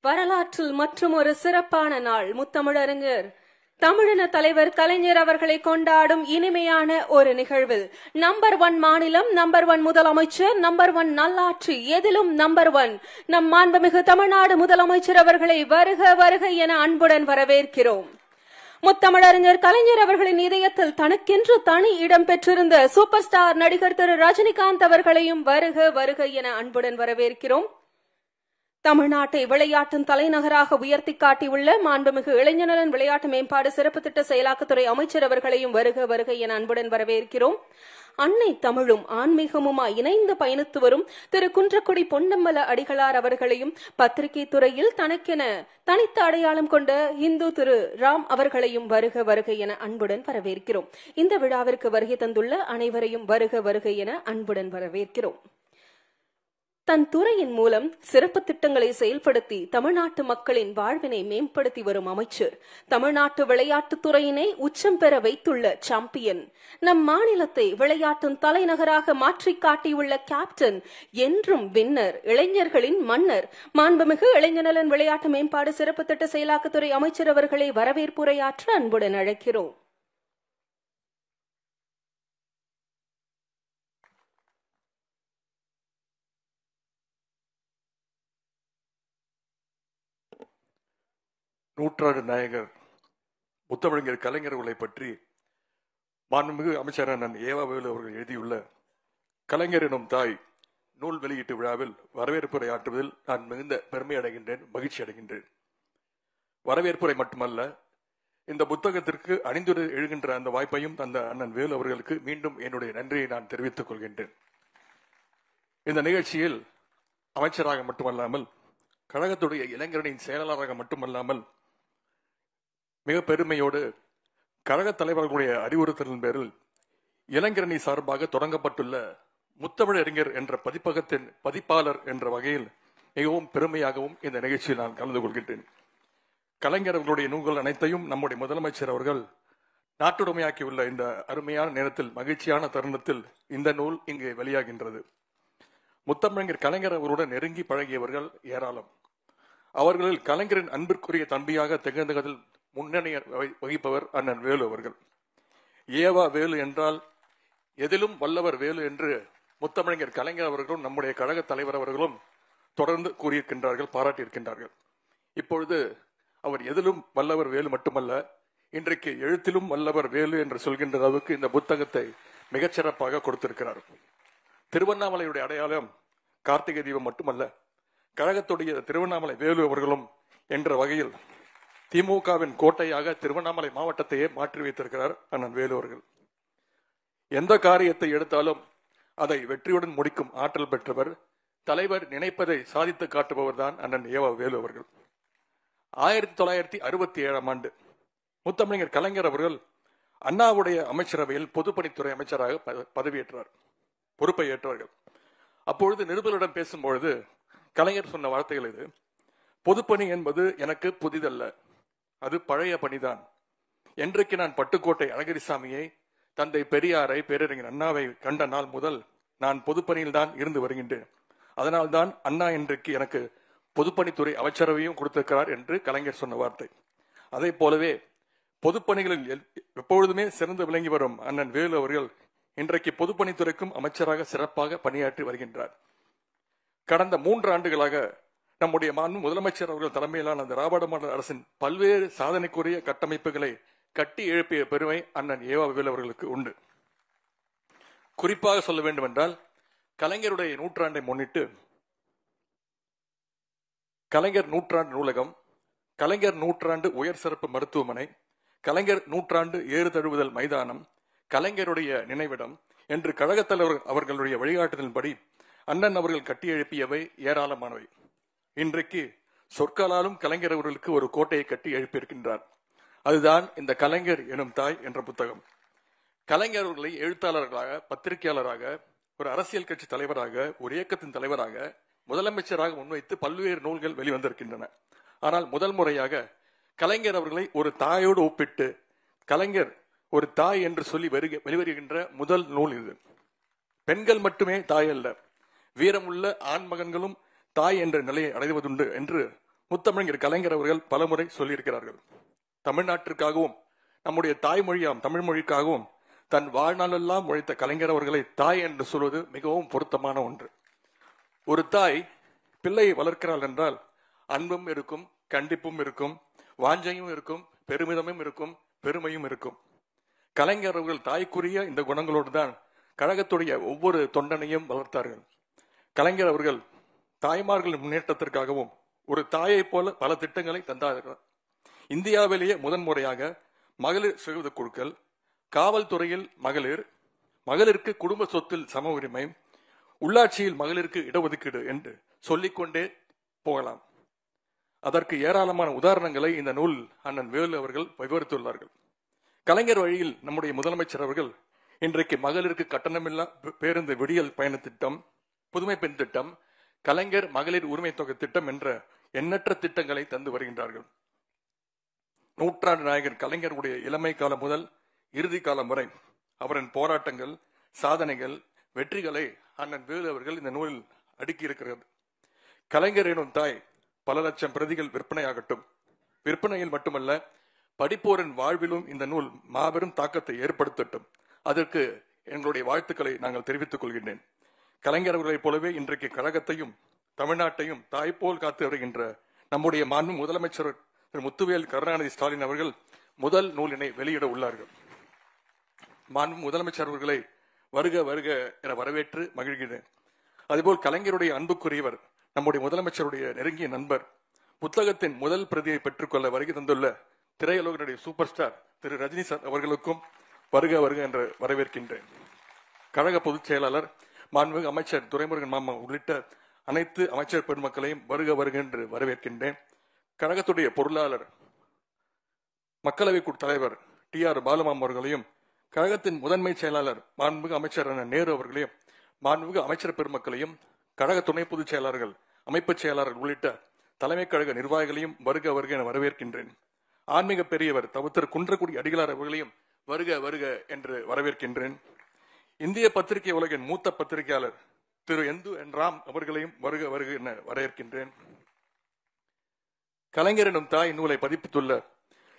வரலாற்றில் மற்றும் ஒரு சிறப்பான நாள். முத்தமிழறிஞர் தமிழின தலைவர் கலைஞர் அவர்களை கொண்டாடும் இனிமையான ஒரு நிகழ்வில் நம்பர் 1 மாநிலம், நம்பர் 1 முதலமைச்சர், நம்பர் 1 நல்லாட்சி, எதிலும் நம்பர் 1 நம் மாண்புமிகு தமிழ்நாடு முதலமைச்சர் அவர்களை வருக வருக என அன்புடன் வரவேற்கிறோம். முத்தமிழறிஞர் கலைஞர் அவர்களின் இதயத்தில் தனக்கென்று தனி இடம் பெற்றிருந்த சூப்பர் ஸ்டார் நடிகர் திரு ரஜினிகாந்த் அவர்களையும் வருக வருக என அன்புடன் வரவேற்கிறோம். தமிழ்நாட்டை விளையாட்டின் தலைநகராக உயர்த்தி காட்டியுள்ள மாண்புமிகு இளைஞநலன் விளையாட்டு மேம்பாடு சிறப்பு திட்ட செயலாக்கத்துறை அமைச்சர் அவர்களையும் வருக வருக என அன்புடன் வரவேற்கிறோம். அன்னை தமிழும் ஆன்மீகமுமாய் இணைந்து பயணித்து வரும் திரு குன்றக்குடி பொன்னம்பல அடிகளார் அவர்களையும், பத்திரிகை துறையில் தனக்கென தனித்த அடையாளம் கொண்ட இந்து திரு ராம் அவர்களையும் வருக வருக என அன்புடன் வரவேற்கிறோம். இந்த விழாவிற்கு வருகை தந்துள்ள அனைவரையும் வருக வருக என அன்புடன் வரவேற்கிறோம். தன் துறையின் மூலம் சிறப்பு திட்டங்களை செயல்படுத்தி தமிழ்நாட்டு மக்களின் வாழ்வினை மேம்படுத்தி வரும் அமைச்சர், தமிழ்நாட்டு விளையாட்டுத் துறையினை உச்சம் பெற வைத்துள்ள சாம்பியன், நம் மாநிலத்தை விளையாட்டின் தலைநகராக மாற்றி காட்டியுள்ள கேப்டன், என்றும் வின்னர், இளைஞர்களின் மன்னர், மாண்புமிகு இளைஞநலன் விளையாட்டு மேம்பாடு சிறப்பு திட்ட செயலாக்கத்துறை அமைச்சர் அவர்களை வரவேற்புரையாற்ற அன்புடன் அழைக்கிறோம். நூற்றாண்டு நாயகர் முத்தமிழர் கலைஞர் அவர்களை பற்றி மாண்புமிகு அமைச்சர் அண்ணன் ஏவா வேலு அவர்கள் எழுதியுள்ள கலைஞர் எனும் தாய் நூல் வெளியீட்டு விழாவில் வரவேற்புரை ஆற்றுவதில் நான் மிகுந்த பெருமை அடைகின்றேன், மகிழ்ச்சி அடைகின்றேன். வரவேற்புரை மட்டுமல்ல, இந்த புத்தகத்திற்கு அணிந்துரை எழுகின்ற அந்த வாய்ப்பையும் தந்த அண்ணன் வேலு அவர்களுக்கு மீண்டும் என்னுடைய நன்றியை நான் தெரிவித்துக் கொள்கின்றேன். இந்த நிகழ்ச்சியில் அமைச்சராக மட்டுமல்லாமல், கழகத்துடைய இளைஞரணியின் செயலாளராக மட்டுமல்லாமல், மிக பெருமையோடு கழக தலைவர்களுடைய அறிவுறுத்தலின் பேரில் இளைஞரணி சார்பாக தொடங்கப்பட்டுள்ள முத்தமிழறிஞர் என்ற பதிப்பகத்தின் பதிப்பாளர் என்ற வகையில் மிகவும் பெருமையாகவும் இந்த நிகழ்ச்சியில் நான் கலந்து கொள்கின்றேன். கலைஞர் அவர்களுடைய நூல்கள் அனைத்தையும் நம்முடைய முதலமைச்சர் அவர்கள் நாட்டுடைமையாக்கியுள்ள இந்த அருமையான நேரத்தில், மகிழ்ச்சியான தருணத்தில் இந்த நூல் இங்கு வெளியாகின்றது. முத்தமிழர் கலைஞர் அவருடன் நெருங்கி பழகியவர்கள் ஏராளம். அவர்களில் கலைஞரின் அன்பிற்குரிய தம்பியாக திகழ்ந்ததில் முன்னணி வகிப்பவர் அண்ணன் வேலு அவர்கள். ஏவா வேலு என்றால் எதிலும் வல்லவர் வேலு என்று முத்தமிழர் கலைஞர் அவர்களும் நம்முடைய கழக தலைவர் அவர்களும் தொடர்ந்து கூறியிருக்கின்றார்கள், பாராட்டியிருக்கின்றார்கள். இப்பொழுது அவர் எதிலும் வல்லவர் வேலு மட்டுமல்ல, இன்றைக்கு எழுத்திலும் வல்லவர் வேலு என்று சொல்கின்ற அளவுக்கு இந்த புத்தகத்தை மிகச்சிறப்பாக கொடுத்திருக்கிறார். திருவண்ணாமலையுடைய அடையாளம் கார்த்திகை தீபம் மட்டுமல்ல, கழகத்துடைய திருவண்ணாமலை வேலு அவர்களும் என்ற வகையில் திமுகவின் கோட்டையாக திருவண்ணாமலை மாவட்டத்தையே மாற்றி வைத்திருக்கிறார் அண்ணன் வேலு அவர்கள். எந்த காரியத்தை எடுத்தாலும் அதை வெற்றியுடன் முடிக்கும் ஆற்றல் பெற்றவர், தலைவர் நினைப்பதை சாதித்து காட்டுபவர் தான் அண்ணன் ஏவா வேலு அவர்கள். 1967ஆம் ஆண்டு முத்தமிழர் கலைஞர் அவர்கள் அண்ணாவுடைய அமைச்சரவையில் பொதுப்பணித்துறை அமைச்சராக பதவியேற்றார், பொறுப்பை ஏற்றார்கள். அப்பொழுது நிருபர்களிடம் பேசும்பொழுது கலைஞர் சொன்ன வார்த்தைகள் இது: பொதுப்பணி என்பது எனக்கு புதிதல்ல, அது பழைய பணிதான். என்றைக்கு நான் பட்டுக்கோட்டை அழகிரிசாமியை, தந்தை பெரியாரை, பேரறிஞர் அண்ணாவை கண்ட நாள் முதல் நான் பொதுப்பணியில் தான் இருந்து வருகின்றேன். அதனால்தான் அண்ணா இன்றைக்கு எனக்கு பொதுப்பணித்துறை அமைச்சரவையும் கொடுத்திருக்கிறார் என்று கலைஞர் சொன்ன வார்த்தை. அதே போலவே பொதுப்பணிகளில் எப்பொழுதுமே சிறந்து விளங்கி வரும் அண்ணன் வேலு அவர்கள் இன்றைக்கு பொதுப்பணித்துறைக்கும் அமைச்சராக சிறப்பாக பணியாற்றி வருகின்றார். கடந்த 3 ஆண்டுகளாக நம்முடைய முதலமைச்சர் அவர்கள் தலைமையிலான திராவிட மாடல் அரசின் பல்வேறு சாதனைக்குரிய கட்டமைப்புகளை கட்டி எழுப்பிய பெருமை அண்ணன் ஏவா வேலு அவர்களுக்கு உண்டு. குறிப்பாக சொல்ல வேண்டும் என்றால், கலைஞருடைய நூற்றாண்டை முன்னிட்டு கலைஞர் நூற்றாண்டு நூலகம், கலைஞர் நூற்றாண்டு உயர் சிறப்பு மருத்துவமனை, கலைஞர் நூற்றாண்டு ஏறு தழுவுதல் மைதானம், கலைஞருடைய நினைவிடம் என்று கழகத் தலைவர் அவர்களுடைய வழிகாட்டுதலின்படி அண்ணன் அவர்கள் கட்டி எழுப்பியவை ஏராளமானவை. இன்றைக்கு சொற்களாலும் கலைஞர் அவர்களுக்கு ஒரு கோட்டையை கட்டி எழுப்பியிருக்கின்றார். அதுதான் இந்த கலைஞர் எனும் தாய் என்ற புத்தகம். கலைஞர் அவர்களை எழுத்தாளர்களாக, பத்திரிகையாளராக, ஒரு அரசியல் கட்சி தலைவராக, ஒரு இயக்கத்தின் தலைவராக, முதலமைச்சராக முன்வைத்து பல்வேறு நூல்கள் வெளிவந்திருக்கின்றன. ஆனால் முதல் முறையாக கலைஞர் அவர்களை ஒரு தாயோடு ஒப்பிட்டு கலைஞர் ஒரு தாய் என்று சொல்லி வெளிவருகின்ற முதல் நூல் இது. பெண்கள் மட்டுமே தாய் அல்ல, வீரமுள்ள ஆண் மகன்களும் தாய் என்ற நிலையை அடைவதுண்டு என்று முத்தமிழர் கலைஞர் அவர்கள் பலமுறை சொல்லியிருக்கிறார்கள். தமிழ்நாட்டிற்காகவும் நம்முடைய தாய்மொழியாம் தமிழ் மொழிக்காகவும் தன் வாழ்நாளெல்லாம் உழைத்த கலைஞர் அவர்களை தாய் என்று சொல்வது மிகவும் பொருத்தமான ஒன்று. ஒரு தாய் பிள்ளையை வளர்க்கிறாள் என்றால் அன்பும் இருக்கும், கண்டிப்பும் இருக்கும், வாஞ்சையும் இருக்கும், பெருமிதமும் இருக்கும், பெருமையும் இருக்கும். கலைஞர் அவர்கள் தாய்க்குரிய இந்த குணங்களோடு தான் கழகத்துடைய ஒவ்வொரு தொண்டனையும் வளர்த்தார்கள். கலைஞர் அவர்கள் தாய்மார்களின் முன்னேற்றத்திற்காகவும் ஒரு தாயை போல பல திட்டங்களை தந்தார்கள். இந்தியாவிலேயே முதன்முறையாக மகளிர் சுய குழுக்கள், காவல்துறையில் மகளிர், மகளிருக்கு குடும்ப சொத்தில் சம உரிமை, உள்ளாட்சியில் மகளிருக்கு இடஒதுக்கீடு என்று சொல்லிக்கொண்டே போகலாம். அதற்கு ஏராளமான உதாரணங்களை இந்த நூல் அண்ணன் வேலு அவர்கள் விவரித்துள்ளார்கள். கலைஞர் வழியில் நம்முடைய முதலமைச்சர் அவர்கள் இன்றைக்கு மகளிருக்கு கட்டணமில்லா பேருந்து விடியல் பயண திட்டம், புதுமை பெண் திட்டம், கலைஞர் மகளிர் உரிமை தொகை திட்டம் என்ற எண்ணற்ற திட்டங்களை தந்து வருகின்றார்கள். நூற்றாண்டு நாயகர் கலைஞருடைய இளமை காலம் முதல் இறுதி காலம் வரை அவரின் போராட்டங்கள், சாதனைகள், வெற்றிகளை அண்ணன் வேலு அவர்கள் இந்த நூலில் அடுக்கியிருக்கிறது. கலைஞர் எனும் தாய் பல லட்சம் பிரதிகள் விற்பனையாகட்டும். விற்பனையில் மட்டுமல்ல, படிப்போரின் வாழ்விலும் இந்த நூல் மாபெரும் தாக்கத்தை ஏற்படுத்தட்டும். அதற்கு எங்களுடைய வாழ்த்துக்களை நாங்கள் தெரிவித்துக் கொள்கின்றேன். கலைஞர் அவர்களைப் போலவே இன்றைக்கு கழகத்தையும் தமிழ்நாட்டையும் தாய்போல் காத்து வருகின்ற நம்முடைய மாண்பு முதலமைச்சர் திரு முத்துவேல் கருணாநிதி ஸ்டாலின் அவர்கள் முதல் நூலினை வெளியிட உள்ளார்கள். மாண்பு முதலமைச்சர் அவர்களை வருக வருக என வரவேற்று மகிழ்கிறேன். அதுபோல் கலைஞருடைய அன்புக்குரியவர், நம்முடைய முதலமைச்சருடைய நெருங்கிய நண்பர், புத்தகத்தின் முதல் பிரதியை பெற்றுக்கொள்ள வருகை தந்துள்ள திரையுலகினுடைய சூப்பர் ஸ்டார் திரு ரஜினி சார் அவர்களுக்கும் வருக வருக என்று வரவேற்கின்றேன். கழக பொதுச் செயலாளர் மாண்புமிகு அமைச்சர் துரைமுருகன் மாமா உள்ளிட்ட அனைத்து அமைச்சர் பெருமக்களையும் வருக வருக என்று வரவேற்கின்றேன். கழகத்துடைய பொருளாளர், மக்களவை தலைவர் டி.ஆர். பாலுமாம் அவர்களையும், கழகத்தின் முதன்மை செயலாளர் மாண்புமிகு அமைச்சர் நேரு அவர்களையும், மாண்புமிகு அமைச்சர் பெருமக்களையும், கழக துணை பொதுச் செயலாளர்கள், அமைப்பு செயலாளர்கள் உள்ளிட்ட தலைமை கழக நிர்வாகிகளையும் வருக வருக என வரவேற்கின்றேன். ஆன்மீக பெரியவர் தவிர்த்தர் குன்றக்குடி அடிகளார் அவர்களையும் வருக வருக என்று வரவேற்கின்றேன். இந்திய பத்திரிகை உலகின் மூத்த பத்திரிகையாளர் திரு எந்து என் ராம் அவர்களையும் வருக வருக என வரவேற்கின்றேன். கலைஞர் எனும் தாய் நூலை பதிப்பித்துள்ள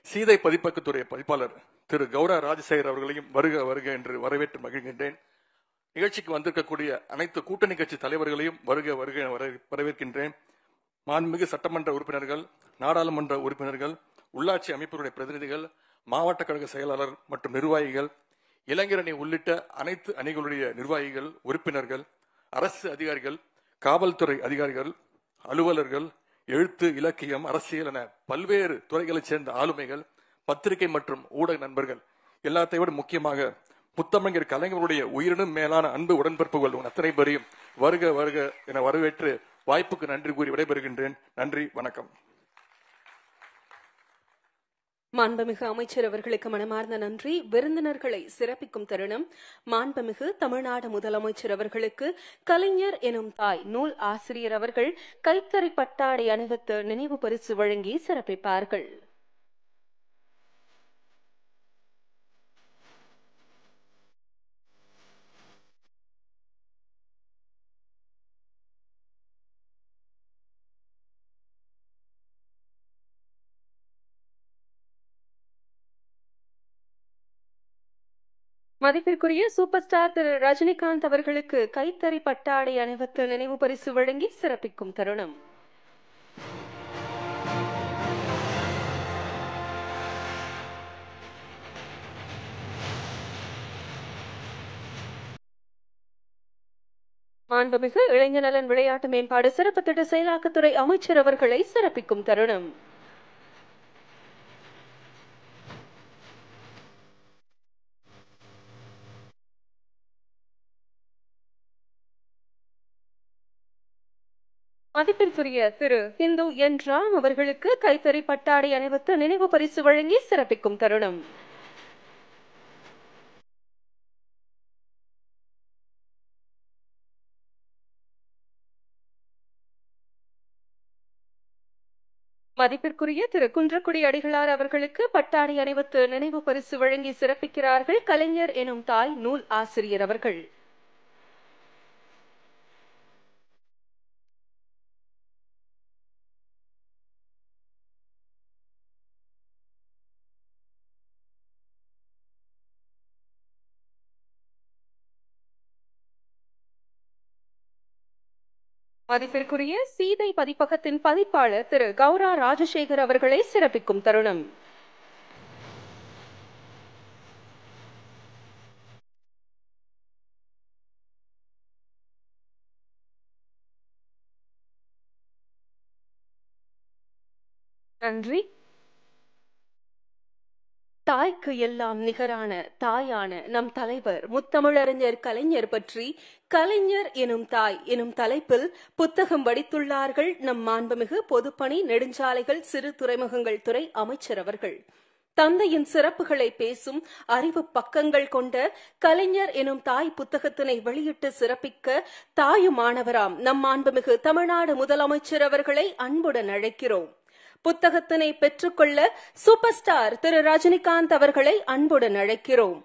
சீதை பதிப்பகத்துறை பதிப்பாளர் திரு கௌரா ராஜசேகர் அவர்களையும் வருக வருக என்று வரவேற்று மகிழ்கின்றேன். நிகழ்ச்சிக்கு வந்திருக்கக்கூடிய அனைத்து கூட்டணி கட்சி தலைவர்களையும் வருக வருக என வரவேற்கின்றேன். மாண்புமிகு சட்டமன்ற உறுப்பினர்கள், நாடாளுமன்ற உறுப்பினர்கள், உள்ளாட்சி அமைப்புகளுடைய பிரதிநிதிகள், மாவட்ட கழக செயலாளர் மற்றும் நிர்வாகிகள், இளைஞரணி உள்ளிட்ட அனைத்து அணிகளுடைய நிர்வாகிகள், உறுப்பினர்கள், அரசு அதிகாரிகள், காவல்துறை அதிகாரிகள், அலுவலர்கள், எழுத்து, இலக்கியம், அரசியல் என பல்வேறு துறைகளைச் சேர்ந்த ஆளுமைகள், பத்திரிகை மற்றும் ஊடக நண்பர்கள், எல்லாத்தை விட முக்கியமாக முத்தமிழர் கலைஞருடைய உயிரினும் மேலான அன்பு உடன்பிறப்புகள் அத்தனை பேரையும் வருக வருக என வரவேற்று வாய்ப்புக்கு நன்றி கூறி விடைபெறுகின்றேன். நன்றி, வணக்கம். மாண்புமிகு அமைச்சர் அவர்களுக்கு மனமார்ந்த நன்றி. விருந்தினர்களை சிறப்பிக்கும் தருணம். மாண்புமிகு தமிழ்நாடு முதலமைச்சர் அவர்களுக்கு கலைஞர் எனும் தாய் நூல் ஆசிரியர் அவர்கள் கைத்தறி பட்டாடை அணிவித்து நினைவு பரிசு வழங்கி சிறப்பிப்பார்கள். மதிப்பிற்குரிய சூப்பர் ஸ்டார் திரு ரஜினிகாந்த் அவர்களுக்கு கைத்தறி பட்டாடை அணிவித்து நினைவு பரிசு வழங்கி சிறப்பிக்கும் தருணம். மாண்புமிகு இளைஞர் நலன் விளையாட்டு மேம்பாடு சிறப்பு திட்ட செயலாக்கத்துறை அமைச்சர் அவர்களை சிறப்பிக்கும் தருணம். மதிப்பிற்குரிய திரு ஹிந்து என் ராம் அவர்களுக்கு கைத்தறி பட்டாடை அணிவித்து நினைவு பரிசு வழங்கி சிறப்பிக்கும் தருணம். மதிப்பிற்குரிய திரு குன்றக்குடி அடிகளார் அவர்களுக்கு பட்டாடை அணிவித்து நினைவு பரிசு வழங்கி சிறப்பிக்கிறார்கள் கலைஞர் எனும் தாய் நூல் ஆசிரியர் அவர்கள். மதிப்பிற்குரிய சீதை பதிப்பகத்தின் பதிப்பாளர் திரு கௌரா ராஜசேகர் அவர்களை சிறப்பிக்கும் தருணம். நன்றி. தாய்க்கு எல்லாம் நிகரான தாயான நம் தலைவர் முத்தமிழறிஞர் கலைஞர் பற்றி கலைஞர் எனும் தாய் எனும் தலைப்பில் புத்தகம் வடித்துள்ளார்கள் நம் மாண்புமிகு பொதுப்பணி நெடுஞ்சாலைகள் சிறு துறைமுகங்கள் துறை அமைச்சர் அவர்கள். தந்தையின் சிறப்புகளை பேசும் அறிவு பக்கங்கள் கொண்ட கலைஞர் எனும் தாய் புத்தகத்தினை வெளியிட்டு சிறப்பிக்க தாயுமானவராம் நம் மாண்புமிகு தமிழ்நாடு முதலமைச்சர் அவர்களை அன்புடன் அழைக்கிறோம். புத்தகத்தினை பெற்றுக்கொள்ள சூப்பர் ஸ்டார் திரு ரஜினிகாந்த் அவர்களை அன்புடன் அழைக்கிறோம்.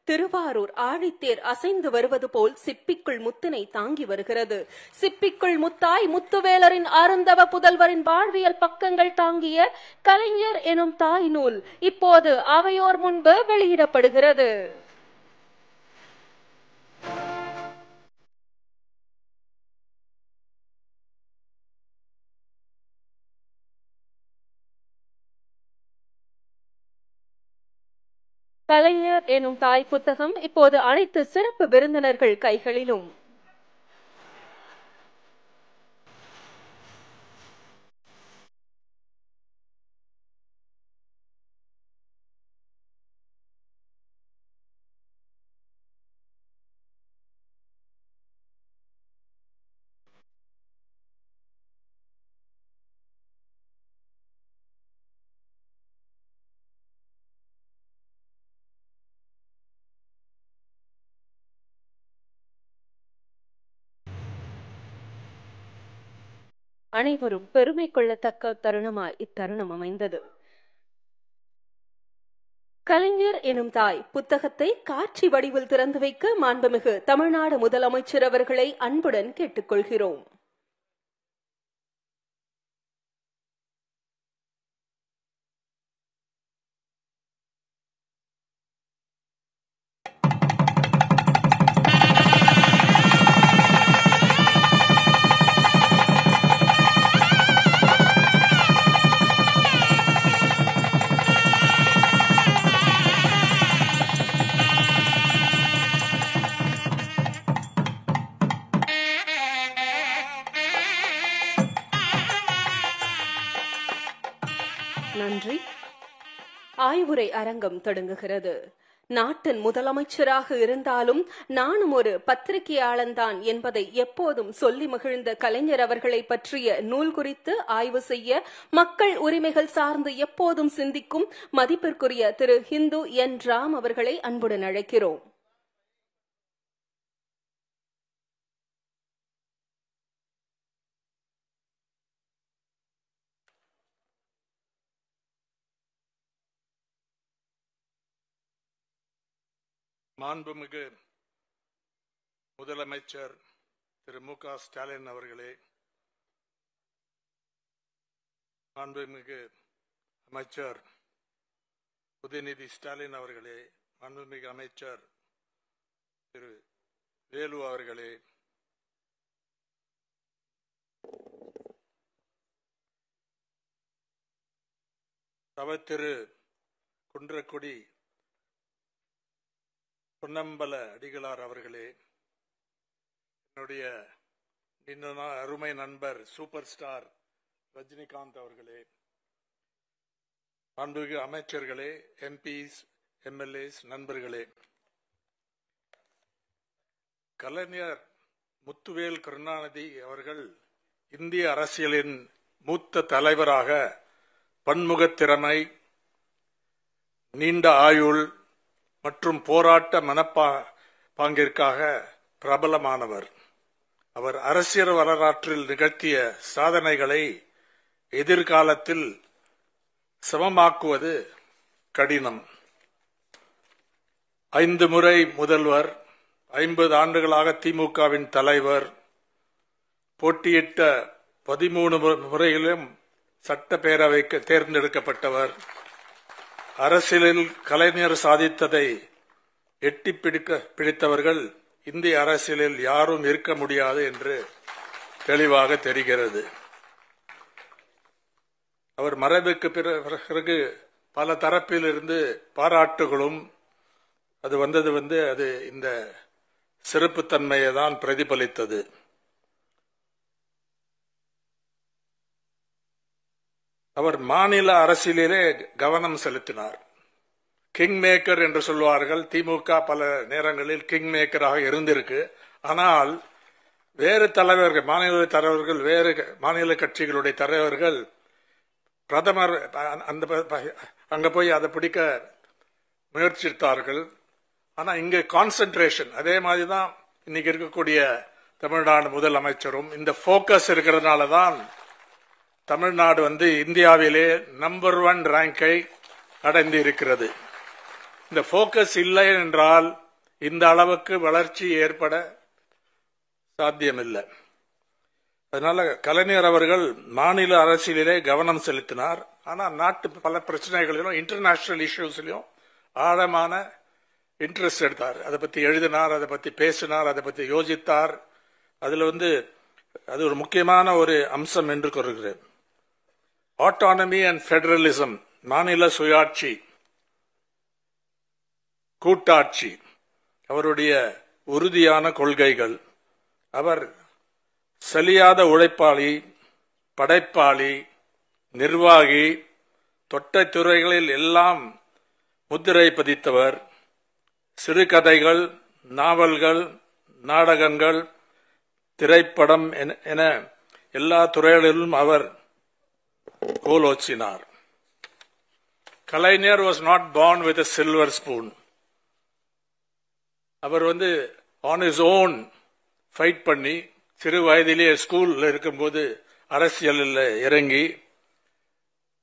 திருவாரூர் ஆழித்தேர் அசைந்து வருவது போல் சிப்பிக்குள் முத்தினை தாங்கி வருகிறது. சிப்பிக்குள் முத்தாய் முத்துவேலரின் அருந்தவ புதல்வரின் வாழ்வியல் பக்கங்கள் தாங்கிய கலைஞர் எனும் தாய் நூல் இப்போது அவையோர் முன்பு வெளியிடப்படுகிறது. கலைஞர் எனும் தாய் புத்தகம் இப்போது அனைத்து சிறப்பு விருந்தினர்கள் கைகளிலும். அனைவரும் பெருமை கொள்ளத்தக்க தருணமாய் இத்தருணம் அமைந்தது. கலைஞர் எனும் தாய் புத்தகத்தை காட்சி வடிவில் திறந்து வைக்க மாண்புமிகு தமிழ்நாடு முதலமைச்சர் அவர்களை அன்புடன் கேட்டுக்கொள்கிறோம். நன்றி. ஆய்வுரை அரங்கம் தொடங்குகிறது. நாட்டின் முதலமைச்சராக இருந்தாலும் நானும் ஒரு பத்திரிகையாளன்தான் என்பதை எப்போதும் சொல்லி மகிழ்ந்த கலைஞர் அவர்களை பற்றிய நூல் குறித்து ஆய்வு செய்ய மக்கள் உரிமைகள் சார்ந்து எப்போதும் சிந்திக்கும் மதிப்பிற்குரிய திரு ஹிந்து என் ராம் அவர்களை அன்புடன் அழைக்கிறோம். மாண்புமிகு முதலமைச்சர் திரு மு.க. ஸ்டாலின் அவர்களே, மாண்புமிகு அமைச்சர் உதயநிதி ஸ்டாலின் அவர்களே, மாண்புமிகு அமைச்சர் திரு வேலு அவர்களே, தவத்திரு குன்றக்குடி பொன்னம்பல அடிகளார் அவர்களே, என்னுடைய அருமை நண்பர் சூப்பர் ஸ்டார் ரஜினிகாந்த் அவர்களே, மாண்புமிகு அமைச்சர்களே, எம்பிஸ், எம்எல்ஏஸ், நண்பர்களே, கலைஞர் முத்துவேல் கருணாநிதி அவர்கள் இந்திய அரசியலின் மூத்த தலைவராக பன்முகத்திறமை, நீண்ட ஆயுள் மற்றும் போராட்ட மனப்பாங்கிற்காக பிரபலமானவர். அவர் அரசியல் வரலாற்றில் நிகழ்த்திய சாதனைகளை எதிர்காலத்தில் சமமாக்குவது கடினம். 5 முறை முதல்வர், 50 ஆண்டுகளாக திமுகவின் தலைவர், போட்டியிட்ட 13 முறையிலும் சட்டப்பேரவைக்கு தேர்ந்தெடுக்கப்பட்டவர். அரசியலில் கலைஞர் சாதித்ததை எட்டி பிடித்தவர்கள் இந்திய அரசியலில் யாரும் இருக்க முடியாது என்று தெளிவாக தெரிகிறது. அவர் மறைவுக்கு பிறகு பல தரப்பில் இருந்து பாராட்டுகளும் அது வந்தது அது இந்த சிறப்புத்தன்மையை தான் பிரதிபலித்தது. அவர் மாநில அரசியலிலே கவனம் செலுத்தினார். கிங் மேக்கர் என்று சொல்வார்கள். திமுக பல நேரங்களில் கிங் மேக்கராக இருந்திருக்கு. ஆனால் வேறு தலைவர்கள், மாநில தலைவர்கள், வேறு மாநில கட்சிகளுடைய தலைவர்கள் பிரதமர் அங்க போய் அதை பிடிக்க முயற்சித்தார்கள். ஆனா இங்க கான்சென்ட்ரேஷன் அதே மாதிரிதான் இன்னைக்கு இருக்கக்கூடிய தமிழ்நாடு முதலமைச்சரும் இந்த போக்கஸ் இருக்கிறதுனால தான் தமிழ்நாடு இந்தியாவிலே நம்பர் 1 ரேங்கை அடைந்து இருக்கிறது. இந்த போக்கஸ் இல்லை என்றால் இந்த அளவுக்கு வளர்ச்சி ஏற்பட சாத்தியமில்லை. அதனால கலைஞர் அவர்கள் மாநில அரசியலிலே கவனம் செலுத்தினார். ஆனா நாட்டு பல பிரச்சனைகளிலும் இன்டர்நேஷனல் இஷ்யூஸ்லயும் ஆழமான இன்ட்ரெஸ்ட் எடுத்தார். அதை பத்தி எழுதினார், அதை பத்தி பேசினார், அதை பத்தி யோசித்தார். அதுல அது ஒரு முக்கியமான ஒரு அம்சம் என்று கூறுகிறேன். ஆட்டானமி அண்ட் பெடரலிசம், மாநில சுயாட்சி, கூட்டாட்சி, அவருடைய உறுதியான கொள்கைகள். அவர் சலியாத உழைப்பாளி, படைப்பாளி, நிர்வாகி, தொட்ட துறைகளில் எல்லாம் முத்திரை பதித்தவர். சிறுகதைகள், நாவல்கள், நாடகங்கள், திரைப்படம் என எல்லா துறைகளிலும் அவர் கோலோச்சினார். Kalaignar was not born with a silver spoon. அவர் on his own ஃபைட் பண்ணி சிறு வயதிலேயே ஸ்கூல்ல இருக்கும்போது அரசியலில் இறங்கி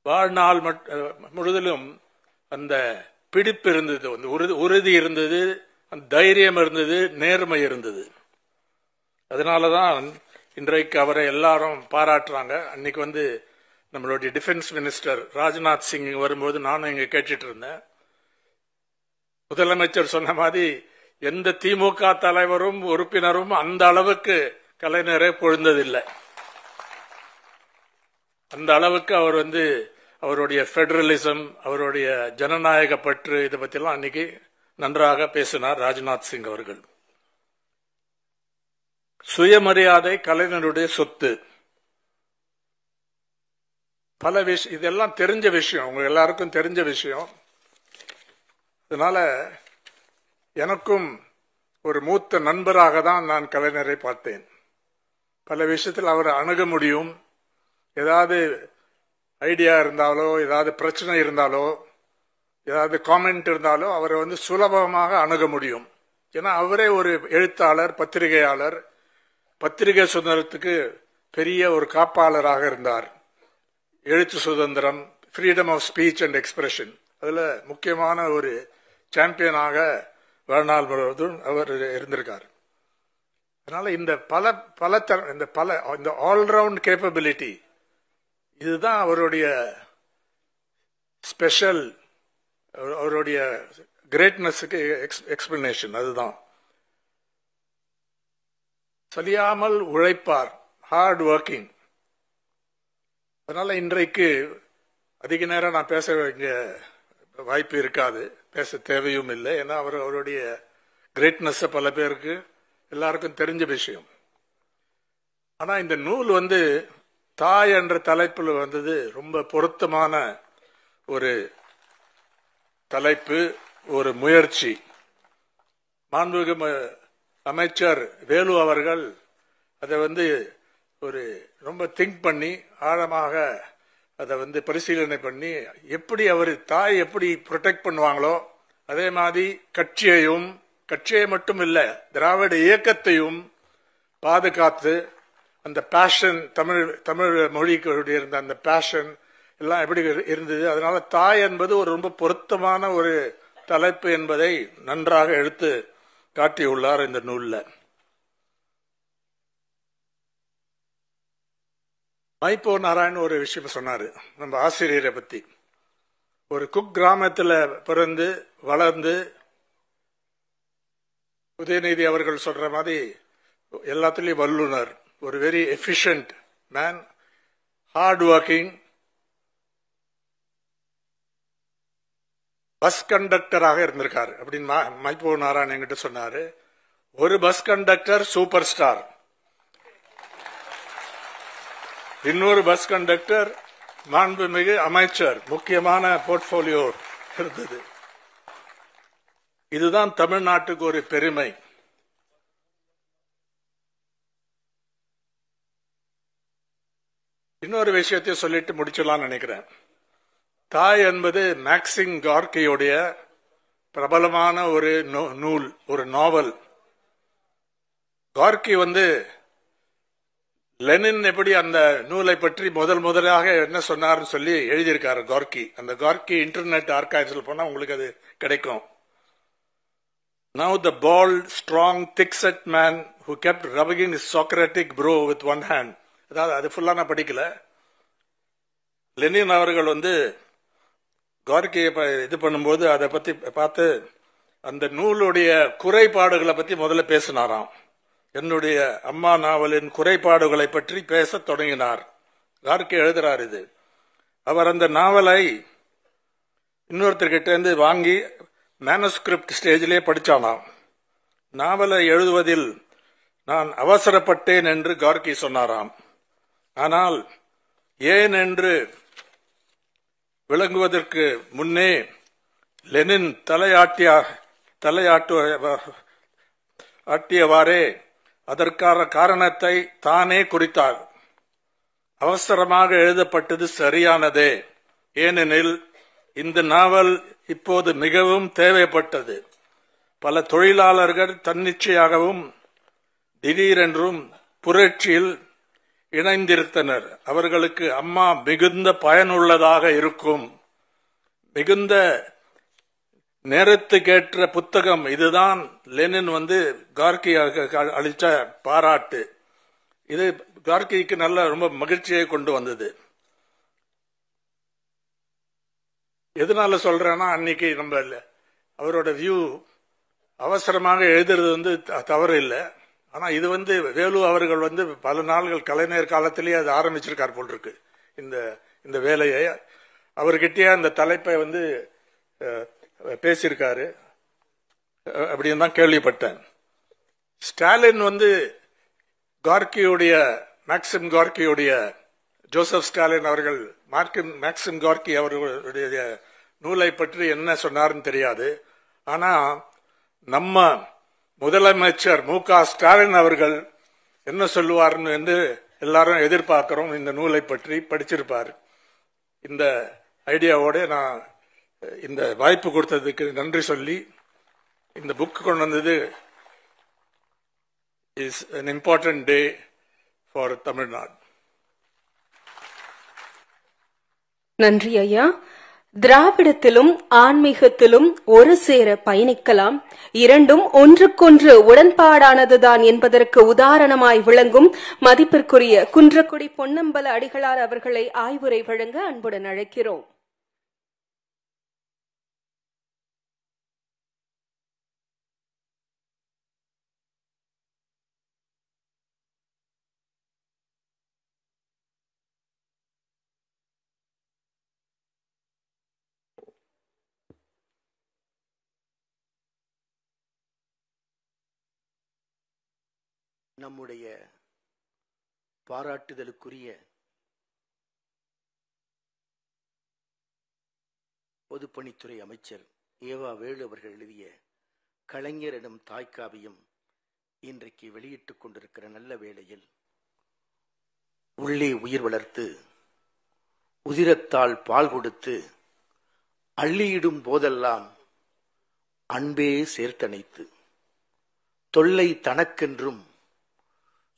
வாழ்நாள் முழுவதிலும் அந்த பிடிப்பு இருந்தது, உறுதி இருந்தது, தைரியம் இருந்தது, நேர்மை இருந்தது. அதனாலதான் இன்றைக்கு அவரை எல்லாரும் பாராட்டுறாங்க. அன்னைக்கு நம்மளுடைய டிஃபென்ஸ் மினிஸ்டர் ராஜ்நாத் சிங் வரும்போது நானும் இங்க கேட்டுட்டு இருந்தேன். முதலமைச்சர் சொன்ன மாதிரி எந்த திமுக தலைவரும் உறுப்பினரும் அந்த அளவுக்கு கலைஞரை பொழுந்ததில்லை. அந்த அளவுக்கு அவர் அவருடைய பெடரலிசம், அவருடைய ஜனநாயக பற்று, இதை பத்திலாம் அன்னைக்கு நன்றாக பேசினார் ராஜ்நாத் சிங் அவர்கள். சுயமரியாதை கலைஞருடைய சொத்து. பல விஷயம், இதெல்லாம் தெரிஞ்ச விஷயம், உங்க எல்லாருக்கும் தெரிஞ்ச விஷயம். அதனால எனக்கும் ஒரு மூத்த நண்பராக தான் நான் கலைஞரை பார்த்தேன். பல விஷயத்தில் அவரை அணுக முடியும். ஏதாவது ஐடியா இருந்தாலோ, ஏதாவது பிரச்சனை இருந்தாலோ, ஏதாவது காமெண்ட் இருந்தாலோ அவரை சுலபமாக அணுக முடியும். ஏன்னா அவரே ஒரு எழுத்தாளர், பத்திரிகையாளர், பத்திரிகை சுதந்திரத்துக்கு பெரிய ஒரு காப்பாளராக இருந்தார். எழுத்து சுதந்திரம், freedom of speech and expression, அதுல முக்கியமான ஒரு சாம்பியனாக வாழ்நாள் முழுவதும் அவர் இருந்திருக்கார். அதனால இந்த ஆல்ரவுண்ட் கேப்பபிலிட்டி, இதுதான் அவருடைய ஸ்பெஷல், அவருடைய கிரேட்னஸுக்கு எக்ஸ்பிளனேஷன். அதுதான் சலியாமல் உழைப்பார், ஹார்ட் ஒர்க்கிங். அதனால இன்றைக்கு அதிக நேரம் நான் பேச வேண்டிய வாய்ப்பு இருக்காது, பேச தேவையும் இல்லை. ஏன்னா அவருடைய கிரேட்னஸ் பல பேருக்கு எல்லாருக்கும் தெரிஞ்ச விஷயம். ஆனா இந்த நூல் தாய் என்ற தலைப்பில் வந்தது ரொம்ப பொருத்தமான ஒரு தலைப்பு, ஒரு முயற்சி. மாண்புமிகு அமைச்சர் வேலு அவர்கள் அதை ஒரு ரொம்ப திங்க் பண்ணி ஆழமாக அதை பரிசீலனை பண்ணி, எப்படி அவர் தாய் எப்படி ப்ரொடெக்ட் பண்ணுவாங்களோ அதே மாதிரி கட்சியை மட்டும் இல்ல, திராவிட இயக்கத்தையும் பாதுகாத்து அந்த பேஷன், தமிழ் மொழிக்கு இருந்த அந்த பேஷன் எல்லாம் எப்படி இருந்தது. அதனால தாய் என்பது ஒரு ரொம்ப பொருத்தமான ஒரு தலைப்பு என்பதை நன்றாக எடுத்து காட்டியுள்ளார் இந்த நூல்ல. மைப்போ நாராயண் ஒரு விஷயம் சொன்னாரு நம்ம ஆசிரியரை பத்தி. ஒரு குக் கிராமத்தில் பிறந்து வளர்ந்து, உதயநிதி அவர்கள் சொல்ற மாதிரி எல்லாத்துலயும் வல்லுனர், ஒரு very efficient man, hard working, bus கண்டக்டராக இருந்திருக்காரு அப்படின்னு மைப்போ நாராயணன் என்கிட்ட சொன்னாரு. ஒரு பஸ் கண்டக்டர் சூப்பர் ஸ்டார், இன்னொரு பஸ் கண்டக்டர் மாண்புமிகு அமைச்சர், முக்கியமான போர்ட்போலியோ இருந்தது. இதுதான் தமிழ்நாட்டுக்கு ஒரு பெருமை. இன்னொரு விஷயத்தை சொல்லிட்டு முடிச்சலாம்னு நினைக்கிறேன். தாய் என்பது மேக்சிம் கார்கியுடைய பிரபலமான ஒரு நூல், ஒரு நாவல். கார்கி லெனின் எப்படி அந்த நூலை பற்றி முதலாக என்ன சொன்னார்னு சொல்லி எழுதியிருக்காரு கார்கி. அந்த கார்கி இன்டர்நெட் ஆர்கைவ்ஸ்ல போனா உங்களுக்கு அது கிடைக்கும். Now the bald, strong, thick-set man who kept rubbing his Socratic brow with one hand. அதாவது அது ஃபுல்லா நான் படிக்கல. லெனின் அவர்கள் கார்கியை இது பண்ணும்போது அதை பத்தி பார்த்து அந்த நூலுடைய குறைபாடுகளை பத்தி முதல்ல பேசினாராம். என்னுடைய அம்மா நாவலின் குறைபாடுகளை பற்றி பேச தொடங்கினார். கார்கி எழுதுறார் இது. அவர் அந்த நாவலை இன்னொருத்தர்கிட்ட இருந்து வாங்கி மேனுஸ்கிரிப்ட் ஸ்டேஜிலே படிச்சானாம். நாவலை எழுதுவதில் நான் அவசரப்பட்டேன் என்று கார்கி சொன்னாராம். ஆனால் ஏன் என்று விளங்குவதற்கு முன்னே லெனின் தலையாட்டியவாறே அதற்கான காரணத்தை தானே குறித்தார். அவசரமாக எழுதப்பட்டது சரியானதே, ஏனெனில் இந்த நாவல் இப்போது மிகவும் தேவைப்பட்டது. பல தொழிலாளர்கள் தன்னிச்சையாகவும் திடீரென்றும் புரட்சியில் இணைந்திருந்தனர். அவர்களுக்கு அம்மா மிகுந்த பயனுள்ளதாக இருக்கும். மிகுந்த நேரத்துக்கேற்ற புத்தகம். இதுதான் லெனின் கார்கி அளித்த பாராட்டு. இது கார்கிக்கு நல்ல ரொம்ப மகிழ்ச்சியை கொண்டு வந்தது. எதனால சொல்றேன்னா, அன்னைக்கு நம்ம அவரோட வியூ அவசரமாக எழுதுறது தவறு இல்லை. ஆனா இது வேலு அவர்கள் பல நாள்கள் கலைஞர் காலத்திலேயே அது ஆரம்பிச்சிருக்கார் போல் இருக்கு இந்த வேலையை. அவர்கிட்டயே அந்த தலைப்பை பேசியிருக்காரு அப்படின்னு தான் கேள்விப்பட்டேன். ஸ்டாலின் கார்கியுடைய மேக்சிம் கார்கியுடைய ஜோசப் ஸ்டாலின் அவர்கள் மேக்சிம் கார்கி அவர்களுடைய நூலை பற்றி என்ன சொன்னார்னு தெரியாது. ஆனா நம்ம முதலமைச்சர் மு.க. ஸ்டாலின் அவர்கள் என்ன சொல்லுவார்னு என்று எல்லாரும் எதிர்பார்க்கிறோம். இந்த நூலை பற்றி படிச்சிருப்பார். இந்த ஐடியாவோட நான் இந்த வாய்ப்பு கொடுத்ததுக்கு நன்றி சொல்லி, இந்த புக் கொண்டு வந்தது is an important day for Tamil Nadu. நன்றி ஐயா. திராவிடத்திலும் ஆன்மீகத்திலும் ஒரு சேர பயணிக்கலாம், இரண்டும் ஒன்றுக்கொன்று உடன்பாடானதுதான் என்பதற்கு உதாரணமாய் விளங்கும் மதிப்பிற்குரிய குன்றக்குடி பொன்னம்பல அடிகளார் அவர்களை ஆய்வுரை வழங்க அன்புடன் அழைக்கிறோம். நம்முடைய பாராட்டுதலுக்குரிய பொதுப்பணித்துறை அமைச்சர் ஏவா வேலு அவர்கள் எழுதிய கலைஞர் எனும் தாய்க்காவியம் இன்றைக்கு வெளியிட்டுக் கொண்டிருக்கிற நல்ல வேளையில், உள்ளே உயிர் வளர்த்து உதிரத்தால் பால் கொடுத்து அள்ளியிடும் போதெல்லாம் அன்பே சேர்த்தணைத்து தொல்லை தனக்கென்றும்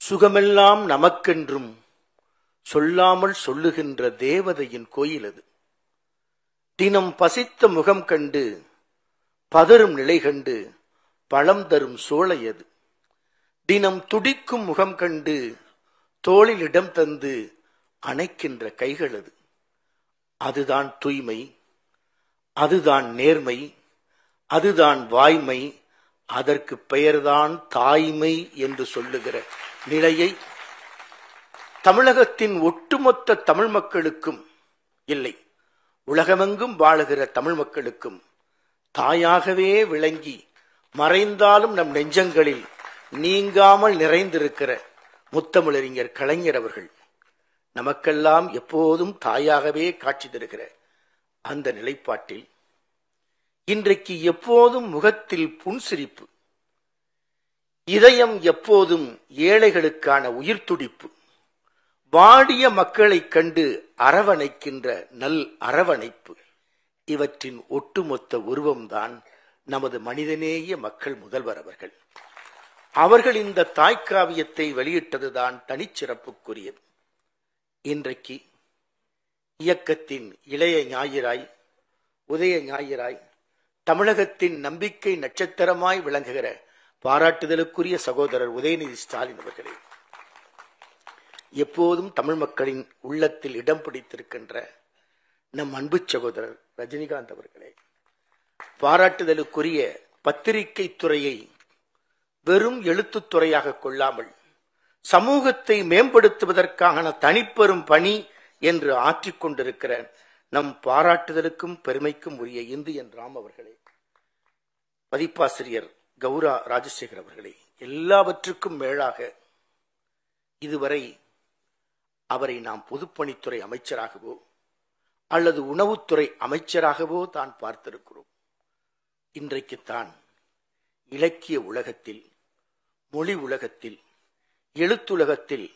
சுகமெல்லாம் நமக்கென்றும் சொல்லாமல் சொல்லுகின்ற தேவதையின் கோயில் அது. தினம் பசித்த முகம் கண்டு பதறும் நிலை கண்டு பழம் தரும் சோலை அது. தினம் துடிக்கும் முகம் கண்டு தோளில் இடம் தந்து அணைக்கின்ற கைகள் அது. அதுதான் தூய்மை, அதுதான் நேர்மை, அதுதான் வாய்மை, அதற்கு பெயர்தான் தாய்மை என்று சொல்லுகிற நிலையை தமிழகத்தின் ஒட்டுமொத்த தமிழ் மக்களுக்கும் இல்லை, உலகமெங்கும் வாழுகிற தமிழ் மக்களுக்கும் தாயாகவே விளங்கி மறைந்தாலும் நம் நெஞ்சங்களில் நீங்காமல் நிறைந்திருக்கிற முத்தமிழறிஞர் கலைஞர் அவர்கள் நமக்கெல்லாம் எப்போதும் தாயாகவே காட்சி தருகிற அந்த நிலைப்பாட்டில் இன்றைக்கு எப்போதும் முகத்தில் புன்சிரிப்பு, இதயம் எப்போதும் ஏழைகளுக்கான உயிர் துடிப்பு, வாடிய மக்களைக் கண்டு அரவணைக்கின்ற நல் அரவணைப்பு, இவற்றின் ஒட்டுமொத்த உருவம்தான் நமது மனிதநேய மக்கள் முதல்வர் அவர்கள். அவர்கள் இந்த தாய்க்காவியத்தை வெளியிட்டதுதான் தனிச்சிறப்புக்குரியது. இன்றைக்கு இயக்கத்தின் இளைய ஞாயிறாய், உதய ஞாயிறாய், தமிழகத்தின் நம்பிக்கை நட்சத்திரமாய் விளங்குகிற பாராட்டுதலுக்குரிய சகோதரர் உதயநிதி ஸ்டாலின் அவர்களே, எப்போதும் தமிழ் மக்களின் உள்ளத்தில் இடம் பிடித்திருக்கின்ற நம் அன்பு சகோதரர் ரஜினிகாந்த் அவர்களே, பாராட்டுதலுக்குரிய பத்திரிகை துறையை வெறும் எழுத்துத்துறையாக கொள்ளாமல் சமூகத்தை மேம்படுத்துவதற்கான தனிப்பெரும் பணி என்று ஆற்றிக் கொண்டிருக்கிற நம் பாராட்டுதலுக்கும் பெருமைக்கும் உரிய இந்தியன் ராம் அவர்களே, பதிப்பாசிரியர் கௌரா ராஜசேகர் அவர்களே, எல்லாவற்றுக்கும் மேலாக இதுவரை அவரை நாம் பொதுப்பணித்துறை அமைச்சராகவோ அல்லது உணவுத்துறை அமைச்சராகவோ தான் பார்த்திருக்கிறோம். இன்றைக்குத்தான் இலக்கிய உலகத்தில், மொழி உலகத்தில், எழுத்துலகத்தில்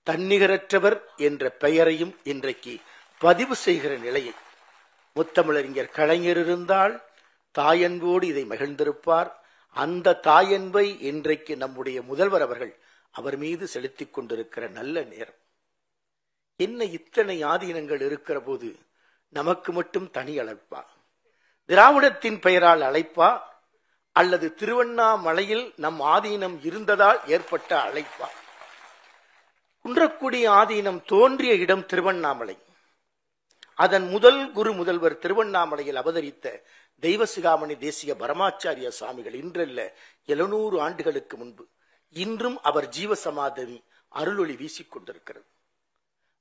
தன்னிகரற்றவர் என்ற பெயரையும் இன்றைக்கு பதிவு செய்கிற நிலையை முத்தமிழறிஞர் கலைஞர் இருந்தால் தாயன்போடு இதை மகிழ்ந்திருப்பார். அந்த தாயன்பை இன்றைக்கு நம்முடைய முதல்வர் அவர்கள் அவர் மீது செலுத்திக் கொண்டிருக்கிற நல்ல நேரம். என்ன இத்தனை ஆதீனங்கள் இருக்கிற போது நமக்கு மட்டும் தனி அழைப்பா? திராவிடத்தின் பெயரால் அழைப்பா அல்லது திருவண்ணாமலையில் நம் ஆதீனம் இருந்ததால் ஏற்பட்ட அழைப்பா? குன்றக்குடி ஆதீனம் தோன்றிய இடம் திருவண்ணாமலை. அதன் முதல் குரு முதல்வர் திருவண்ணாமலையில் அவதரித்த தெய்வசிகாமணி தேசிய பரமாச்சாரிய சுவாமிகள் இன்றல்ல 700 ஆண்டுகளுக்கு முன்பு. இன்றும் அவர் ஜீவசமாதி அருளொளி வீசிக்கொண்டிருக்கிறது.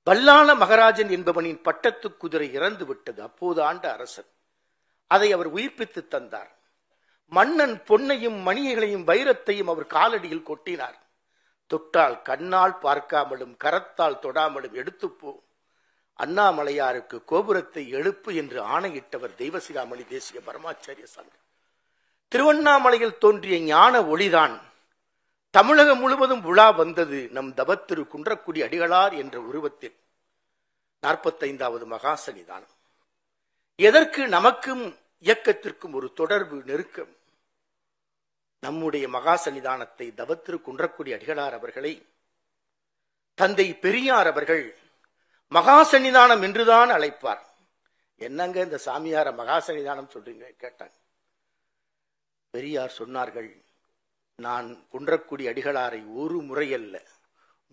வல்லாள மகராஜன் என்பவனின் பட்டத்து குதிரை இறந்து விட்டது. அப்போது ஆண்ட அரசன் அதை அவர் உயிர்ப்பித்து தந்தார். மன்னன் பொன்னையும் மணிகளையும் வைரத்தையும் அவர் காலடியில் கொட்டினார். தொட்டால் கண்ணால் பார்க்காமலும் கரத்தால் தொடாமலும் எடுத்துப்போ, அண்ணாமலையாருக்கு கோபுரத்தை எழுப்பு என்று ஆணையிட்டவர் தெய்வசிகாமணி தேசிய பரமாச்சாரிய சாமி. திருவண்ணாமலையில் தோன்றிய ஞான ஒளிதான் தமிழகம் முழுவதும் உலா வந்தது நம் தவத்திரு குன்றக்குடி அடிகளார் என்ற உருவத்தில். 45வது மகா சன்னிதானம். எதற்கு நமக்கும் இயக்கத்திற்கும் ஒரு தொடர்பு, நெருக்கம்? நம்முடைய மகா சன்னிதானத்தை தவத்திரு குன்றக்குடி அடிகளார் அவர்களை தந்தை பெரியார் அவர்கள் மகா சன்னிதானம் என்றுதான் அழைப்பார். என்னங்க இந்த சாமியார மகா சன்னிதானம் சொல்றீங்க கேட்டாங்க. பெரியார் சொன்னார்கள், நான் குன்றக்குடி அடிகளாரை ஒரு முறை அல்ல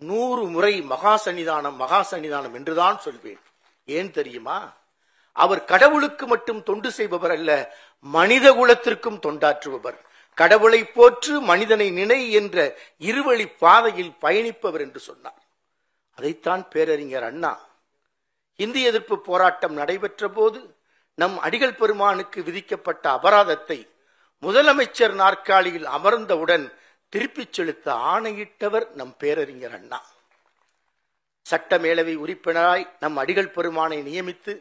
100 முறை மகா சன்னிதானம் என்றுதான் சொல்வேன். ஏன் தெரியுமா? அவர் கடவுளுக்கு மட்டும் தொண்டு செய்பவர் அல்ல, மனித குலத்திற்கும் தொண்டாற்றுபவர். கடவுளை போற்று மனிதனை நினை என்ற இருவழி பாதையில் பயணிப்பவர் என்று சொன்னார். அதைத்தான் பேரறிஞர் அண்ணா இந்திய எதிர்ப்பு போராட்டம் நடைபெற்ற போது நம் அடிகள் பெருமானுக்கு விதிக்கப்பட்ட அபராதத்தை முதலமைச்சர் நாற்காலியில் அமர்ந்தவுடன் திருப்பிச் செலுத்த ஆணையிட்டவர் நம் பேரறிஞர் அண்ணா. சட்டமேலவை உறுப்பினராய் நம் அடிகள் பெருமானை நியமித்து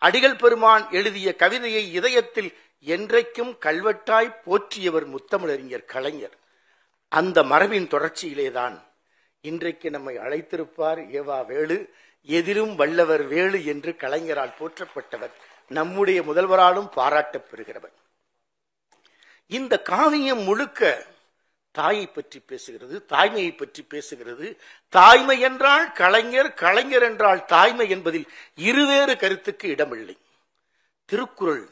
அடிகள் பெருமான் எழுதிய கவிதையை இதயத்தில் என்றைக்கும் கல்வெட்டாய் போற்றியவர் முத்தமிழறிஞர் கலைஞர். அந்த மரபின் தொடர்ச்சியிலேதான் இன்றைக்கு நம்மை அழைத்திருப்பார் ஏவா வேலு, எதிரும் வல்லவர் வேலு என்று கலைஞரால் போற்றப்பட்டவர், நம்முடைய முதல்வராலும் பாராட்டப் பெறுகிறவர். இந்த காவியம் முழுக்க தாயை பற்றி பேசுகிறது, தாய்மையை பற்றி பேசுகிறது. தாய்மை என்றால் கலைஞர், கலைஞர் என்றால் தாய்மை என்பதில் இருவேறு கருத்துக்கு இடமில்லை. திருக்குறள்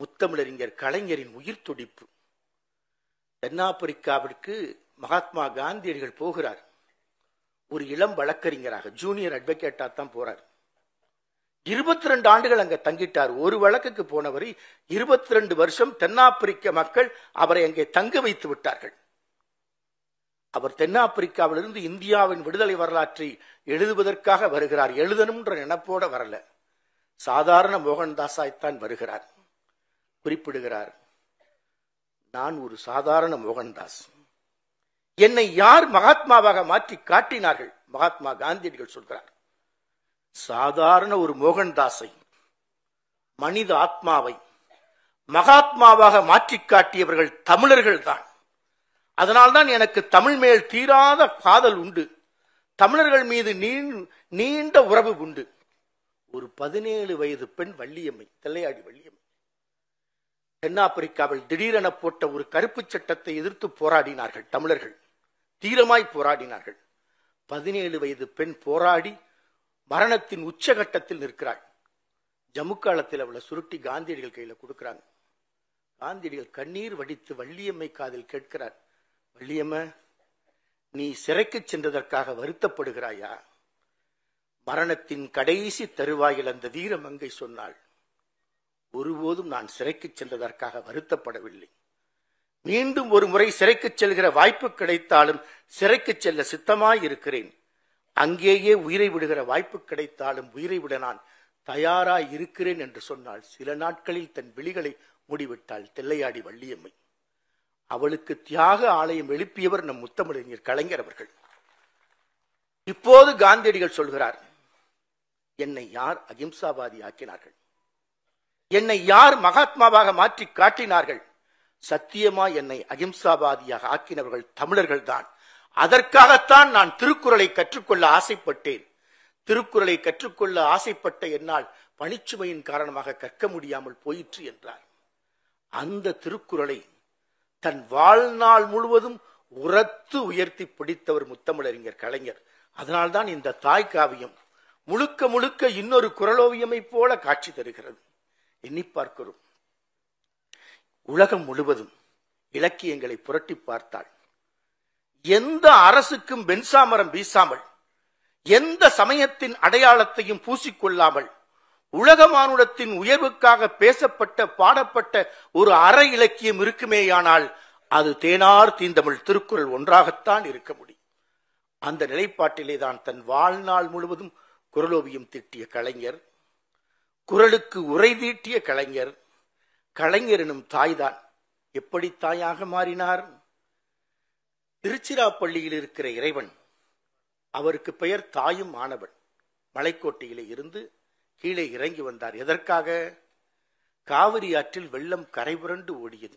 முத்தமிழறிஞர் கலைஞரின் உயிர் துடிப்பு. தென்னாப்பிரிக்காவிற்கு மகாத்மா காந்தியடிகள் போகிறார். ஒரு இளம் வழக்கறிஞராக, ஜூனியர் அட்வொகேட்டா தான் போறார். 22 ஆண்டுகள் அங்க தங்கிட்டார். ஒரு வழக்குக்கு போனவர் 22 வருஷம் தென்னாப்பிரிக்க மக்கள் அவரை அங்கே தங்க வைத்து விட்டார்கள். அவர் தென்னாப்பிரிக்காவிலிருந்து இந்தியாவின் விடுதலை வரலாற்றை எழுதுவதற்காக வருகிறார். எழுதணும்ன்ற நினைப்போட வரல, சாதாரண மோகன்தாஸாய்த்தான் வருகிறார். குறிப்பிடுகிறார், நான் ஒரு சாதாரண மோகன்தாஸ். என்னை யார் மகாத்மாவாக மாற்றி காட்டினார்கள்? மகாத்மா காந்தியடிகள் சொல்கிறார், சாதாரண ஒரு மோகன்தாஸை, மனித ஆத்மாவை மகாத்மாவாக மாற்றி காட்டியவர்கள் தமிழர்கள் தான். அதனால்தான் எனக்கு தமிழ் மேல் தீராத காதல் உண்டு, தமிழர்கள் மீது நீண்ட உறவு உண்டு. ஒரு 17 வயது பெண் வள்ளியம்மை, தில்லையாடி வள்ளியம்மை, தென்னாப்பிரிக்காவில் திடீரென போட்ட ஒரு கருப்பு சட்டத்தை எதிர்த்து போராடினார்கள். தமிழர்கள் தீரமாய் போராடினார்கள். 17 வயது பெண் போராடி மரணத்தின் உச்சகட்டத்தில் நிற்கிறாள். ஜம்மு காலத்தில் அவளை சுருட்டி காந்தியடிகள் கையில கொடுக்கிறாங்க. காந்தியடிகள் கண்ணீர் வடித்து வள்ளியம்மை காதில் கேட்கிறார், வள்ளியம்ம, நீ சிறைக்கு சென்றதற்காக வருத்தப்படுகிறாயா? மரணத்தின் கடைசி தருவாயில் அந்த வீரமங்கை சொன்னாள், ஒருபோதும் நான் சிறைக்கு சென்றதற்காக வருத்தப்படவில்லை. மீண்டும் ஒரு முறை சிறைக்கு செல்கிற வாய்ப்பு கிடைத்தாலும் சிறைக்கு செல்ல சித்தமாய் இருக்கிறேன். அங்கேயே உயிரை விடுகிற வாய்ப்பு கிடைத்தாலும் உயிரை விட நான் தயாராய் இருக்கிறேன் என்று சொன்னாள். சில நாட்களில் தன் விழிகளை மூடிவிட்டாள் தில்லையாடி வள்ளியம்மை. அவளுக்கு தியாக ஆலயம் எழுப்பியவர் நம் முத்தமிழறிஞர் கலைஞர் அவர்கள். இப்போது காந்தியடிகள் சொல்கிறார், என்னை யார் அகிம்சாவாதி ஆக்கினார்கள்? என்னை யார் மகாத்மாவாக மாற்றி காட்டினார்கள்? சத்தியமா என்னை அகிம்சாவாதியாக ஆக்கினவர்கள் தமிழர்கள் தான். அதற்காகத்தான் நான் திருக்குறளை கற்றுக்கொள்ள ஆசைப்பட்டேன். திருக்குறளை கற்றுக்கொள்ள ஆசைப்பட்ட என்னால் பணிச்சுமையின் காரணமாக கற்க முடியாமல் போயிற்று என்றார். அந்த திருக்குறளை தன் வாழ்நாள் முழுவதும் உரத்து உயர்த்தி பிடித்தவர் முத்தமிழறிஞர் கலைஞர். அதனால்தான் இந்த தாய் காவியம் முழுக்க முழுக்க இன்னொரு குறளோவியமை போல காட்சி தருகிறது. எண்ணி பார்க்கிறோம், உலகம் முழுவதும் இலக்கியங்களை புரட்டி பார்த்தாள். எந்த அரசுக்கும் வெண்சாமரம் வீசாமல், எந்த சமயத்தின் அடையாளத்தையும் பூசிக்கொள்ளாமல், உலக மானுடத்தின் உயர்வுக்காக பேசப்பட்ட பாடப்பட்ட ஒரு அற இலக்கியம் இருக்குமேயானால் அது தேனார் தீந்தமிழ் திருக்குறள் ஒன்றாகத்தான் இருக்க முடியும். அந்த நிலைப்பாட்டிலே தான் தன் வாழ்நாள் முழுவதும் குறளோவியம் தீட்டிய கலைஞர், குறளுக்கு உரை தீட்டிய கலைஞர். கலைஞர் எனும் தாய்தான் எப்படி தாயாக மாறினார்? திருச்சிராப்பள்ளியில் இருக்கிற இறைவன், அவருக்கு பெயர் தாயும் ஆனவன், மலைக்கோட்டையிலே இருந்து கீழே இறங்கி வந்தார். எதற்காக? காவிரி ஆற்றில் வெள்ளம் கரை புரண்டு ஓடியது.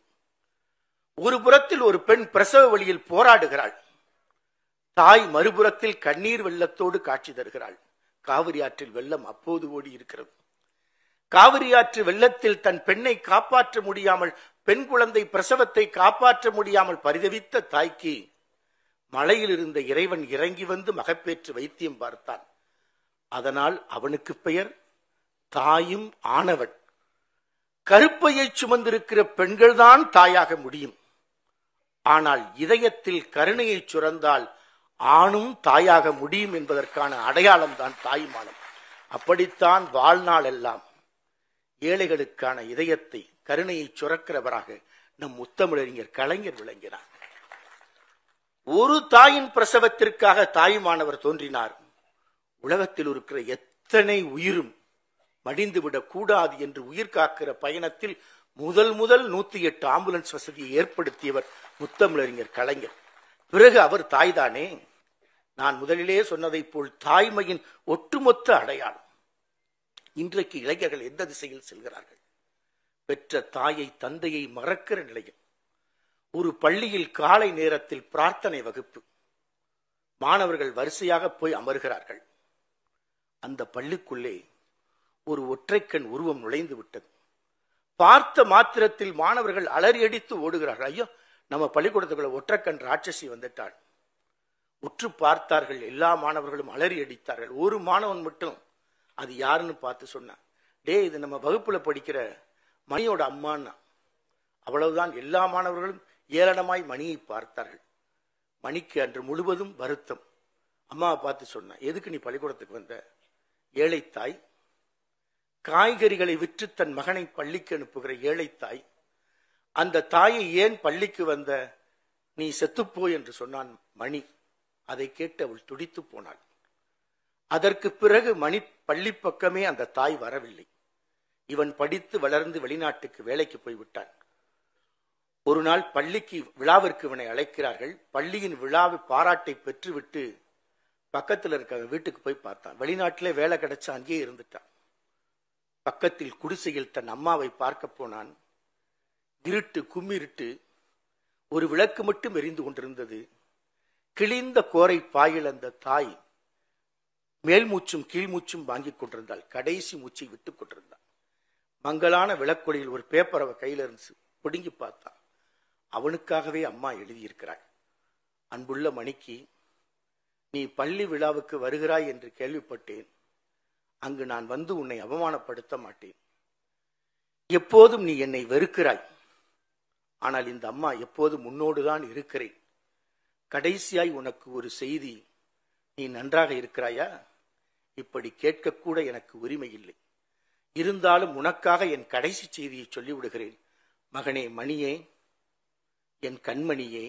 ஒரு புறத்தில் ஒரு பெண் பிரசவ வழியில் போராடுகிறாள், தாய் மறுபுறத்தில் கண்ணீர் வெள்ளத்தோடு காட்சி தருகிறாள். காவிரி ஆற்றில் வெள்ளம் அப்போது ஓடி இருக்கிறது. காவிரி ஆற்று வெள்ளத்தில் தன் பெண்ணை காப்பாற்ற முடியாமல், பெண் குழந்தை பிரசவத்தை காப்பாற்ற முடியாமல் பரிதவித்த தாய்க்கு மலையில் இருந்த இறைவன் இறங்கி வந்து மகப்பேற்று வைத்தியம் பார்த்தான். அதனால் அவனுக்கு பெயர் தாயும் ஆனவன். கருப்பையை சுமந்திருக்கிற பெண்கள்தான் தாயாக முடியும். ஆனால் இதயத்தில் கருணையை சுரந்தால் ஆணும் தாயாக முடியும் என்பதற்கான அடையாளம் தான் தாயுமானம். அப்படித்தான் வாழ்நாள் எல்லாம் ஏழைகளுக்கான இதயத்தை, கருணையை சுரக்கிறவராக நம் முத்தமிழறிஞர் கலைஞர் விளங்கினார். ஒரு தாயின் பிரசவத்திற்காக தாயுமானவர் தோன்றினார். உலகத்தில் இருக்கிற எத்தனை உயிரும் மடிந்துவிடக் கூடாது என்று உயிர் காக்கிற பயணத்தில் முதல் 108 ஆம்புலன்ஸ் வசதியை ஏற்படுத்தியவர் முத்தமிழறிஞர் கலைஞர். பிறகு அவர் தாய்தானே. நான் முதலிலே சொன்னதை போல் தாய்மையின் ஒட்டுமொத்த அடையாளம். இன்றைக்கு இளைஞர்கள் எந்த திசையில் செல்கிறார்கள்? பெற்ற தாயை தந்தையை மறக்கிற நிலையில். ஒரு பள்ளியில் காலை நேரத்தில் பிரார்த்தனை வகுப்பு, மாணவர்கள் வரிசையாக போய் அமர்கிறார்கள். அந்த பள்ளிக்குள்ளே ஒரு ஒற்றைக்கண் உருவம் நுழைந்து விட்டது. பார்த்த மாத்திரத்தில் மாணவர்கள் அலறியடித்து ஓடுகிறார்கள். ஐயோ, நம்ம பள்ளிக்கூடத்துக்குள்ள ஒற்றைக்கண் ராட்சசி வந்துட்டாள். உற்று பார்த்தார்கள், எல்லா மாணவர்களும் அலறி அடித்தார்கள். ஒரு மாணவன் மட்டும் அது யாருன்னு பார்த்து சொன்னான், டே, இது நம்ம வகுப்புல படிக்கிற மணியோட அம்மான்னா. அவ்வளவுதான். எல்லா மாணவர்களும் ஏளனமாய் மணியை பார்த்தார்கள். மணிக்கு அன்று முழுவதும் வருத்தம். அம்மாவை பார்த்து சொன்ன, எதுக்கு நீ பள்ளிக்கூடத்துக்கு வந்த? ஏழைத்தாய், காய்கறிகளை விற்று தன் மகனை பள்ளிக்கு அனுப்புகிற ஏழைத்தாய். அந்த தாயை ஏன் பள்ளிக்கு வந்த? நீ செத்துப்போ என்று சொன்னான் மணி. அதை கேட்டு அவள் துடித்து போனாள். அதற்கு பிறகு மணி பள்ளி பக்கமே அந்த தாய் வரவில்லை. இவன் படித்து வளர்ந்து வெளிநாட்டுக்கு வேலைக்கு போய்விட்டான். ஒரு நாள் பள்ளிக்கு விழாவிற்கு இவனை அழைக்கிறார்கள். பள்ளியின் விழாவை பாராட்டை பெற்றுவிட்டு பக்கத்தில் இருக்க வீட்டுக்கு போய் பார்த்தான். வெளிநாட்டிலே வேலை கிடைச்சா அங்கேயே இருந்துட்டான். பக்கத்தில் குடிசையில் தன் அம்மாவை பார்க்க போனான். இருட்டு, கும்மிருட்டு. ஒரு விளக்கு மட்டும் எரிந்து கொண்டிருந்தது. கிழிந்த கோரை பாயில் அந்த தாய் மேல் மூச்சும் கீழ் மூச்சும் வாங்கிக் கொண்டிருந்தாள். கடைசி மூச்சை விட்டுக் கொண்டிருந்தாள். மங்களான விளக்கொலியில் ஒரு பேப்பர் அவ கையில இருந்து பிடுங்கி பார்த்தான். அவனுக்காகவே அம்மா எழுதியிருக்கிறாள். அன்புள்ள மணிக்கு, நீ பள்ளி விழாவுக்கு வருகிறாய் என்று கேள்விப்பட்டேன். அங்கு நான் வந்து உன்னை அவமானப்படுத்த மாட்டேன். எப்போதும் நீ என்னை வெறுக்கிறாய். ஆனால் இந்த அம்மா எப்போதும் உன்னோடுதான் இருக்கிறேன். கடைசியாய் உனக்கு ஒரு செய்தி. நீ நன்றாக இருக்கிறாயா? இப்படி கேட்கக்கூட எனக்கு உரிமை இல்லை. இருந்தாலும் உனக்காக என் கடைசி செய்தியை சொல்லிவிடுகிறேன். மகனே, மணியே, என் கண்மணியே,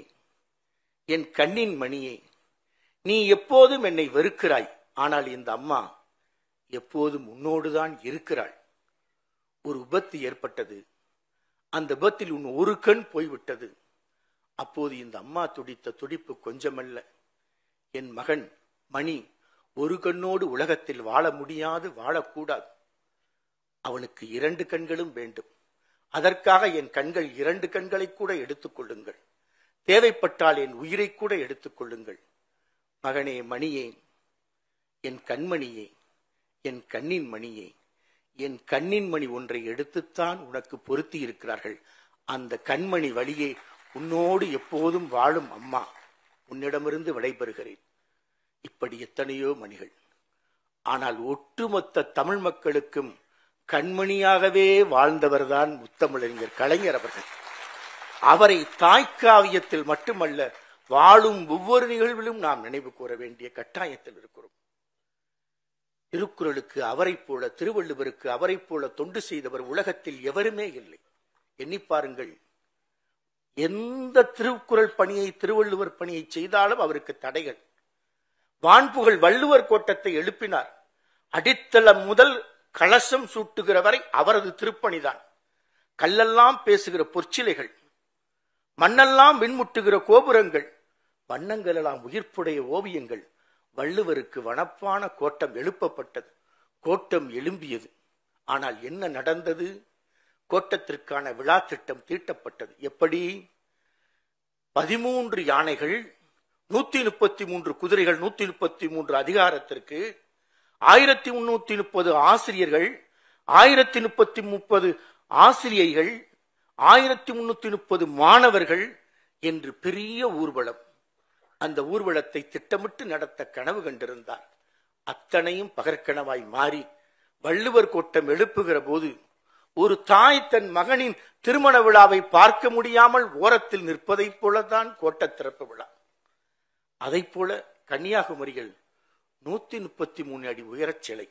என் கண்ணின் மணியே, நீ எப்போதும் என்னை வெறுக்கிறாய். ஆனால் இந்த அம்மா எப்போதும் உன்னோடுதான் இருக்கிறாள். ஒரு விபத்து ஏற்பட்டது. அந்த விபத்தில் உன் ஒரு கண் போய்விட்டது. அப்போது இந்த அம்மா துடித்த துடிப்பு கொஞ்சமல்ல. என் மகன் மணி ஒரு கண்ணோடு உலகத்தில் வாழ முடியாது, வாழக்கூடாது. அவனுக்கு 2 கண்களும் வேண்டும். அதற்காக என் கண்கள் 2 கண்களை கூட எடுத்துக் கொள்ளுங்கள். தேவைப்பட்டால் என் உயிரை கூட எடுத்துக் கொள்ளுங்கள். மகனே, மணியே, என் கண்மணியே, என் கண்ணின் மணியே, என் கண்ணின் மணி ஒன்றை எடுத்துத்தான் உனக்கு பொருத்தி இருக்கிறார்கள். அந்த கண்மணி வழியே உன்னோடு எப்போதும் வாழும் அம்மா, உன்னிடமிருந்து விடைபெறுகிறேன். இப்படி எத்தனையோ மணிகள். ஆனால் ஒட்டுமொத்த தமிழ் மக்களுக்கும் கண்மணியாகவே வாழ்ந்தவர்தான் முத்தமிழறிஞர் கலைஞர் அவர்கள். அவரை தாய்க்காவியத்தில் மட்டுமல்ல, வாழும் ஒவ்வொரு நிகழ்விலும் நாம் நினைவு கூற வேண்டிய கட்டாயத்தில் இருக்கிறோம். திருக்குறளுக்கு அவரை போல, திருவள்ளுவருக்கு அவரை போல தொண்டு செய்தவர் உலகத்தில் எவருமே இல்லை. எண்ணி பாருங்கள். எந்த திருக்குறள் பணியை, திருவள்ளுவர் பணியை செய்தாலும் அவருக்கு தடைகள். வான்புகழ் வள்ளுவர் கோட்டத்தை எழுப்பினார். அடித்தளம் முதல் கலசம் சூட்டுகிற வரை அவரது திருப்பணிதான். கல்லெல்லாம் பேசுகிற பொற்சிலைகள், மண்ணெல்லாம் விண்முட்டுகிற கோபுரங்கள், வண்ணங்கள் எல்லாம் உயிர்ப்புடைய ஓவியங்கள். வள்ளுவருக்கு வனப்பான கோட்டம் எழுப்பப்பட்டது. கோட்டம் எழும்பியது. ஆனால் என்ன நடந்தது? கோட்டத்திற்கான விழா திட்டம் தீட்டப்பட்டது. எப்படி? 13 யானைகள், 133 குதிரைகள், 133 அதிகாரத்திற்கு 1330 ஆசிரியர்கள், 1030 ஆசிரியைகள், 1330 மாணவர்கள் என்று பெரிய ஊர்வலம். அந்த ஊர்வலத்தை திட்டமிட்டு நடத்த கனவு கண்டிருந்தார். அத்தனையும் பகற்கனவாய் மாறி வள்ளுவர் கோட்டம் எழுப்புகிற போது ஒரு தாய் தன் மகனின் திருமண விழாவை பார்க்க முடியாமல் ஓரத்தில் நிற்பதைப் போலதான் கோட்ட திறப்பு விழா. அதை போல கன்னியாகுமரியில் 133 அடி உயரச் சிலை.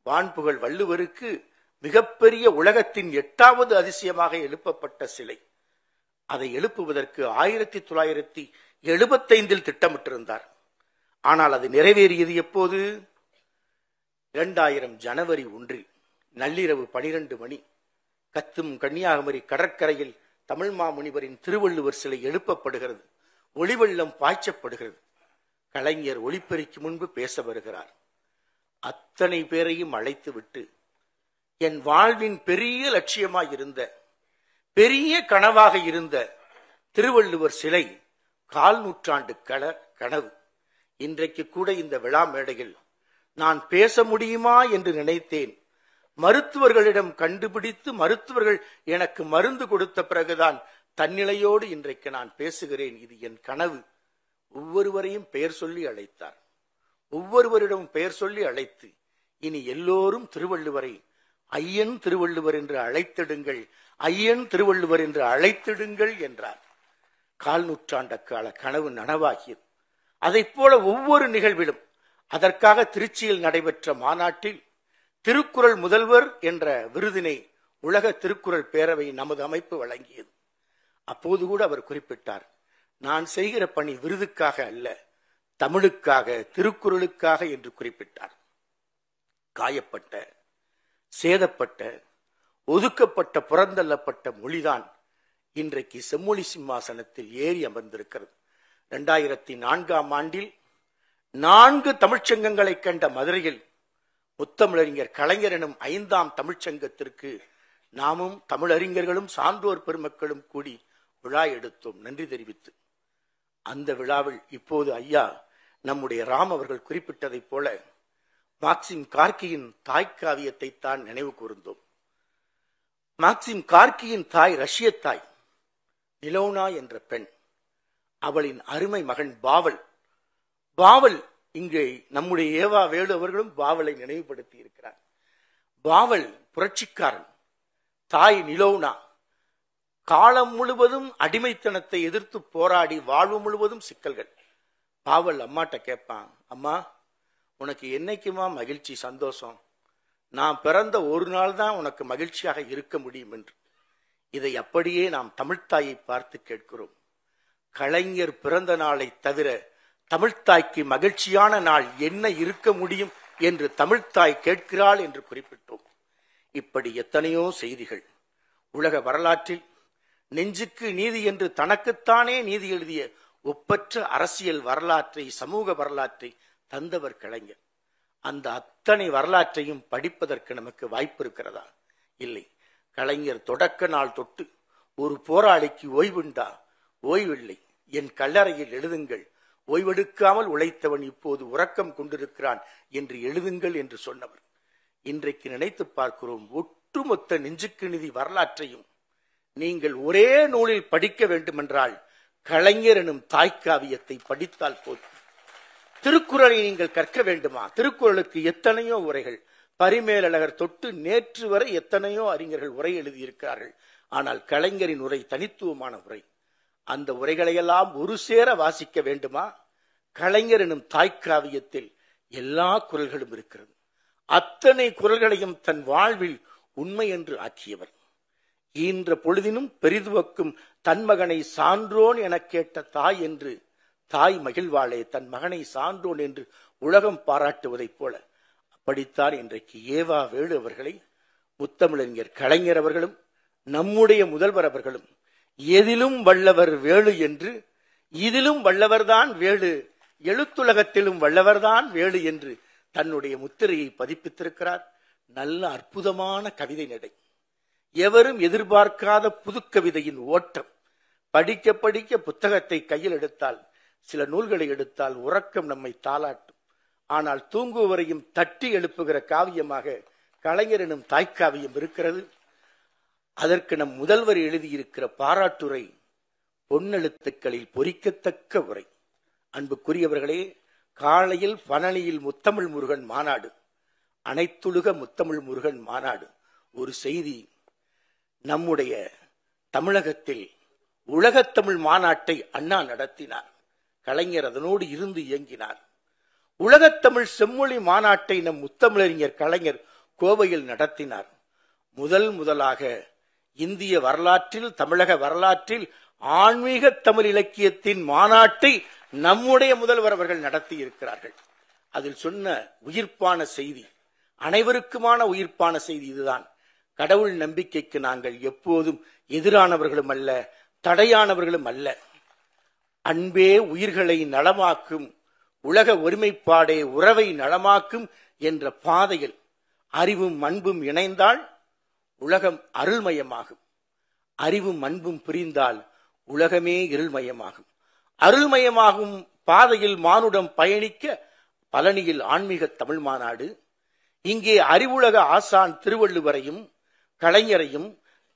வான்புகழ் வள்ளுவருக்கு மிகப்பெரிய உலகத்தின் 8வது அதிசயமாக எழுப்பப்பட்ட சிலை. அதை எழுப்புவதற்கு 1975 திட்டமிட்டிருந்தார். ஆனால் அது நிறைவேறியது எப்போது? 2000 ஜனவரி 1 நள்ளிரவு 12 மணி. கத்தும் கன்னியாகுமரி கடற்கரையில் தமிழ் மாமுனிவரின் திருவள்ளுவர் சிலை எழுப்பப்படுகிறது. ஒளிவெள்ளம் பாய்ச்சப்படுகிறது. கலைஞர் ஒளிப்பெருக்கி முன்பு பேச வருகிறார். அத்தனை பேரையும் அழைத்து விட்டு, என் வாழ்வின் பெரிய லட்சியமாய் இருந்த, பெரிய கனவாக இருந்த திருவள்ளுவர் சிலை 1/4 நூற்றாண்டு கனவு. இன்றைக்கு கூட இந்த விழா மேடையில் நான் பேச முடியுமா என்று நினைத்தேன். மருத்துவர்களிடம் கண்டுபிடித்து மருத்துவர்கள் எனக்கு மருந்து கொடுத்த பிறகுதான் தன்னிலையோடு இன்றைக்கு நான் பேசுகிறேன். இது என் கனவு. ஒவ்வொருவரையும் பெயர் சொல்லி அழைத்தார். ஒவ்வொருவரிடம் பெயர் சொல்லி அழைத்து, இனி எல்லோரும் திருவள்ளுவரை ஐயன் திருவள்ளுவர் என்று அழைத்திடுங்கள், ஐயன் திருவள்ளுவர் என்று அழைத்திடுங்கள் என்றார். 1/4 நூற்றாண்டு கால கனவு நனவாகியது. அதை போல ஒவ்வொரு நிகழ்விலும், அதற்காக திருச்சியில் நடைபெற்ற மாநாட்டில் திருக்குறள் முதல்வர் என்ற விருதினை உலக திருக்குறள் பேரவை நமது அமைப்பு வழங்கியது. அப்போது கூட அவர் குறிப்பிட்டார், நான் செய்கிற பணி விருதுக்காக அல்ல, தமிழுக்காக, திருக்குறளுக்காக என்று குறிப்பிட்டார். காயப்பட்ட, சேதப்பட்ட, ஒதுக்கப்பட்ட, புறந்தள்ளப்பட்ட மொழிதான் இன்றைக்கு செம்மொழி சிம்மாசனத்தில் ஏறி அமர்ந்திருக்கிறது. 2004ஆம் ஆண்டில் 4 தமிழ்ச்சங்கங்களை கண்ட மதுரையில் முத்தமிழறிஞர் கலைஞர் எனும் 5ஆம் தமிழ்ச்சங்கத்திற்கு நாமும் தமிழறிஞர்களும் சான்றோர் பெருமக்களும் கூடி விழா எடுத்தோம், நன்றி தெரிவித்து. அந்த விழாவில் இப்போது ஐயா நம்முடைய ராம் அவர்கள் குறிப்பிட்டதைப் போல மார்க்சிம் கார்கியின் தாய்க்காவியத்தை தான் நினைவு கூர்ந்தோம். மார்க்சிம் கார்கியின் தாய் ரஷ்ய தாய் நிலோனா என்ற பெண். அவளின் அருமை மகன் பாவல். பாவல் இங்கே நம்முடைய ஏவா வேலு அவர்களும் பாவலை நினைவுபடுத்தி இருக்கிறார். பாவல் புரட்சிக்காரன். தாய் நிலோனா காலம் முழுவதும் அடிமைத்தனத்தை எதிர்த்து போராடி வாழ்வு முழுவதும் சிக்கல்கள். பாவல் அம்மாட்ட கேட்பான், அம்மா உனக்கு என்னைக்குமா மகிழ்ச்சி, சந்தோஷம்? நான் பிறந்த ஒரு நாள் தான் உனக்கு மகிழ்ச்சியாக இருக்க முடியும் என்று. இதை அப்படியே நாம் தமிழ்த்தாயை பார்த்து கேட்கிறோம். கலைஞர் பிறந்த நாளை தவிர தமிழ்த்தாய்க்கு மகிழ்ச்சியான நாள் என்ன இருக்க முடியும் என்று தமிழ்த்தாய் கேட்கிறாள் என்று குறிப்பிட்டோம். இப்படி எத்தனையோ செய்திகள். உலக வரலாற்றில் நெஞ்சுக்கு நீதி என்று தனக்குத்தானே நீதி எழுதிய ஒப்பற்ற அரசியல் வரலாற்றை, சமூக வரலாற்றை தந்தவர் கலைஞர். அந்த அத்தனை வரலாற்றையும் படிப்பதற்கு நமக்கு வாய்ப்பு இருக்கிறதா? இல்லை. கலைஞர் தொடக்க நாள் தொட்டு ஒரு போராளிக்கு ஓய்வுண்டா? ஓய்வில்லை, என் கல்லறையில் எழுதுங்கள், ஓய்வெடுக்காமல் உழைத்தவன் இப்போது உறக்கம் கொண்டிருக்கிறான் என்று எழுதுங்கள் என்று சொன்னவர். இன்றைக்கு நினைத்து பார்க்கிறோம், ஒட்டுமொத்த நெஞ்சுக்கு நிதி வரலாற்றையும் நீங்கள் ஒரே நூலில் படிக்க வேண்டுமென்றால் கலைஞர் எனும் தாய்க்காவியத்தை படித்தால் போதும். திருக்குறளை நீங்கள் கற்க வேண்டுமா? திருக்குறளுக்கு எத்தனையோ உரைகள், பரிமேலழகர் தொட்டு நேற்று வரை எத்தனையோ அறிஞர்கள் உரை எழுதியிருக்கிறார்கள். ஆனால் கலைஞரின் உரை தனித்துவமான உரை. அந்த உரைகளையெல்லாம் ஒரு சேர வாசிக்க வேண்டுமா? கலைஞர் எனும் தாய்க்காவியத்தில் எல்லா குரல்களும் இருக்கிறது. அத்தனை குரல்களையும் தன் வாழ்வில் உண்மை என்று ஆக்கியவர். ஈன்ற பொழுதினும் பெரிதுவக்கும் தன் மகனை சான்றோன் என கேட்ட தாய் என்று தாய் மகிழ்வாளே தன் மகனை சான்றோன் என்று உலகம் பாராட்டுவதைப் போல அப்படித்தான் இன்றைக்கு ஏவா வேலு அவர்களை முத்தமிழறிஞர் கலைஞர் அவர்களும் நம்முடைய முதல்வர் அவர்களும் எதிலும் வல்லவர் வேலு என்று, இதிலும் வல்லவர்தான் வேலு, எழுத்துலகத்திலும் வல்லவர்தான் வேலு என்று தன்னுடைய முத்திரையை பதிப்பித்திருக்கிறார். நல்ல அற்புதமான கவிதை நடை. எவரும் எதிர்பார்க்காத புதுக்கவிதையின் ஓட்டம். படிக்க படிக்க புத்தகத்தை கையில் எடுத்தால், சில நூல்களை எடுத்தால் உறக்கம் நம்மை தாளாட்டும். ஆனால் தூங்குவரையும் தட்டி எழுப்புகிற காவியமாக கலைஞர் எனும் தாய்க்காவியம் இருக்கிறது. அதற்கு நம் முதல்வர் எழுதியிருக்கிற பாராட்டுரை பொன்னெழுத்துக்களில் பொறிக்கத்தக்க உரை. அன்புக்குரியவர்களே, காலையில் பழனியில் முத்தமிழ் முருகன் மாநாடு, அனைத்துலக முத்தமிழ் முருகன் மாநாடு. ஒரு செய்தி, நம்முடைய தமிழகத்தில் உலகத்தமிழ் மாநாட்டை அண்ணா நடத்தினார். கலைஞர் அதனோடு இருந்து இயங்கினார். உலகத்தமிழ் செம்மொழி மாநாட்டை நம் முத்தமிழறிஞர் கலைஞர் கோவையில் நடத்தினார். முதலாக இந்திய வரலாற்றில், தமிழக வரலாற்றில் ஆன்மீக தமிழ் இலக்கியத்தின் மாநாட்டை நம்முடைய முதல்வர் அவர்கள் நடத்தி இருக்கிறார்கள். அதில் சொன்ன உயிர்ப்பான செய்தி, அனைவருக்குமான உயிர்ப்பான செய்தி இதுதான். கடவுள் நம்பிக்கைக்கு நாங்கள் எப்போதும் எதிரானவர்களும் அல்ல, தடையானவர்களும் அல்ல. அன்பே உயிர்களை நலமாக்கும், உலக ஒருமைப்பாடே உறவை நலமாக்கும் என்ற பாதையில் அறிவும் அன்பும் இணைந்தால் உலகம் அருள்மயமாகும். அறிவும் அன்பும் பிரிந்தால் உலகமே இருள்மயமாகும். அருள்மயமாகும் பாதையில் மானுடம் பயணிக்க பழனியில் ஆன்மீக தமிழ் மாநாடு. இங்கே அறிவுலக ஆசான் திருவள்ளுவரையும் கலைஞரையும்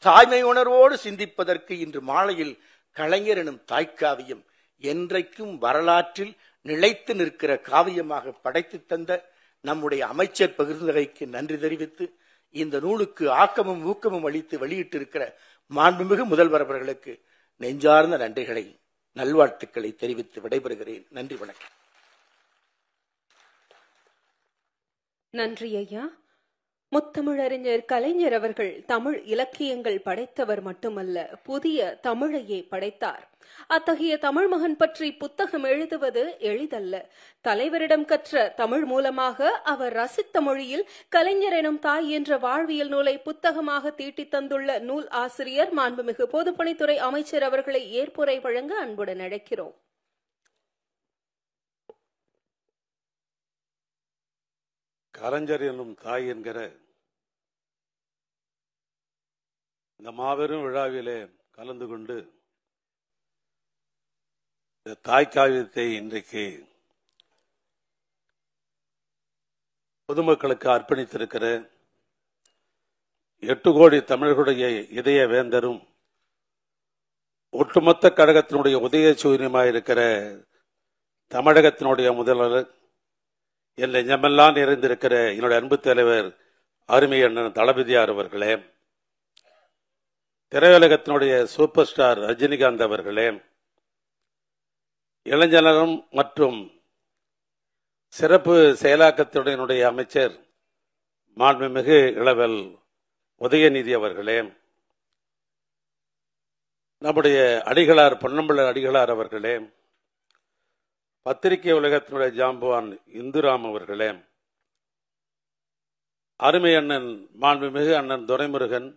தாய்மை உணர்வோடு சிந்திப்பதற்கு இன்று மாலையில் கலைஞர் எனும் தாய்க்காவியம் என்றைக்கும் வரலாற்றில் நிலைத்து நிற்கிற காவியமாக படைத்து தந்த நம்முடைய அமைச்சர் பகிர்ந்தகைக்கு நன்றி தெரிவித்து, இந்த நூலுக்கு ஆக்கமும் ஊக்கமும் அளித்து வெளியிட்டிருக்கிற மாண்புமிகு முதல்வர் அவர்களுக்கு நெஞ்சார்ந்த நன்றிகளை, நல்வாழ்த்துக்களை தெரிவித்து விடைபெறுகிறேன். நன்றி, வணக்கம். நன்றி ஐயா. முத்தமிழறிஞர் கலைஞர் அவர்கள் தமிழ் இலக்கியங்கள் படைத்தவர் மட்டுமல்ல, புதிய தமிழையே படைத்தார். அத்தகைய தமிழ் மகன் பற்றி புத்தகம் எழுதுவது எளிதல்ல. தலைவரிடம் கற்ற தமிழ் மூலமாக அவர் ரசித்த மொழியில் கலைஞர் எனும் தாய் என்ற வாழ்வியல் நூலை புத்தகமாக தீட்டி தந்துள்ள நூல் ஆசிரியர் மாண்புமிகு பொதுப்பணித்துறை அமைச்சர் அவர்களை ஏற்புரை வழங்க அன்புடன் அழைக்கிறோம். கலைஞர் என்னும் தாய் என்கிற இந்த மாபெரும் விழாவிலே கலந்து கொண்டு இந்த தாய் காவியத்தை இன்றைக்கு பொதுமக்களுக்கு அர்ப்பணித்திருக்கிற 8 கோடி தமிழர்களுடைய இதய வேந்தரும் ஒட்டுமொத்த கழகத்தினுடைய உதய சூரியமாயிருக்கிற தமிழகத்தினுடைய முதல்வர் என் நெஞ்சமெல்லாம் நிறைந்திருக்கிற என்னுடைய அன்பு தலைவர் அருமை அண்ணன் தளபதியார் அவர்களே, திரையுலகத்தினுடைய சூப்பர் ஸ்டார் ரஜினிகாந்த் அவர்களே, இளைஞரும் மற்றும் சிறப்பு செயலாக்கத்துடைய அமைச்சர் மாண்புமிகு இளவல் உதயநிதி அவர்களே, நம்முடைய அடிகளார் பொன்னம்பல அடிகளார் அவர்களே, பத்திரிகை உலகத்தினுடைய ஜாம்பவான் இந்துராம் அவர்களே, அருமை அண்ணன் மாண்புமிகு அண்ணன் துரைமுருகன்,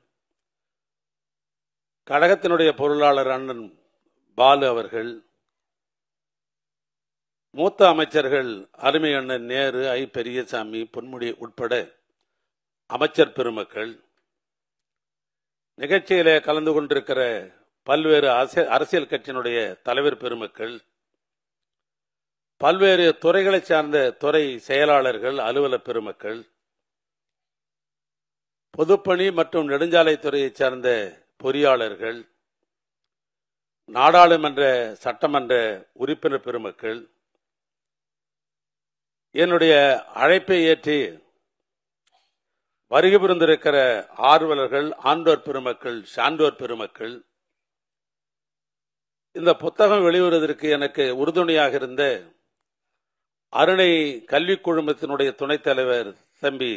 கழகத்தினுடைய பொருளாளர் அண்ணன் பாலு அவர்கள், மூத்த அமைச்சர்கள் அருமை அண்ணன் நேரு, ஐ பெரியசாமி, பொன்முடி உட்பட அமைச்சர் பெருமக்கள், நிகழ்ச்சியிலே கலந்து கொண்டிருக்கிற பல்வேறு அரசியல் கட்சியினுடைய தலைவர் பெருமக்கள், பல்வேறு துறைகளை சார்ந்த துறை செயலாளர்கள், அலுவலர் பெருமக்கள், பொதுப்பணி மற்றும் நெடுஞ்சாலைத்துறையை சார்ந்த பொறியாளர்கள், நாடாளுமன்ற சட்டமன்ற உறுப்பினர் பெருமக்கள், என்னுடைய அழைப்பை ஏற்றி வருகை புரிந்திருக்கிற ஆர்வலர்கள், ஆண்டோர் பெருமக்கள், சான்றோர் பெருமக்கள், இந்த புத்தகம் வெளிவருவதற்கு எனக்கு உறுதுணையாக இருந்த அருணை கல்விக் குழுமத்தினுடைய துணைத் தலைவர் தம்பி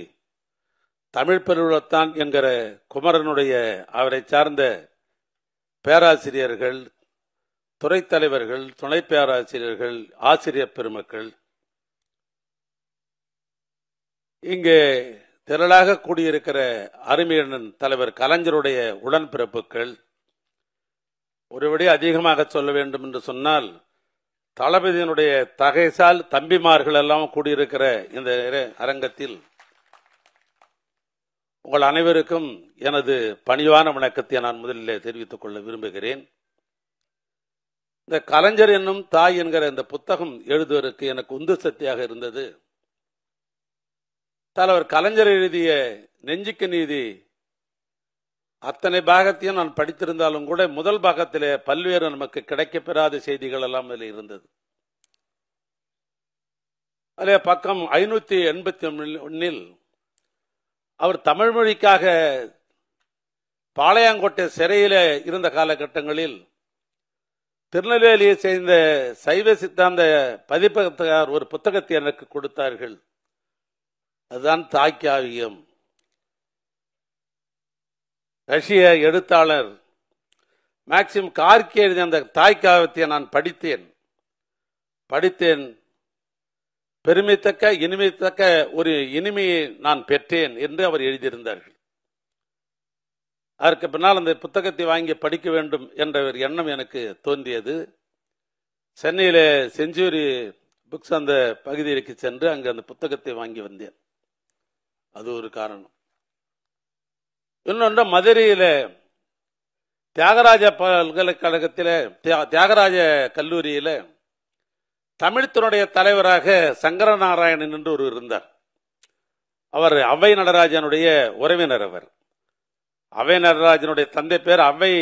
தமிழ் பெருவத்தான் என்கிற குமரனுடைய அவரை சார்ந்த பேராசிரியர்கள், துறை தலைவர்கள், துணை பேராசிரியர்கள், ஆசிரியர் பெருமக்கள், இங்கே திரளாக கூடியிருக்கிற அருமையண்ணன் தலைவர் கலைஞருடைய உடன்பிறப்புகள், ஒருபடி அதிகமாக சொல்ல வேண்டும் என்று சொன்னால் தளபதியினுடைய தகைசால் தம்பிமார்கள் எல்லாம் கூடியிருக்கிற இந்த அரங்கத்தில் உங்கள் அனைவருக்கும் எனது பணிவான வணக்கத்தை நான் முதலில் தெரிவித்துக் கொள்ள விரும்புகிறேன். இந்த கலைஞர் என்னும் தாய் என்கிற இந்த புத்தகம் எழுதுவதற்கு எனக்கு உந்து சக்தியாக இருந்தது தலைவர் கலைஞர் எழுதிய நெஞ்சுக்கு நீதி. அத்தனை பாகத்தையும் நான் படித்திருந்தாலும் கூட முதல் பாகத்திலே பல்வேறு நமக்கு கிடைக்கப்பெறாத செய்திகள் எல்லாம் அதில் இருந்தது. அதில் பக்கம் 581 அவர் தமிழ் மொழிக்காக பாளையங்கோட்டை சிறையில இருந்த காலகட்டங்களில் திருநெல்வேலியை சேர்ந்த சைவ சித்தாந்த பதிப்பகத்தார் ஒரு புத்தகத்தை எனக்கு கொடுத்தார்கள். அதுதான் தாய்க்காவியம். ரஷ்ய எழுத்தாளர் மேக்சிம் கார்கி எழுதிய அந்த தாய்க்காவியத்தை நான் படித்தேன். பெருமைத்தக்க இனிமைத்தக்க ஒரு இனிமையை நான் பெற்றேன் என்று அவர் எழுதியிருந்தார்கள். அதற்கு பின்னால் அந்த புத்தகத்தை வாங்கி படிக்க வேண்டும் என்ற ஒரு எண்ணம் எனக்கு தோன்றியது. சென்னையில செஞ்சுரி புக்ஸ் அந்த பகுதிக்கு சென்று அங்கு அந்த புத்தகத்தை வாங்கி வந்தேன். அது ஒரு காரணம். இன்னொன்று, மதுரையில தியாகராஜ பல்கலைக்கழகத்தில தியாகராஜ கல்லூரியில தமிழ்த்தினுடைய தலைவராக சங்கரநாராயணன் என்று ஒரு இருந்தார். அவர் அவ்வை நடராஜனுடைய உறவினர். அவர் அவ்வை நடராஜனுடைய தந்தை பேர் அவ்வை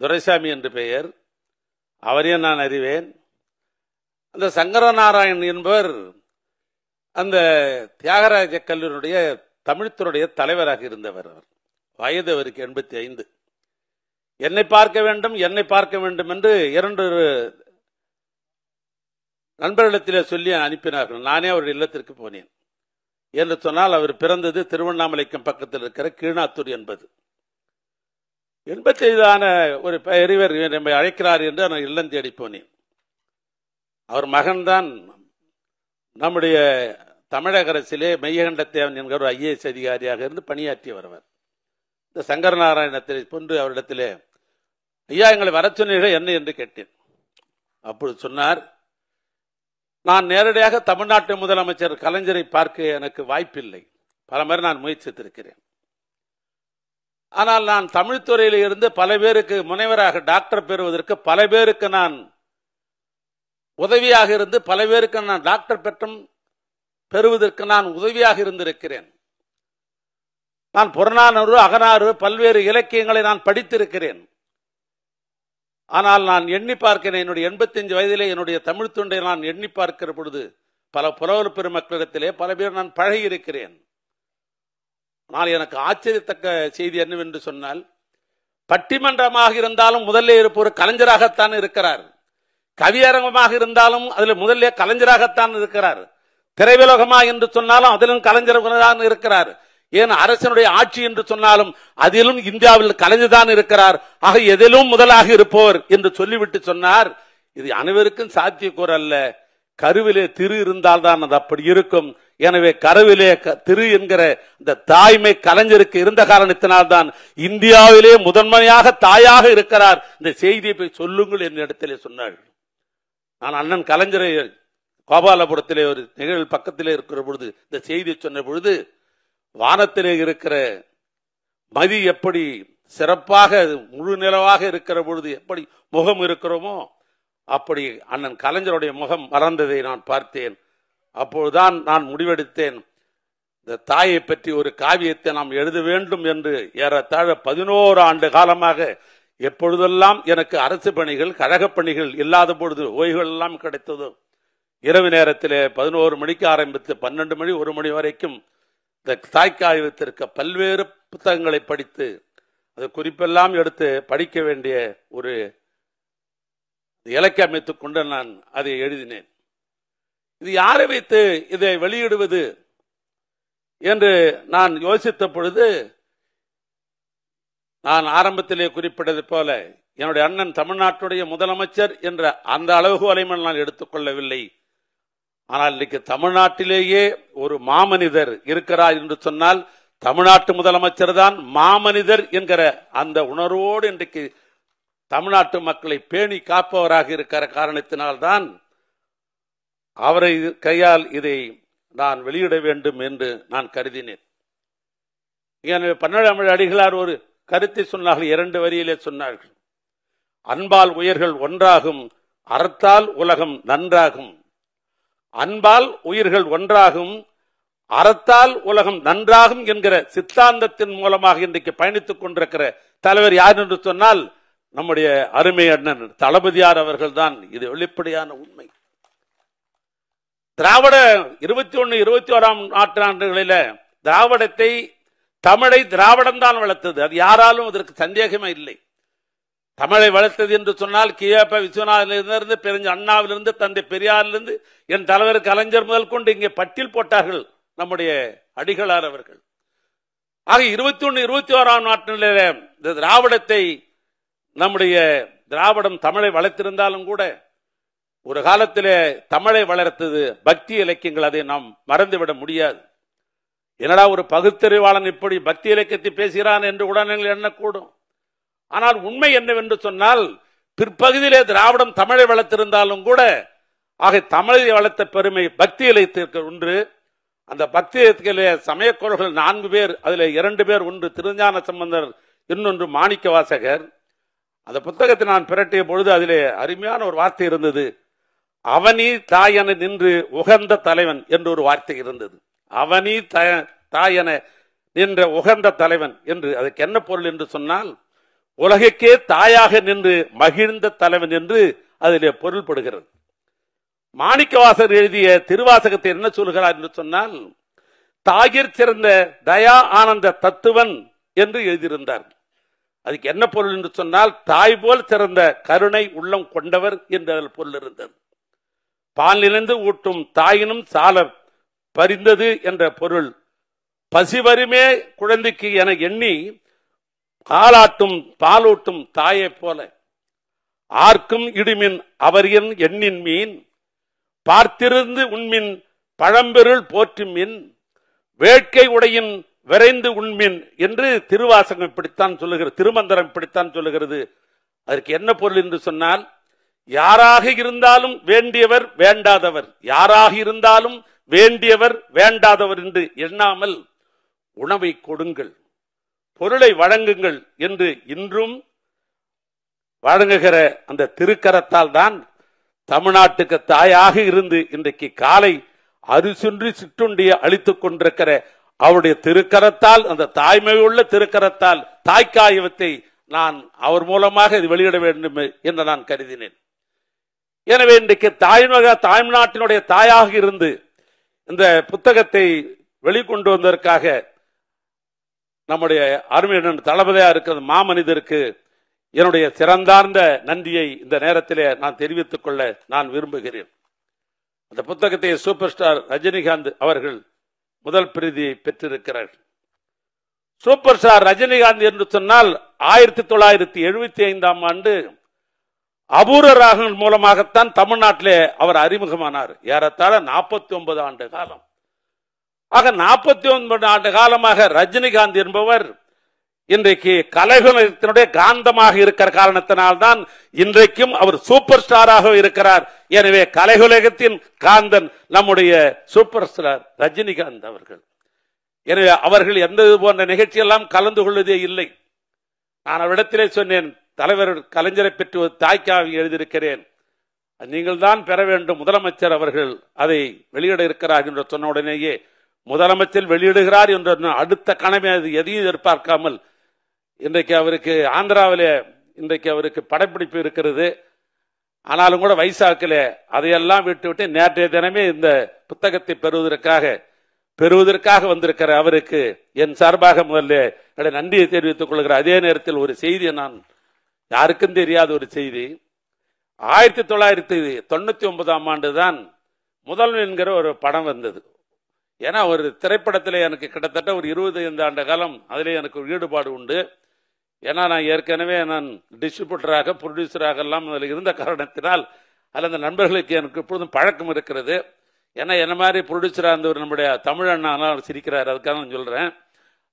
துரைசாமி என்று பெயர். அவரையும் நான் அறிவேன். அந்த சங்கரநாராயணன் என்பவர் அந்த தியாகராஜ கல்லூரியுடைய தமிழ்த்துறையுடைய தலைவராக இருந்தவர். அவர் வயது அவருக்கு 85. என்னை பார்க்க வேண்டும் என்று 2 நண்பர்களிடத்தில் சொல்லி அனுப்பினார்கள். நானே அவருடைய இல்லத்திற்கு போனேன். என்று சொன்னால் அவர் பிறந்தது திருவண்ணாமலைக்கும் பக்கத்தில் இருக்கிற கீழாத்தூர் என்பது. 85 ஒரு பெரியவர் நம்மை அழைக்கிறார் என்று நான் இல்லம் தேடி போனேன். அவர் மகன்தான் நம்முடைய தமிழக அரசிலே மெய்யகண்டத்தேவன் என்கிற ஒரு IAS அதிகாரியாக இருந்து பணியாற்றி வருவார். இந்த சங்கரநாராயணத்தை கொண்டு அவரிடத்திலே, ஐயா எங்களை வர சொன்னீர்கள் என்ன என்று கேட்டேன். அப்பொழுது சொன்னார், நான் நேரடியாக தமிழ்நாட்டு முதலமைச்சர் கலைஞரை பார்க்க எனக்கு வாய்ப்பில்லை. பல முறை நான் முயற்சித்திருக்கிறேன். ஆனால் நான் தமிழ்துறையில் இருந்து பல பேருக்கு முனைவராக டாக்டர் பெறுவதற்கு பல பேருக்கு நான் உதவியாக இருந்து பல பேருக்கு நான் டாக்டர் பெற்றும் பெறுவதற்கு நான் உதவியாக இருந்திருக்கிறேன். நான் புறநானூறு, அகநானூறு, பல்வேறு இலக்கியங்களை நான் படித்திருக்கிறேன். ஆனால் நான் எண்ணி பார்க்கிறேன், என்னுடைய 85 வயதிலே என்னுடைய தமிழ் தொண்டை நான் எண்ணி பார்க்கிற பொழுது பல புலவர் பெருமக்களிடத்திலே பல பேர் நான் பழகி இருக்கிறேன். ஆனால் எனக்கு ஆச்சரியத்தக்க செய்தி என்னவென்று சொன்னால், பட்டிமன்றமாக இருந்தாலும் முதல்ல இருப்பவர் கலைஞராகத்தான் இருக்கிறார். கவியரங்கமாக இருந்தாலும் அதில் முதல்ல கலைஞராகத்தான் இருக்கிறார். திரையுலகமா என்று சொன்னாலும் அதிலும் கலைஞர் இருக்கிறார். ஏன் அரசனுடைய ஆட்சி என்று சொன்னாலும் அதிலும் இந்தியாவில் கலைஞர்தான் இருக்கிறார். ஆக எதிலும் முதலாக இருப்பவர் என்று சொல்லிவிட்டு சொன்னார், இது அனைவருக்கும் சாத்தியக்கூறு அல்ல. கருவிலே திரு இருந்தால்தான் அது அப்படி இருக்கும். எனவே கருவிலே திரு என்கிற இந்த தாய்மை கலைஞருக்கு இருந்த காரணத்தினால்தான் இந்தியாவிலே முதன்மையாக தாயாக இருக்கிறார். இந்த செய்தியை போய் சொல்லுங்கள் என்ற இடத்திலே சொன்னார்கள். நான் அண்ணன் கலைஞரை கோபாலபுரத்திலே ஒரு நிகழ்வு பக்கத்திலே இருக்கிற பொழுது இந்த செய்தியை சொன்ன பொழுது, வானத்திலே இருக்கிற மதி எப்படி சிறப்பாக முழு நிலவாக இருக்கிற பொழுது எப்படி முகம் இருக்கிறோமோ அப்படி அண்ணன் கலைஞருடைய முகம் மறந்ததை நான் பார்த்தேன். அப்பொழுதுதான் நான் முடிவெடுத்தேன், இந்த தாயை பற்றி ஒரு காவியத்தை நாம் எழுத வேண்டும் என்று. ஏறத்தாழ 11 ஆண்டு காலமாக எப்பொழுதெல்லாம் எனக்கு அரசு பணிகள், கழக பணிகள் இல்லாத பொழுது ஓய்வுகள் எல்லாம் கிடைத்ததோ, இரவு நேரத்தில் 11 மணிக்கு ஆரம்பித்து 12 மணி 1 மணி வரைக்கும் இந்த தாய்க்காய்வத்திற்கு பல்வேறு புத்தகங்களை படித்து அது குறிப்பெல்லாம் எடுத்து படிக்க வேண்டிய ஒரு இலக்கை அமைத்துக் கொண்டு நான் அதை எழுதினேன். இது யாரை வைத்து இதை வெளியிடுவது என்று நான் யோசித்த பொழுது, நான் ஆரம்பத்திலே குறிப்பிட்டது போல என்னுடைய அண்ணன் தமிழ்நாட்டுடைய முதலமைச்சர் என்ற அந்த அளவுகோலையும் நான் எடுத்துக்கொள்ளவில்லை. ஆனால் இன்னைக்கு தமிழ்நாட்டிலேயே ஒரு மாமனிதர் இருக்கிறார் என்று சொன்னால் தமிழ்நாட்டு முதலமைச்சர் தான் மாமனிதர் என்கிற அந்த உணர்வோடு இன்றைக்கு தமிழ்நாட்டு மக்களை பேணி காப்பவராக இருக்கிற காரணத்தினால்தான் அவரை கையால் இதை நான் வெளியிட வேண்டும் என்று நான் கருதினேன். பன்னெண்டாம் அடிகளார் ஒரு கருத்தை சொன்னார்கள், 2 வரியிலே சொன்னார்கள். அன்பால் உயிர்கள் ஒன்றாகும், அறத்தால் உலகம் நன்றாகும். அன்பால் உயிர்கள் ஒன்றாகும், அறத்தால் உலகம் நன்றாகும் என்கிற சித்தாந்தத்தின் மூலமாக இன்றைக்கு பயணித்துக் கொண்டிருக்கிற தலைவர் யார் என்று சொன்னால் நம்முடைய அருமை அண்ணன் தளபதியார் அவர்கள் தான். இது வெளிப்படையான உண்மை. திராவிட 21, 21ஆம் நூற்றாண்டுகளில திராவிடத்தை, தமிழை திராவிடம் தான் வளர்த்தது. அது யாராலும் அதற்கு சந்தேகமே இல்லை. தமிழை வளர்த்தது என்று சொன்னால் கியாப விஸ்வநாதிலிருந்து, பெருஞ்ச அண்ணாவிலிருந்து, தந்தை பெரியாரிலிருந்து, என் தலைவர் கலைஞர் முதல் கொண்டு இங்கே பட்டியல் போட்டார்கள் நம்முடைய அடிகளார் அவர்கள். ஆக 21, 21ஆம் நூற்றாண்டில இந்த திராவிடத்தை, நம்முடைய திராவிடம் தமிழை வளர்த்திருந்தாலும் கூட ஒரு காலத்திலே தமிழை வளர்த்தது பக்தி இலக்கியங்கள். அதை நாம் மறந்துவிட முடியாது. என்னடா ஒரு பகுத்தறிவாளன் இப்படி பக்தி இலக்கியத்தை பேசுகிறான் என்று உடனே எண்ணக்கூடும். ஆனால் உண்மை என்னவென்று சொன்னால், பிற்பகுதியிலே திராவிடம் தமிழை வளர்த்திருந்தாலும் கூட ஆக தமிழை வளர்த்த பெருமை பக்தி இலக்கியத்திற்கு ஒன்று. அந்த பக்தி இலக்கிய சமயக்கோள்கள் 4 பேர், அதில் 2 பேர், ஒன்று திருஞான சம்பந்தர், இன்னொன்று மாணிக்க வாசகர். அந்த புத்தகத்தை நான் பிரட்டிய பொழுது அதிலே அருமையான ஒரு வார்த்தை இருந்தது. அவனி தாயன நின்று உகந்த தலைவன் என்று ஒரு வார்த்தை இருந்தது. அவனி தாயன நின்ற உகந்த தலைவன் என்று. அதுக்கு என்ன பொருள் என்று சொன்னால், உலகுக்கே தாயாக நின்று மகிழ்ந்த தலைவன் என்று அதிலே பொருள்படுகிறது. மாணிக்கவாசர் எழுதிய திருவாசகத்தை என்ன சொல்கிறார் என்று சொன்னால், தாயிற் சிறந்த தயா ஆனந்த தத்துவன் என்று எழுதியிருந்தார். அதுக்கு என்ன பொருள் என்று சொன்னால், தாய் போல் சிறந்த கருணை உள்ளம் கொண்டவர் என்று அதில் பொருள் இருந்தது. பால் நினைந்து ஊட்டும் தாயினும் சால பரிந்தது என்ற பொருள். பசிவருமே குழந்தைக்கு என எண்ணி காலாட்டும் பாலூட்டும் தாயை போல ஆர்க்கும் இடுமின் அவர் எண்ணின் மீன் பார்த்திருந்து உண்மின் பழம்பெருள் போற்றும் மின் வேட்கை உடையின் விரைந்து உண்மின் என்று திருவாசகம் இப்படித்தான் சொல்லுகிறது, திருமந்திரம் இப்படித்தான் சொல்லுகிறது. அதற்கு என்ன பொருள் என்று சொன்னால், யாராக இருந்தாலும் வேண்டியவர் வேண்டாதவர், யாராக இருந்தாலும் வேண்டியவர் வேண்டாதவர் என்று எண்ணாமல் உணவை கொடுங்கள், பொருளை வழங்குங்கள் என்று இன்றும் வழங்குகிற அந்த திருக்கரத்தால் தான் தமிழ்நாட்டுக்கு தாயாக இருந்து இன்றைக்கு காலை அரிசுன்றி சிற்றுண்டியை அளித்துக் கொண்டிருக்கிற அவருடைய திருக்கரத்தால், அந்த தாய்மையுள்ள திருக்கரத்தால் தாய்க்காயவத்தை நான் அவர் மூலமாக இது வெளியிட வேண்டும் என்று நான் கருதினேன். எனவே இன்றைக்கு தாய்நாட்டினுடைய தாயாக இருந்து இந்த புத்தகத்தை வெளிக்கொண்டு வந்ததற்காக நம்முடைய அருமையுடன் தளபதியாக இருக்கிற மாமனிதருக்கு என்னுடைய சிறந்தார்ந்த நன்றியை இந்த நேரத்திலே நான் தெரிவித்துக் கொள்ள நான் விரும்புகிறேன். அந்த புத்தகத்தை சூப்பர் ஸ்டார் ரஜினிகாந்த் அவர்கள் முதல் பிரதியை பெற்றிருக்கிறார். சூப்பர் ஸ்டார் ரஜினிகாந்த் என்று சொன்னால் 1975ஆம் ஆண்டு அபூர்வ ராகங்கள் மூலமாகத்தான் தமிழ்நாட்டிலே அவர் அறிமுகமானார். ஏறத்தாழ 49 ஆண்டு காலம். ஆக 49 ஆண்டு காலமாக ரஜினிகாந்த் என்பவர் இன்றைக்கு கலைகுலகத்தினுடைய காந்தமாக இருக்கிற காரணத்தினால்தான் இன்றைக்கும் அவர் சூப்பர் ஸ்டாராக இருக்கிறார். எனவே கலைகுலகத்தின் காந்தன் நம்முடைய சூப்பர் ஸ்டார் ரஜினிகாந்த் அவர்கள். எனவே அவர்கள் எந்த போன்ற நிகழ்ச்சியெல்லாம் கலந்து கொள்வதே இல்லை. நான் அவரிடத்திலே சொன்னேன், தலைவர் கலைஞரை பற்றி ஒரு தாய்க்காவை எழுதியிருக்கிறேன், நீங்கள் தான் பெற வேண்டும். முதலமைச்சர் அவர்கள் அதை வெளியிட இருக்கிறார் என்று சொன்ன உடனேயே முதலமைச்சர் வெளியிடுகிறார் என்ற அடுத்த கணமே அது எதையும் எதிர்பார்க்காமல் இன்றைக்கு அவருக்கு ஆந்திராவிலே இன்றைக்கு அவருக்கு படப்பிடிப்பு இருக்கிறது. ஆனாலும் கூட வைசாக்கில் அதையெல்லாம் விட்டு நேற்றைய தினமே இந்த புத்தகத்தை பெறுவதற்காக வந்திருக்கிற அவருக்கு என் சார்பாக முதல்ல நன்றியை தெரிவித்துக் கொள்கிறேன். அதே நேரத்தில் ஒரு செய்தியை, நான் யாருக்கும் தெரியாத ஒரு செய்தி, 1999ஆம் ஆண்டு தான் முதல்வன் என்கிற ஒரு படம் வந்தது. ஏன்னா ஒரு திரைப்படத்தில் எனக்கு கிட்டத்தட்ட ஒரு 25 ஆண்டு காலம் அதிலே எனக்கு ஒரு ஈடுபாடு உண்டு. ஏன்னா நான் ஏற்கனவே நான் டிஸ்ட்ரிபியூட்டராக ப்ரொடியூசராக எல்லாம் அதில் இருந்த காரணத்தினால் அதில் அந்த நண்பர்களுக்கு எனக்கு எப்பொழுதும் பழக்கம் இருக்கிறது. ஏன்னா என்ன மாதிரி ப்ரொடியூசராக இருந்தவர் நம்முடைய தமிழ் அண்ணா சிரிக்கிறார், அதுக்காக நான் சொல்கிறேன்.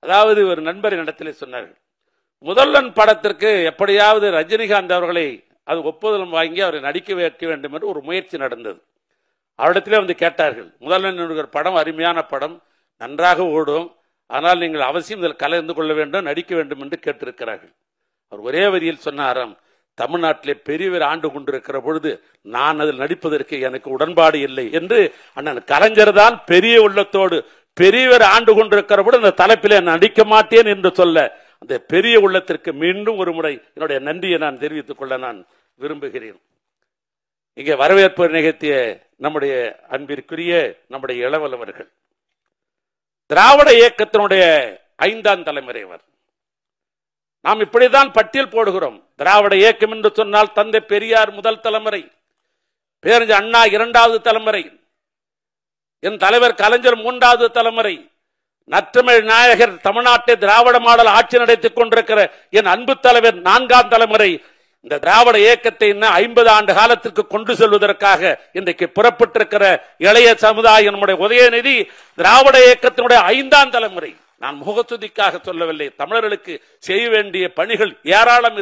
அதாவது ஒரு நண்பர் இடத்திலே சொன்னார்கள், முதல்வன் படத்திற்கு எப்படியாவது ரஜினிகாந்த் அவர்களை அது ஒப்புதல் வாங்கி அவரை நடிக்க வைக்க வேண்டும் என்று ஒரு முயற்சி நடந்தது. அவரிடத்திலே வந்து கேட்டார்கள், முதல்வன் படம் அருமையான படம், நன்றாக ஓடும், ஆனால் நீங்கள் அவசியம் இதில் கலந்து கொள்ள வேண்டும், நடிக்க வேண்டும் என்று கேட்டிருக்கிறார்கள். அவர் ஒரே வரியில் சொன்னாராம், தமிழ்நாட்டிலே பெரியவர் ஆண்டு கொண்டிருக்கிற பொழுது நான் அதில் நடிப்பதற்கு எனக்கு உடன்பாடு இல்லை என்று. அண்ணன் கலைஞர் தான் பெரிய உள்ளத்தோடு பெரியவர் ஆண்டு கொண்டிருக்கிற பொழுது அந்த தலைப்பிலே நடிக்க மாட்டேன் என்று சொல்ல, அந்த பெரிய உள்ளத்திற்கு மீண்டும் ஒரு முறை என்னுடைய நன்றியை நான் தெரிவித்துக் கொள்ள நான் விரும்புகிறேன். இங்கே வரவேற்பு நிகழ்த்திய நம்முடைய அன்பிற்குரிய நம்முடைய இளவலவர்கள், திராவிட இயக்கத்தினுடைய 5ஆம் தலைமுறைவர். நாம் இப்படிதான் பட்டியல் போடுகிறோம். திராவிட இயக்கம் என்று சொன்னால் தந்தை பெரியார் முதல் தலைமுறை, பேரறிஞர் அண்ணா 2வது தலைமுறை, என் தலைவர் கலைஞர் 3வது தலைமுறை, நற்றமிழ் நாயகர் தமிழ்நாட்டை திராவிட மாடல் ஆட்சி நடத்திக் கொண்டிருக்கிற என் அன்பு தலைவர் 4ஆம் தலைமுறை. இந்த திராவிட இயக்கத்தை 50 ஆண்டு காலத்திற்கு கொண்டு செல்வதற்காக இன்றைக்கு புறப்பட்டிருக்கிற இளைய சமுதாயம் நம்முடைய உதயநிதி திராவிட இயக்கத்தினுடைய 5ஆம் தலைமுறை. நான் முகத்துதிக்காக சொல்லவில்லை, தமிழர்களுக்கு செய்ய வேண்டிய பணிகள் ஏராளம்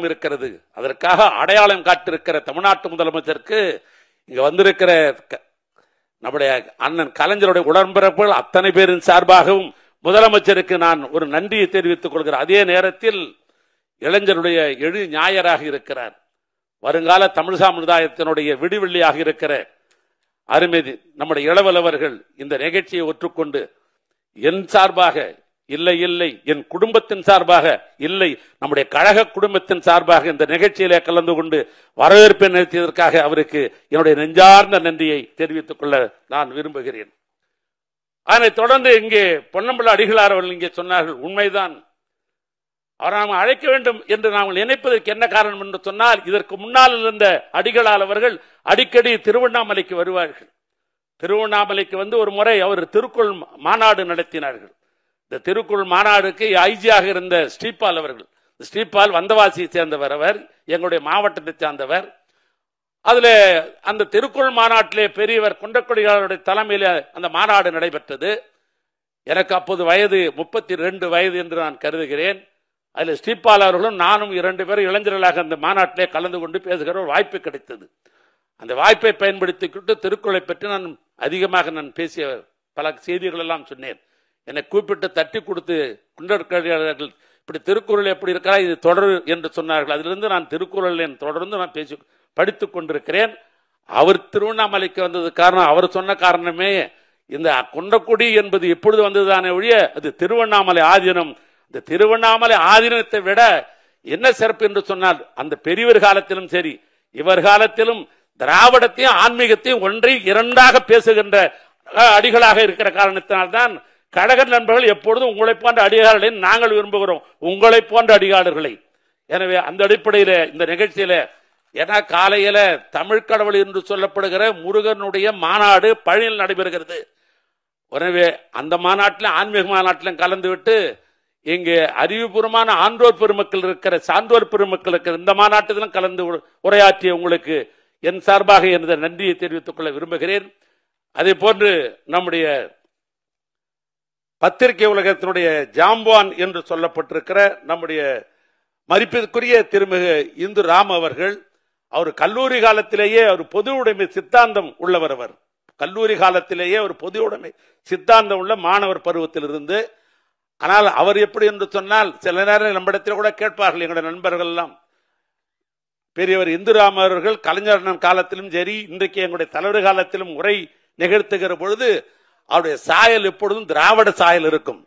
இருக்கிறது. அதற்காக அடையாளம் காட்டிருக்கிற தமிழ்நாட்டு முதலமைச்சருக்கு, இங்க வந்திருக்கிற நம்முடைய அண்ணன் கலைஞருடைய உடன்பிறப்புகள் அத்தனை பேரின் சார்பாகவும் முதலமைச்சருக்கு நான் ஒரு நன்றியை தெரிவித்துக் கொள்கிறேன். அதே நேரத்தில் இளைஞருடைய எழு ஞாயராக இருக்கிறார், வருங்கால தமிழ் சமுதாயத்தினுடைய விடிவெள்ளியாக இருக்கிற அருமை நம்முடைய இளவலவர்கள் இந்த நிகழ்ச்சியை ஒற்றுக்கொண்டு என் சார்பாக இல்லை, என் குடும்பத்தின் சார்பாக இல்லை, நம்முடைய கழக குடும்பத்தின் சார்பாக இந்த நிகழ்ச்சியிலே கலந்து கொண்டு வரவேற்பை நடத்தியதற்காக அவருக்கு என்னுடைய நெஞ்சார்ந்த நன்றியை தெரிவித்துக் கொள்ள நான் விரும்புகிறேன். அதனைத் தொடர்ந்து இங்கே பொன்னம்பல அடிகளார் அவர்கள் இங்கே சொன்னார்கள், உண்மைதான், அவரை நாம் அழைக்க வேண்டும் என்று நாம் நினைப்பதற்கு என்ன காரணம் என்று சொன்னால், இதற்கு முன்னால் இருந்த அடிகளார் அவர்கள் அடிக்கடி திருவண்ணாமலைக்கு வருவார்கள். திருவண்ணாமலைக்கு வந்து ஒரு முறை அவர் திருக்குறள் மாநாடு நடத்தினார்கள். இந்த திருக்குறள் மாநாடுக்கு ஐஜியாக இருந்த ஸ்ரீபால் அவர்கள், ஸ்ரீபால் வந்தவாசியை சேர்ந்தவர், அவர் எங்களுடைய மாவட்டத்தை சேர்ந்தவர். அதுல அந்த திருக்குறள் மாநாட்டிலே பெரியவர் குன்றக்குடிகளுடைய தலைமையில அந்த மாநாடு நடைபெற்றது. எனக்கு அப்போது வயது 32 வயது என்று நான் கருதுகிறேன். அதில் ஸ்ரீபால் அவர்களும் நானும் 2 பேரும் இளைஞர்களாக அந்த மாநாட்டிலே கலந்து கொண்டு பேசுகிற ஒரு வாய்ப்பு கிடைத்தது. அந்த வாய்ப்பை பயன்படுத்திக்கிட்டு திருக்குறளை பற்றி நான் அதிகமாக பேசிய பல செய்திகள் எல்லாம் சொன்னேன். என்னை கூப்பிட்டு தட்டி கொடுத்து குன்றக்குடியாளர்கள் இப்படி திருக்குறள் எப்படி இருக்கிறா இது தொடர் என்று சொன்னார்கள். அதிலிருந்து நான் திருக்குறள் தொடர்ந்து நான் படித்துக் கொண்டிருக்கிறேன். அவர் திருவண்ணாமலைக்கு வந்தது காரணம், அவர் சொன்ன காரணமே இந்த குன்றக்குடி என்பது எப்பொழுது வந்ததுதானே ஒழிய அது திருவண்ணாமலை ஆதீனம். இந்த திருவண்ணாமலை ஆதீனத்தை விட என்ன சிறப்பு என்று சொன்னால், அந்த பெரியவர் காலத்திலும் சரி இவர் காலத்திலும் திராவிடத்தையும் ஆன்மீகத்தையும் ஒன்றை இரண்டாக பேசுகின்ற அடிகளாக இருக்கிற காரணத்தினால்தான் கழக நண்பர்கள் எப்பொழுதும் உங்களை போன்ற அடிகாரர்களை நாங்கள் விரும்புகிறோம், உங்களை போன்ற அடிகாரர்களை. எனவே அந்த அடிப்படையில் இந்த நிகழ்ச்சியில ஏன்னா காலையில தமிழ் கடவுள் என்று சொல்லப்படுகிற முருகனுடைய மாநாடு பழனியில் நடைபெறுகிறது. எனவே அந்த மாநாட்டில் ஆன்மீக மாநாட்டிலும் கலந்து விட்டு இங்கு அறிவுபூர்வமான ஆன்றோர் பெருமக்கள் இருக்கிற சான்றோர் பெருமக்கள் இருக்கிற இந்த மாநாட்டிலும் கலந்து உரையாற்றிய உங்களுக்கு என் சார்பாக எனது நன்றியை தெரிவித்துக் கொள்ள விரும்புகிறேன். அதே போன்று நம்முடைய பத்திரிகை உலகத்தினுடைய ஜாம்பவான் என்று சொல்லப்பட்டிருக்கிற நம்முடைய மதிப்பிற்குரிய திருமிகு இந்து ராம் அவர்கள், அவர் கல்லூரி காலத்திலேயே அவர் பொது உடைமை சித்தாந்தம் உள்ளவர். அவர் கல்லூரி காலத்திலேயே ஒரு பொது உடைமை சித்தாந்தம் உள்ள மாணவர் பருவத்தில் இருந்து, ஆனால் அவர் எப்படி என்று சொன்னால் சில நேரம் நம்மிடத்தில் கூட கேட்பார்கள் எங்களுடைய நண்பர்கள் எல்லாம், பெரியவர் இந்துராம் அவர்கள் கலைஞர் காலத்திலும் சரி இன்றைக்கு எங்களுடைய தலைவர் காலத்திலும் உரை நிகழ்த்துகிற பொழுது அவருடைய சாயல் எப்பொழுதும் திராவிட சாயல் இருக்கும்.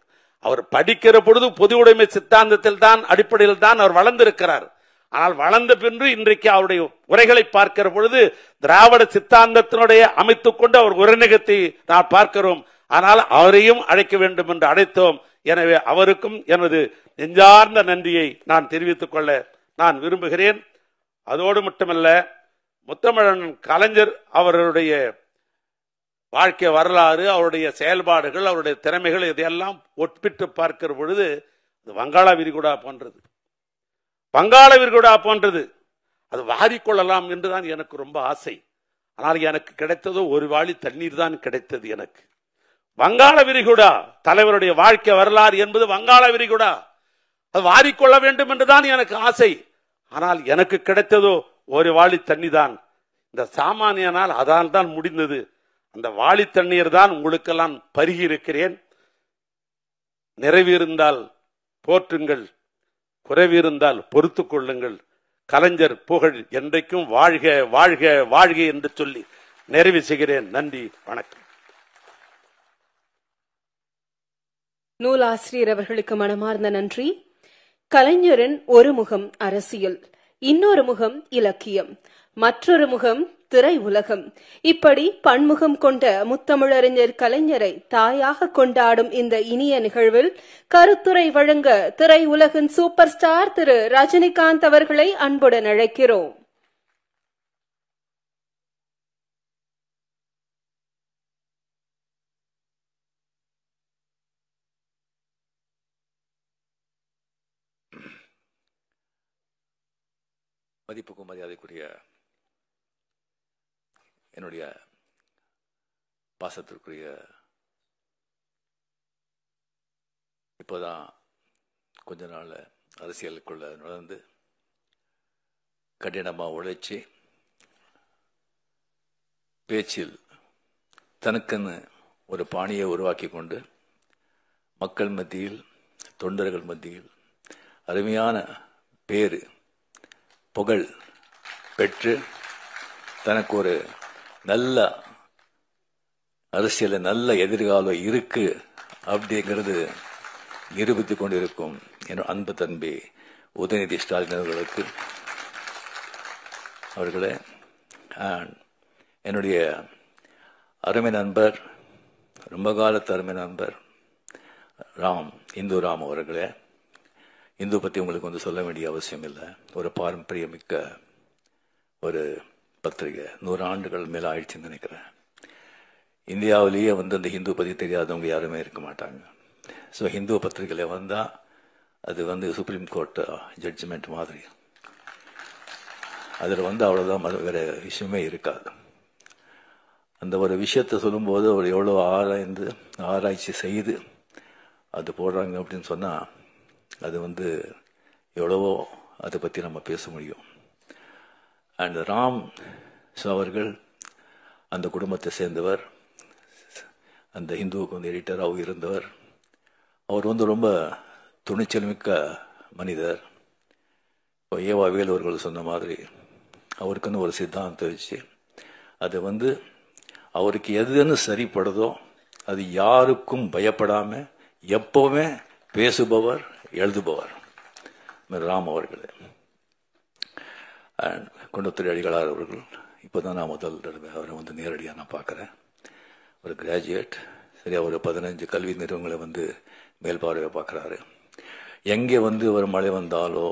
அவர் படிக்கிற பொழுது பொது உடைமை சித்தாந்தத்தில் தான் அடிப்படையில் தான் அவர் வளர்ந்திருக்கிறார். ஆனால் வளர்ந்த பின்பு இன்றைக்கு அவருடைய உரைகளை பார்க்கிற பொழுது திராவிட சித்தாந்தத்தினுடைய அமைத்துக் கொண்டு அவர் உரை நிகழ்த்தி நான் பார்க்கிறோம். ஆனால் அவரையும் அழைக்க வேண்டும் என்று அழைத்தோம். எனவே அவருக்கும் எனது நெஞ்சார்ந்த நன்றியை நான் தெரிவித்துக் கொள்ள நான் விரும்புகிறேன். அதோடு மட்டுமல்ல, முத்தமிழன் கலைஞர் அவருடைய வாழ்க்கை வரலாறு, அவருடைய செயல்பாடுகள், அவருடைய திறமைகள் இதையெல்லாம் ஒப்பிட்டு பார்க்கிற பொழுது வங்காள விரிகுடா போன்றது, வங்காள விரிகுடா போன்றது. அது வாரிக்கொள்ளலாம் என்றுதான் எனக்கு ரொம்ப ஆசை. ஆனால் எனக்கு கிடைத்ததோ ஒரு வாளி தண்ணீர் தான் கிடைத்தது எனக்கு. வங்காள விரிகுடா தலைவருடைய வாழ்க்கை வரலாறு என்பது வங்காள விரிகுடா, அது வாரிக்கொள்ள வேண்டும் என்றுதான் எனக்கு ஆசை. ஆனால் எனக்கு கிடைத்ததோ ஒரு வாளி தண்ணி தான். இந்த சாமானியனால் அதால் தான் முடிந்தது. அந்த வாளி தண்ணீர் தான் உங்களுக்கெல்லாம் பருகி இருக்கிறேன். நிறைவிருந்தால் போற்றுங்கள், குறைவிருந்தால் பொறுத்துக் கொள்ளுங்கள். கலைஞர் புகழ் என்றைக்கும் வாழ்க வாழ்க வாழ்க என்று சொல்லி நிறைவு செய்கிறேன். நன்றி, வணக்கம். நூலாசிரியர் அவர்களுக்கு மனமார்ந்த நன்றி. கலைஞரின் ஒரு முகம் அரசியல், இன்னொரு முகம் இலக்கியம், மற்றொரு முகம் திரை உலகம். இப்படி பன்முகம் கொண்ட முத்தமிழறிஞர் கலைஞரை தாயாக கொண்டாடும் இந்த இனிய நிகழ்வில் கருத்துரை வழங்க திரை உலகின் சூப்பர் ஸ்டார் திரு ரஜினிகாந்த் அவர்களை அன்புடன் அழைக்கிறோம். மதிப்புக்கும் மரியாதைக்குரிய என்னுடைய பாசத்திற்குரிய, இப்போதான் கொஞ்ச நாள் அரசியலுக்குள்ள நுழைந்து கடினமாக உழைச்சி பேச்சில் தனக்குன்னு ஒரு பாணியை உருவாக்கி கொண்டு மக்கள் மத்தியில், தொண்டர்கள் மத்தியில் அருமையான பேரு புகழ் பெற்று தனக்கு ஒரு நல்ல அரசியல் நல்ல எதிர்காலம் இருக்கு அப்படிங்கிறது நிரூபித்துக் கொண்டிருக்கும் என் அன்பு தம்பி உதயநிதி ஸ்டாலின் அவர்களே, என்னுடைய அருமை நண்பர், ரொம்ப காலத்து அருமை நண்பர் இந்து ராம் அவர்களே, இந்து பற்றி உங்களுக்கு சொல்ல வேண்டிய அவசியம் இல்லை. ஒரு பாரம்பரியமிக்க ஒரு பத்திரிகை, 100 ஆண்டுகள் மேல ஆயிடுச்சுன்னு நினைக்கிறேன். இந்தியாவிலேயே வந்து அந்த ஹிந்து பற்றி தெரியாதவங்க யாருமே இருக்க மாட்டாங்க. ஸோ ஹிந்து பத்திரிகையில் வந்தால் அது வந்து சுப்ரீம் கோர்ட் ஜட்ஜ்மெண்ட் மாதிரி, அதில் வந்து அவ்வளோதான், வேற விஷயமே இருக்காது. அந்த ஒரு விஷயத்தை சொல்லும்போது அவர் எவ்வளோ ஆராய்ச்சி செய்து அது போடுறாங்க அப்படின்னு சொன்னால் அது வந்து எவ்வளவோ அதை பற்றி நம்ம பேச முடியும். அண்ட் ராம் அவர்கள் அந்த குடும்பத்தை சேர்ந்தவர், அந்த ஹிந்துவுக்கு வந்து எடிட்டராகவும் இருந்தவர். அவர் வந்து ரொம்ப துணிச்சல் மிக்க மனிதர். இப்போ ஏவா வேலு அவர்கள் சொன்ன மாதிரி அவருக்குன்னு ஒரு சித்தாந்தம் வச்சு அது வந்து அவருக்கு எதுன்னு சரிப்படுதோ அது யாருக்கும் பயப்படாம எப்பவுமே பேசுபவர், எழுதுபவர் ராம் அவர்கள். குண்டத்துறை அடிகளார் அவர்கள் இப்போதான் நான் முதல் தடவை அவரை வந்து நேரடியாக நான் பார்க்குறேன். ஒரு கிராஜுவேட், சரியா ஒரு 15 கல்வி நிறுவனங்களை வந்து மேல்பார்வையை பார்க்குறாரு. எங்கே வந்து ஒரு மழை வந்தாலோ,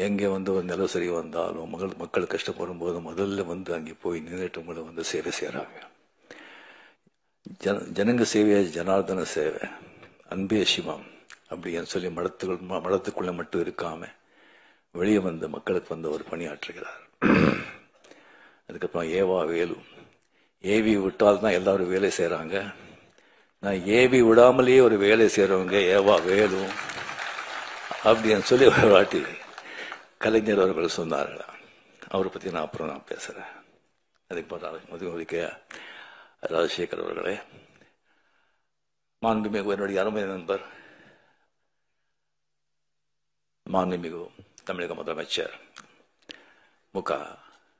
எங்கே வந்து ஒரு நிலசரி வந்தாலோ, மக்கள் கஷ்டப்படும் போது முதல்ல வந்து அங்கே போய் நின்றுட்டவங்களை வந்து சேவை செய்கிறாங்க. ஜனங்க சேவையா ஜனார்தன சேவை, அன்பே சிவம் அப்படின்னு சொல்லி மடத்துக்குள்ள மட்டும் இருக்காம வெளியே வந்து மக்களுக்கு வந்து அவர் பணியாற்றுகிறார். அதுக்கப்புறம் ஏவா வேலு, ஏவி விட்டால் தான் எல்லாரும் வேலை செய்கிறாங்க. நான் ஏவி விடாமலேயே ஒரு வேலை செய்கிறவங்க ஏவா வேலு அப்படின்னு சொல்லி ஒரு வாட்டி கலைஞர் அவர்கள் சொன்னார்கள். அவரை பற்றி நான் அப்புறம் நான் பேசுகிறேன். அதுக்கு ராஜசேகர் அவர்களே, மாண்புமிகு என்னுடைய அருமை நண்பர், மாண்புமிகு தமிழக முதலமைச்சர் மு.க.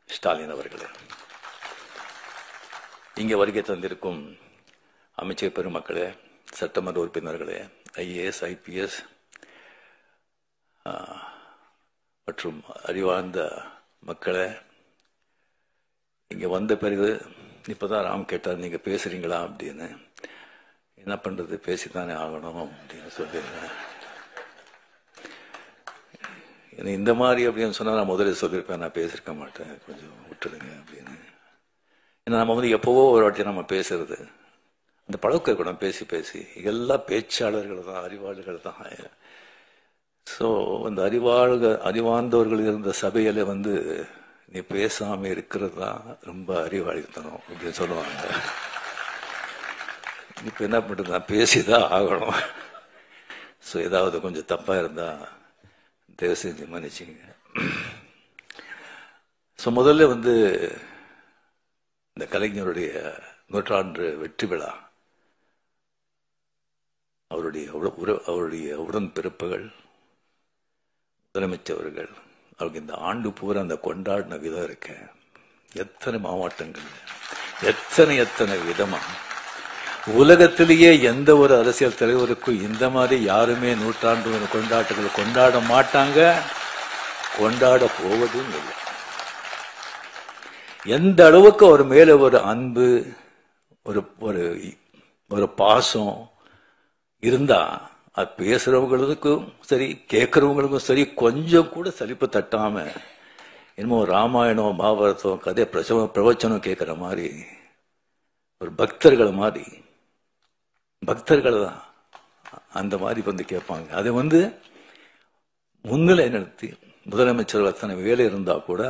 ஸ்டாலின் அவர்களே, இங்கே வருகை தந்திருக்கும் அமைச்சர் பெருமக்களே, சட்டமன்ற உறுப்பினர்களே, ஐஏஎஸ், ஐபிஎஸ் மற்றும் அறிவார்ந்த மக்களே, இங்கே வந்த பிறகு இப்போதான் ராம் கேட்டார் நீங்க பேசுறீங்களா அப்படின்னு. என்ன பண்றது, பேசித்தானே ஆகணும் அப்படின்னு சொல்லிடுறேன். இந்த மாதிரி அப்படின்னு சொன்னா நான் முதல்ல சொல்லியிருப்பேன், நான் பேசியிருக்க மாட்டேன், கொஞ்சம் விட்டுடுங்க அப்படின்னு. ஏன்னா நம்ம வந்து எப்போவோ ஒரு வாட்டி நம்ம பேசுறது, அந்த பழக்கம் இருக்கணும். பேசி பேசி எல்லா பேச்சாளர்கள் தான், அறிவாளர்கள் தான். ஸோ அந்த அறிவார்ந்தவர்கள் இருந்த சபையில வந்து நீ பேசாம இருக்கிறது தான் ரொம்ப அறிவாளித்தனம் அப்படின்னு சொல்லுவாங்க. இப்ப என்ன பண்றது, நான் பேசிதான் ஆகணும். ஸோ ஏதாவது கொஞ்சம் தப்பா இருந்தா தயவு செஞ்சு மன்னிச்சுங்க. ஸோ முதல்ல வந்து இந்த கலைஞருடைய 100ஆண்டு வெற்றி விழா, அவருடைய உடன்பிறப்புகள், முதலமைச்சர்கள், அவருக்கு இந்த ஆண்டு பூரா அந்த கொண்டாடின விதம் இருக்க, எத்தனை மாவட்டங்கள், எத்தனை விதமா. உலகத்திலேயே எந்த ஒரு அரசியல் தலைவருக்கும் இந்த மாதிரி யாருமே 100ஆண்டு கொண்டாட்டங்கள் கொண்டாட மாட்டாங்க, கொண்டாட போவதும் இல்லை. எந்த அளவுக்கு அவர் மேல ஒரு அன்பு, ஒரு பாசம் இருந்தா அது பேசுறவங்களுக்கும் சரி, கேட்கறவங்களுக்கும் சரி, கொஞ்சம் கூட சலிப்பு தட்டாம என்னமோ ராமாயணம், மகாபாரதம், கதை பிரவச்சனம் கேட்கிற மாதிரி ஒரு பக்தர்கள் தான் அந்த மாதிரி வந்து கேட்பாங்க. அதை வந்து முன்னிலை நடத்தி முதலமைச்சர்கள் அத்தனை வேலை இருந்தா கூட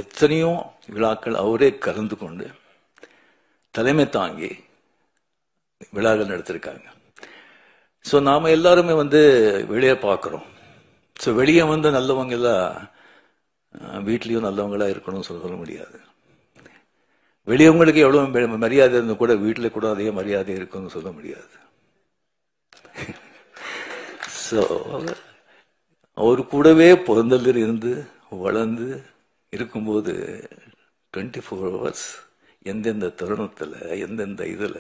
எத்தனையோ விழாக்கள் அவரே கலந்து கொண்டு தலைமை தாங்கி விழாக்கள் நடத்திருக்காங்க. ஸோ நாம எல்லாருமே வந்து வெளியே பார்க்குறோம். ஸோ வெளியே வந்து நல்லவங்க எல்லாம் வீட்லேயும் நல்லவங்களா இருக்கணும்னு சொல்ல முடியாது. வெளியவங்களுக்கு எவ்வளவு மரியாதை இருந்தால் கூட வீட்டில் கூட அதே மரியாதை இருக்குன்னு சொல்ல முடியாது. ஸோ அவர் கூடவே பிறந்ததில் இருந்து வளர்ந்து இருக்கும்போது 24 hours எந்தெந்த தருணத்தில், எந்தெந்த இதில்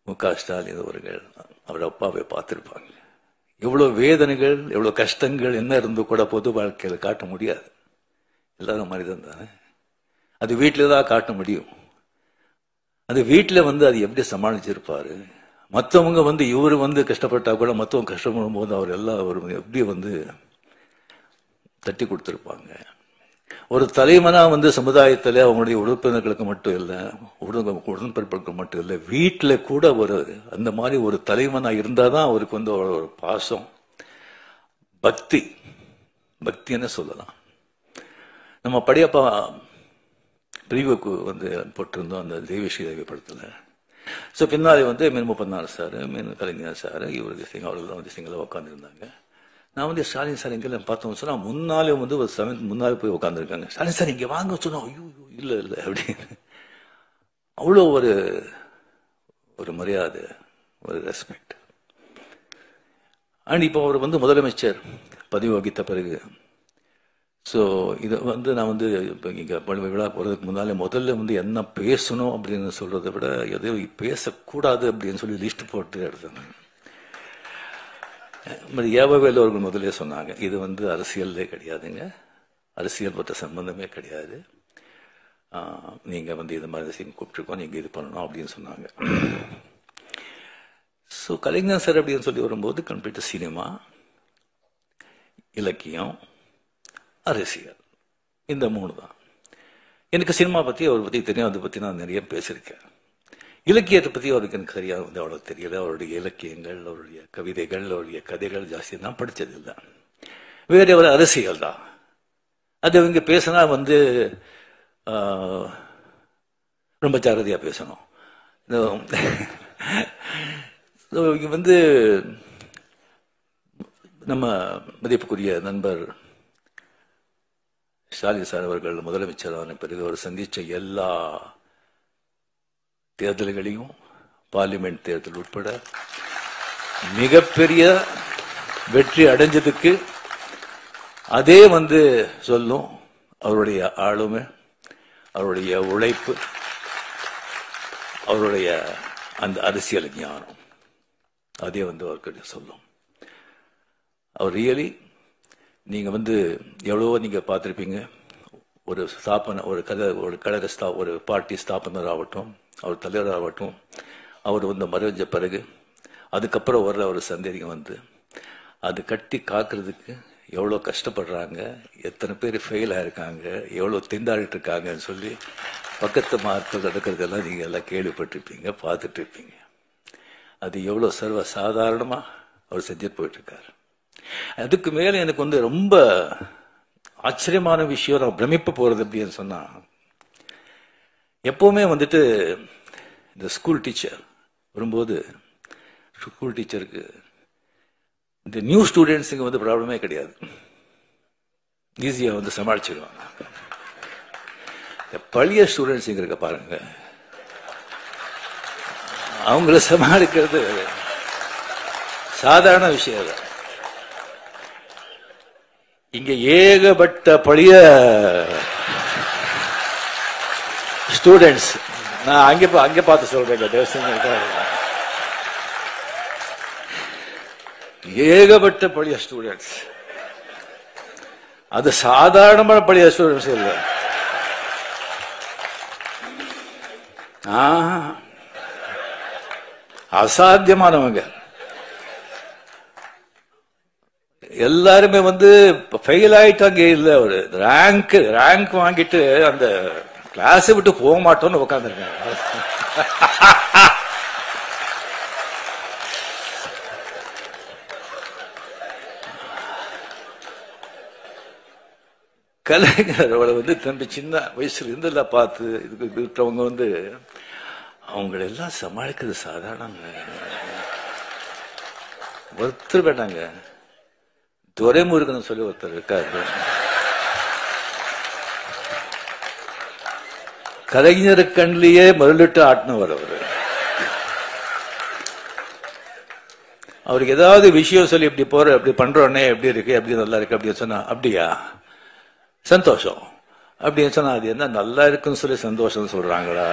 மு.க. ஸ்டாலின் அவர்கள் அவர் அப்பாவை பார்த்திருப்பாங்க. எவ்வளவு வேதனைகள், எவ்வளவு கஷ்டங்கள் என்ன இருந்து கூட பொது வாழ்க்கையில காட்ட முடியாது. எல்லாரும் மனிதன் தானே, அது வீட்டில தான் காட்ட முடியும். அது வீட்டில வந்து அது எப்படி சமாளிச்சிருப்பாரு. மற்றவங்க வந்து இவரு வந்து கஷ்டப்பட்டா கூட மற்றவங்க கஷ்டப்படும் போது அவர் எல்லாம் எப்படி வந்து தட்டி கொடுத்திருப்பாங்க. ஒரு தலைவனா வந்து சமுதாயத்தில் அவங்களுடைய உறுப்பினர்களுக்கு மட்டும் இல்லை, உடன்பிறப்புகளுக்கு மட்டும் இல்லை, வீட்டில் கூட ஒரு அந்த மாதிரி ஒரு தலைவனா இருந்தாதான் அவருக்கு வந்து ஒரு பாசம், பக்தின்னு சொல்லலாம். நம்ம படையப்பா பிரிவுக்கு வந்து போட்டிருந்தோம் அந்த தெய்வஸ்ரீ தேவி படத்தில். ஸோ பின்னாடி வந்து மீன் 34 சார், மீன் கலைஞர் சார், இவருக்கு சிங் அவர்கள் வந்து சிங்கில் உட்காந்துருந்தாங்க. நான் வந்து ஸ்டாலின் சார் எங்கே பார்த்தோம் சொன்னா முன்னாலே வந்து ஒரு முன்னாலே போய் உட்காந்துருக்காங்க. ஸ்டாலின் சார் இங்கே வாங்க சொன்னோம். ஐயோ இல்லை அப்படின்னு அவ்வளோ ஒரு மரியாதை, ஒரு ரெஸ்பெக்ட். அண்ட் இப்போ அவர் வந்து முதலமைச்சர் பதவி வகித்த பிறகு ஸோ இது வந்து நான் வந்து இப்போ இங்கே விழா போகிறதுக்கு முன்னாலே முதல்ல வந்து என்ன பேசணும் அப்படின்னு சொல்றதை விட எதையும் பேசக்கூடாது அப்படின்னு சொல்லி லிஸ்ட் போட்டு எடுத்தேன். ஏவவேலு அவர்கள் முதலே சொன்னாங்க, இது வந்து அரசியலே கிடையாதுங்க, அரசியல் பற்ற சம்பந்தமே கிடையாது, நீங்க வந்து இது மாதிரி கூப்பிட்டுருக்கோம், நீங்க இது பண்ணணும் அப்படின்னு சொன்னாங்க. ஸோ கலைஞர் சார் அப்படின்னு சொல்லி வரும்போது கம்ப்ளீட் சினிமா, இலக்கியம், அரசியல், இந்த 3 தான். எனக்கு சினிமா பத்தி அவரை பத்தி தெரியும், அதை பத்தி நான் நிறைய பேசியிருக்கேன். இலக்கியத்தை பத்தி அவருக்கு எனக்கு சரியா வந்து அவ்வளவு தெரியல. அவருடைய இலக்கியங்கள், அவருடைய கவிதைகள், அவருடைய கதைகள் ஜாஸ்தி நான் படிச்சதில்லை. வேற ஒரு அரசியல் தான் அது. இங்க பேசினா வந்து ரொம்ப ஜாகிரதையா பேசணும். இங்க வந்து நம்ம மதிப்புக்குரிய நண்பர் ஸ்டாலின் சார் அவர்கள் முதலமைச்சரான பிறகு அவர் சந்திச்ச எல்லா தேர்தல்களையும், பார்லிமெண்ட் தேர்தல் உட்பட மிகப்பெரிய வெற்றி அடைஞ்சதுக்கு அதே வந்து சொல்லும் அவருடைய ஆளுமை, அவருடைய உழைப்பு, அவருடைய அந்த அரசியல் ஞானம், அதே வந்து அவர்கிட்ட சொல்லும். அவர் ரியலி நீங்க வந்து எவ்வளவோ நீங்க பார்த்திருப்பீங்க. ஒரு ஸ்தாபன ஒரு கழக ஒரு பார்ட்டி ஸ்தாபனர் ஆகட்டும், அவர் தலைவர் ஆகட்டும், அவர் வந்து மறைஞ்ச பிறகு அதுக்கப்புறம் வர்ற ஒரு சந்தேகம் வந்து அது கட்டி காக்குறதுக்கு எவ்வளோ கஷ்டப்படுறாங்க, எத்தனை பேர் ஃபெயில் ஆயிருக்காங்க, எவ்வளோ திண்டாடிட்டு இருக்காங்கன்னு சொல்லி பக்கத்து மார்க்கள் நடக்கிறதெல்லாம் நீங்க எல்லாம் கேள்விப்பட்டிருப்பீங்க, பார்த்துட்டு இருப்பீங்க. அது எவ்வளோ சர்வ சாதாரணமா அவர் செஞ்சுட்டு போயிட்டு இருக்காரு. அதுக்கு மேல எனக்கு வந்து ரொம்ப ஆச்சரியமான விஷயம், நான் பிரமிப்பு போறது அப்படின்னு சொன்னா, எப்பவுமே வந்துட்டு இந்த ஸ்கூல் டீச்சர் வரும்போது ஸ்கூல் டீச்சருக்கு இந்த நியூ ஸ்டூடெண்ட்ஸுக்கு வந்து ப்ராப்ளமே கிடையாது, ஈஸியா வந்து சமாளிச்சிடுவாங்க. பழைய ஸ்டூடெண்ட்ஸ் இங்க இருக்க பாருங்க, அவங்கள சமாளிக்கிறது சாதாரண விஷயம் இல்லை. இங்க ஏகப்பட்ட பழைய ஸ்டூடெண்ட்ஸ், நான் அங்க பார்த்து சொல்றேன், ஏகப்பட்ட பழைய ஸ்டூடெண்ட்ஸ், அது சாதாரணமான பழைய ஸ்டூடெண்ட்ஸ் இல்ல, அசாத்தியமானவங்க. எல்லாருமே வந்து ஃபெயில் ஆயிட்டாங்க இல்ல, ஒரு ரேங்க் வாங்கிட்டு அந்த கிளாஸ் விட்டு போக மாட்டோம்னு உட்காந்துருக்காங்க. கலைஞரோட வந்து தம்பி சின்ன வயசுல இருந்து பார்த்து இதுக்கு இருக்கிறவங்க வந்து அவங்களெல்லாம் சமாளிக்கிறது சாதாரணங்க. ஒருத்தர் வேண்டாங்க, துரைமுருகன் சொல்லி ஒருத்தர் இருக்காரு, கலைஞர் கண்ணிலேயே மருளிட்டு ஆட்டினவர் அவரு. அவருக்கு ஏதாவது விஷயம் சொல்லி இப்படி போற இப்படி பண்றோன்னே எப்படி இருக்கு, எப்படி நல்லா இருக்கு அப்படின்னு சொன்னா, அப்படியா சந்தோஷம் அப்படின்னு சொன்னா, அது என்ன நல்லா இருக்குன்னு சொல்லி சந்தோஷம் சொல்றாங்களா,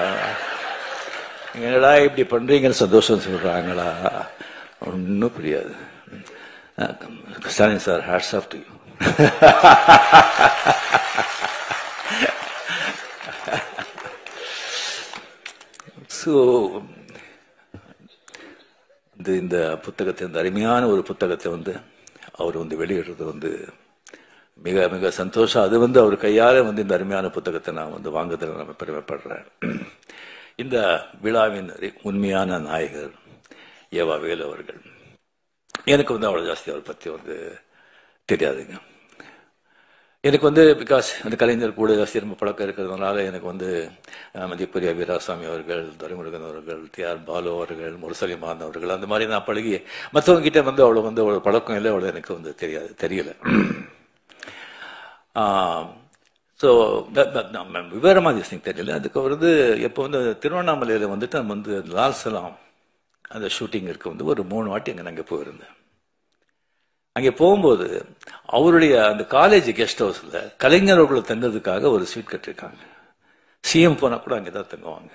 என்னடா இப்படி பண்றீங்கன்னு சந்தோஷம் சொல்றாங்களா, ஒன்னும் புரியாது. Stalin sir, hats off to you. So இந்த புத்தகத்தை, இந்த அருமையான ஒரு புத்தகத்தை வந்து அவர் வந்து வெளியிடுறது வந்து மிக மிக சந்தோஷம். அது வந்து அவர் கையால வந்து இந்த அருமையான புத்தகத்தை நான் வந்து வாங்குறதுல நான் பெருமைப்படுறேன். இந்த விழாவின் உண்மையான நாயகர் ஏவா வேலு அவர்கள். எனக்கு வந்து அவ்வளவு ஜாஸ்தி அவரை பத்தி வந்து தெரியாதுங்க. எனக்கு வந்து பிகாஸ் அந்த கலைஞர் கூட ஜாஸ்தி ரொம்ப பழக்கம் இருக்கிறதுனால எனக்கு வந்து மதிப்புரிய வீராசாமி அவர்கள், துரைமுருகன் அவர்கள், டி.ஆர். பாலு அவர்கள், முரசலிமான் அவர்கள், அந்த மாதிரி நான் பழகி மற்றவங்க கிட்ட வந்து அவ்வளவு பழக்கம் இல்லை, அவ்வளவு எனக்கு வந்து தெரியல. ஸோ விவரமா திங் தெரியல. அதுக்கு வந்து எப்போ வந்து திருவண்ணாமலையில வந்துட்டு நம்ம வந்து லால் சலாம் அந்த ஷூட்டிங் இருக்க வந்து ஒரு 3 வாட்டி அங்கே நாங்கள் போயிருந்தேன். அங்கே போகும்போது அவருடைய அந்த காலேஜ் கெஸ்ட் ஹவுஸ்ல கலைஞர்களை தங்குறதுக்காக ஒரு ஸ்வீட் கட்டிருக்காங்க. சிஎம் போனா கூட அங்கேதான் தங்குவாங்க.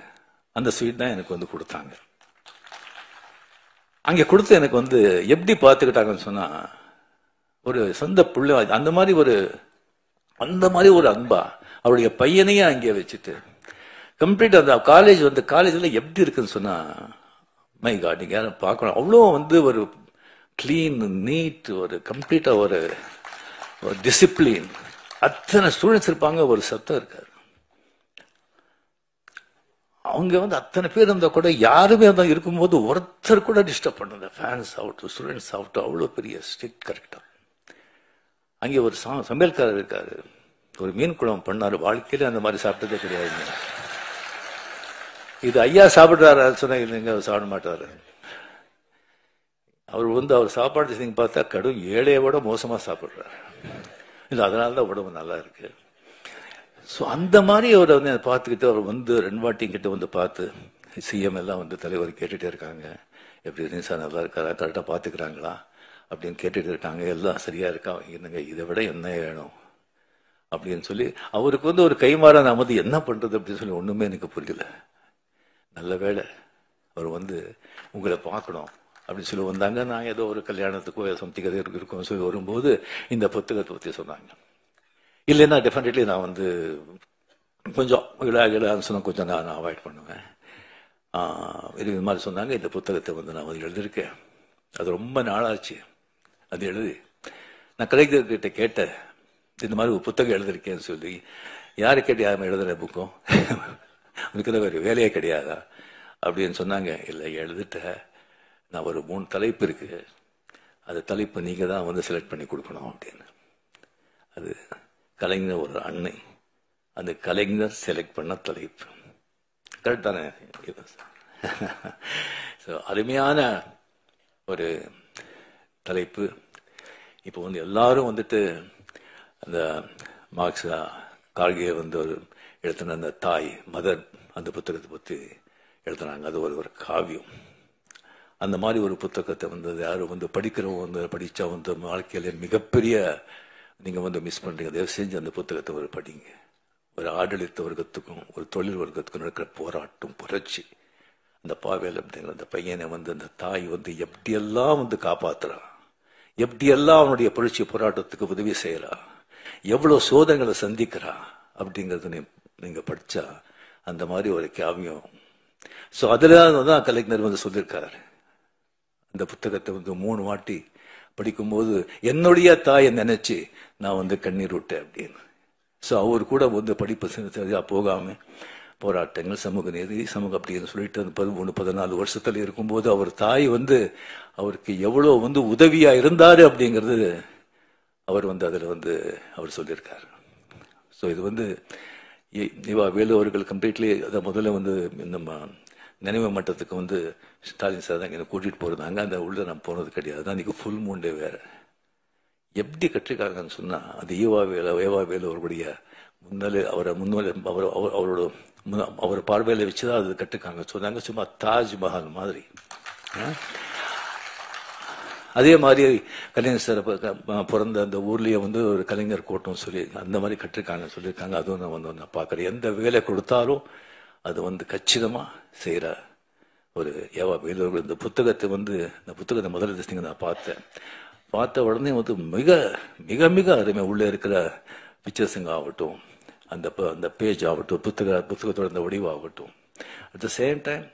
அந்த ஸ்வீட் தான் எனக்கு வந்து கொடுத்தாங்க. அங்கே கொடுத்து எனக்கு வந்து எப்படி பார்த்துக்கிட்டாங்கன்னு சொன்னா, ஒரு சொந்த பிள்ளை அந்த மாதிரி ஒரு அன்பா அவருடைய பையனையே அங்கே வச்சுட்டு கம்ப்ளீட் அந்த காலேஜ் வந்து காலேஜ்ல எப்படி இருக்குன்னு சொன்னா, மை காட், நீங்க யாரும் பார்க்கணும். அவ்வளோ வந்து ஒரு கிளீன், நீட், ஒரு கம்ப்ளீட்டா ஒரு டிசிப்ளின். அத்தனை ஸ்டூடெண்ட்ஸ் இருப்பாங்க, ஒரு சத்தம் இருக்காரு. அவங்க வந்து அத்தனை பேர் இருந்தா கூட யாருமே தான் இருக்கும்போது ஒருத்தர் கூட டிஸ்டர்ப் பண்ணல. ஃபேன்ஸ் ஆகட்டும், ஸ்டூடெண்ட்ஸ் ஆகட்டும், அவ்வளோ பெரிய ஸ்ட்ரிக்ட் கரெக்டா. அங்கே ஒரு சமையல்காரர் இருக்காரு, ஒரு மீன் குழம்பு பண்ணாரு. வாழ்க்கையில அந்த மாதிரி சாப்பிட்டதே கிடையாதுங்க. இது ஐயா சாப்பிடுறாரு சொன்னா இல்லைங்க, அவர் சாப்பிட மாட்டாரு. அவர் வந்து அவர் சாப்பாடு நீங்க பார்த்தா கடும் ஏழையோட மோசமா சாப்பிடுறாரு. இல்லை, அதனாலதான் உடம்பு நல்லா இருக்கு. ஸோ அந்த மாதிரி அவரை வந்து பார்த்துக்கிட்டு அவர் வந்து 2 வாட்டி கிட்ட வந்து பார்த்து சிஎம் எல்லாம் வந்து தலைவர் கேட்டுட்டே இருக்காங்க, எப்படி சார் நல்லா இருக்காரா, கரெக்டாக பார்த்துக்கிறாங்களா அப்படின்னு கேட்டுட்டு இருக்காங்க. எல்லாம் சரியா இருக்கா, என்னங்க இதை விட என்ன வேணும் அப்படின்னு சொல்லி அவருக்கு வந்து ஒரு கைமாற நான் வந்து என்ன பண்றது அப்படின்னு சொல்லி ஒண்ணுமே எனக்கு புரியல. நல்ல வேளை அவர் வந்து உங்களை பார்க்கணும் அப்படின்னு சொல்லி வந்தாங்க. நான் ஏதோ ஒரு கல்யாணத்துக்கோ சம்திங் கதை இருக்கும் சொல்லி வரும்போது இந்த புத்தகத்தை பற்றி சொன்னாங்க. இல்லைன்னா டெஃபினெட்லி நான் வந்து கொஞ்சம் விழான்னு சொன்ன கொஞ்சம் நான் அவாய்ட் பண்ணுவேன். இது மாதிரி சொன்னாங்க. இந்த புத்தகத்தை வந்து நான் வந்து எழுதியிருக்கேன். அது ரொம்ப நாளாச்சு அது எழுதி. நான் கலைஞர்கிட்ட கேட்டேன், இந்த மாதிரி ஒரு புத்தகம் எழுதிருக்கேன்னு சொல்லி. யாரு கேட்டு யாரும் எழுதுற புக்கும் அதுக்கு வேறு வேலையே கிடையாதா அப்படின்னு சொன்னாங்க. இல்லை, எழுதிட்ட, நான் ஒரு 3 தலைப்பு இருக்கு, அந்த தலைப்பு நீங்க தான் வந்து செலக்ட் பண்ணி கொடுக்கணும் அப்படின்னு. அது கலைஞர் ஒரு அன்னை, அந்த கலைஞர் செலக்ட் பண்ண தலைப்பு கரெக்ட் தானே? அருமையான ஒரு தலைப்பு. இப்போ வந்து எல்லாரும் வந்துட்டு அந்த மார்க்ஸா கார்கே வந்து ஒரு எழுத்தின அந்த தாய் மதர் அந்த புத்தகத்தை பற்றி எழுதுனாங்க. அது ஒரு காவியம். அந்த மாதிரி ஒரு புத்தகத்தை வந்து யாரும் வந்து படிக்கிறவங்க வந்து படிச்சா வந்து வாழ்க்கையில மிகப்பெரிய நீங்க வந்து மிஸ் பண்றீங்க. தயவு செஞ்சு அந்த புத்தகத்தை ஒரு படிங்க. ஒரு ஆடளித்த வர்க்கத்துக்கும் ஒரு தொழில் வர்க்கத்துக்கும் நடக்கிற போராட்டம், புரட்சி. அந்த பாவேல் அப்படிங்கிற அந்த பையனை வந்து அந்த தாய் வந்து எப்படியெல்லாம் வந்து காப்பாத்துறா, எப்படியெல்லாம் அவனுடைய புரட்சி போராட்டத்துக்கு உதவி செய்யறா, எவ்வளவு சோதனைகளை சந்திக்கிறா அப்படிங்கறது நீங்க படிச்சா அந்த மாதிரி ஒரு காவியம். சோ அதுலதான் கலைஞர் வந்து சொல்லியிருக்காரு. அந்த புத்தகத்தை வந்து 3 வாட்டி படிக்கும்போது என்னுடைய தாயை நினைச்சு நான் வந்து கண்ணீர் விட்டேன் அப்படின்னு. சோ அவர் கூட வந்து படிப்பு சரியா போகாம போராட்டங்கள், சமூக நீதி, சமூக அப்படின்னு சொல்லிட்டு 13-14 வருஷத்துல இருக்கும்போது அவர் தாய் வந்து அவருக்கு எவ்வளவு வந்து உதவியா இருந்தாரு அப்படிங்கிறது அவர் வந்து அதுல வந்து அவர் சொல்லியிருக்காரு. ஸோ இது வந்து இவா வேலு அவர்கள் கம்ப்ளீட்லி அதை முதல்ல வந்து நம்ம நினைவு மட்டத்துக்கு வந்து ஸ்டாலின் சார் தான் இங்கே கூட்டிட்டு போறாங்க. அந்த உள்ள நான் போனது கிடையாது. அன்னைக்கு ஃபுல் மூண்டே வேற. எப்படி கட்டிருக்காங்கன்னு சொன்னா, அது ஏவா வேலு அவருடைய அவர் பார்வையில வச்சுதான் அது கட்டுக்காங்க சொன்னாங்க. சும்மா தாஜ்மஹால் மாதிரி. அதே மாதிரி கலைஞர் சார் பிறந்த அந்த ஊர்லயே வந்து ஒரு கலைஞர் கோட்டம் சொல்லி அந்த மாதிரி கட்டிருக்காங்கன்னு சொல்லியிருக்காங்க. அதுவும் நான் வந்து நான் பார்க்குறேன். எந்த வேலை கொடுத்தாலும் அது வந்து கச்சிதமா செய்யற ஒரு ஏவா வேலு. இந்த புத்தகத்தை வந்து இந்த புத்தகத்தை முதல்ல நான் பார்த்த உடனே வந்து மிக மிக மிக அருமை. உள்ள இருக்கிற பிக்சர்ஸுங்க ஆகட்டும், அந்த பேஜ் ஆகட்டும், புத்தகத்தோட அந்த வடிவாகட்டும். அட் த சேம் டைம்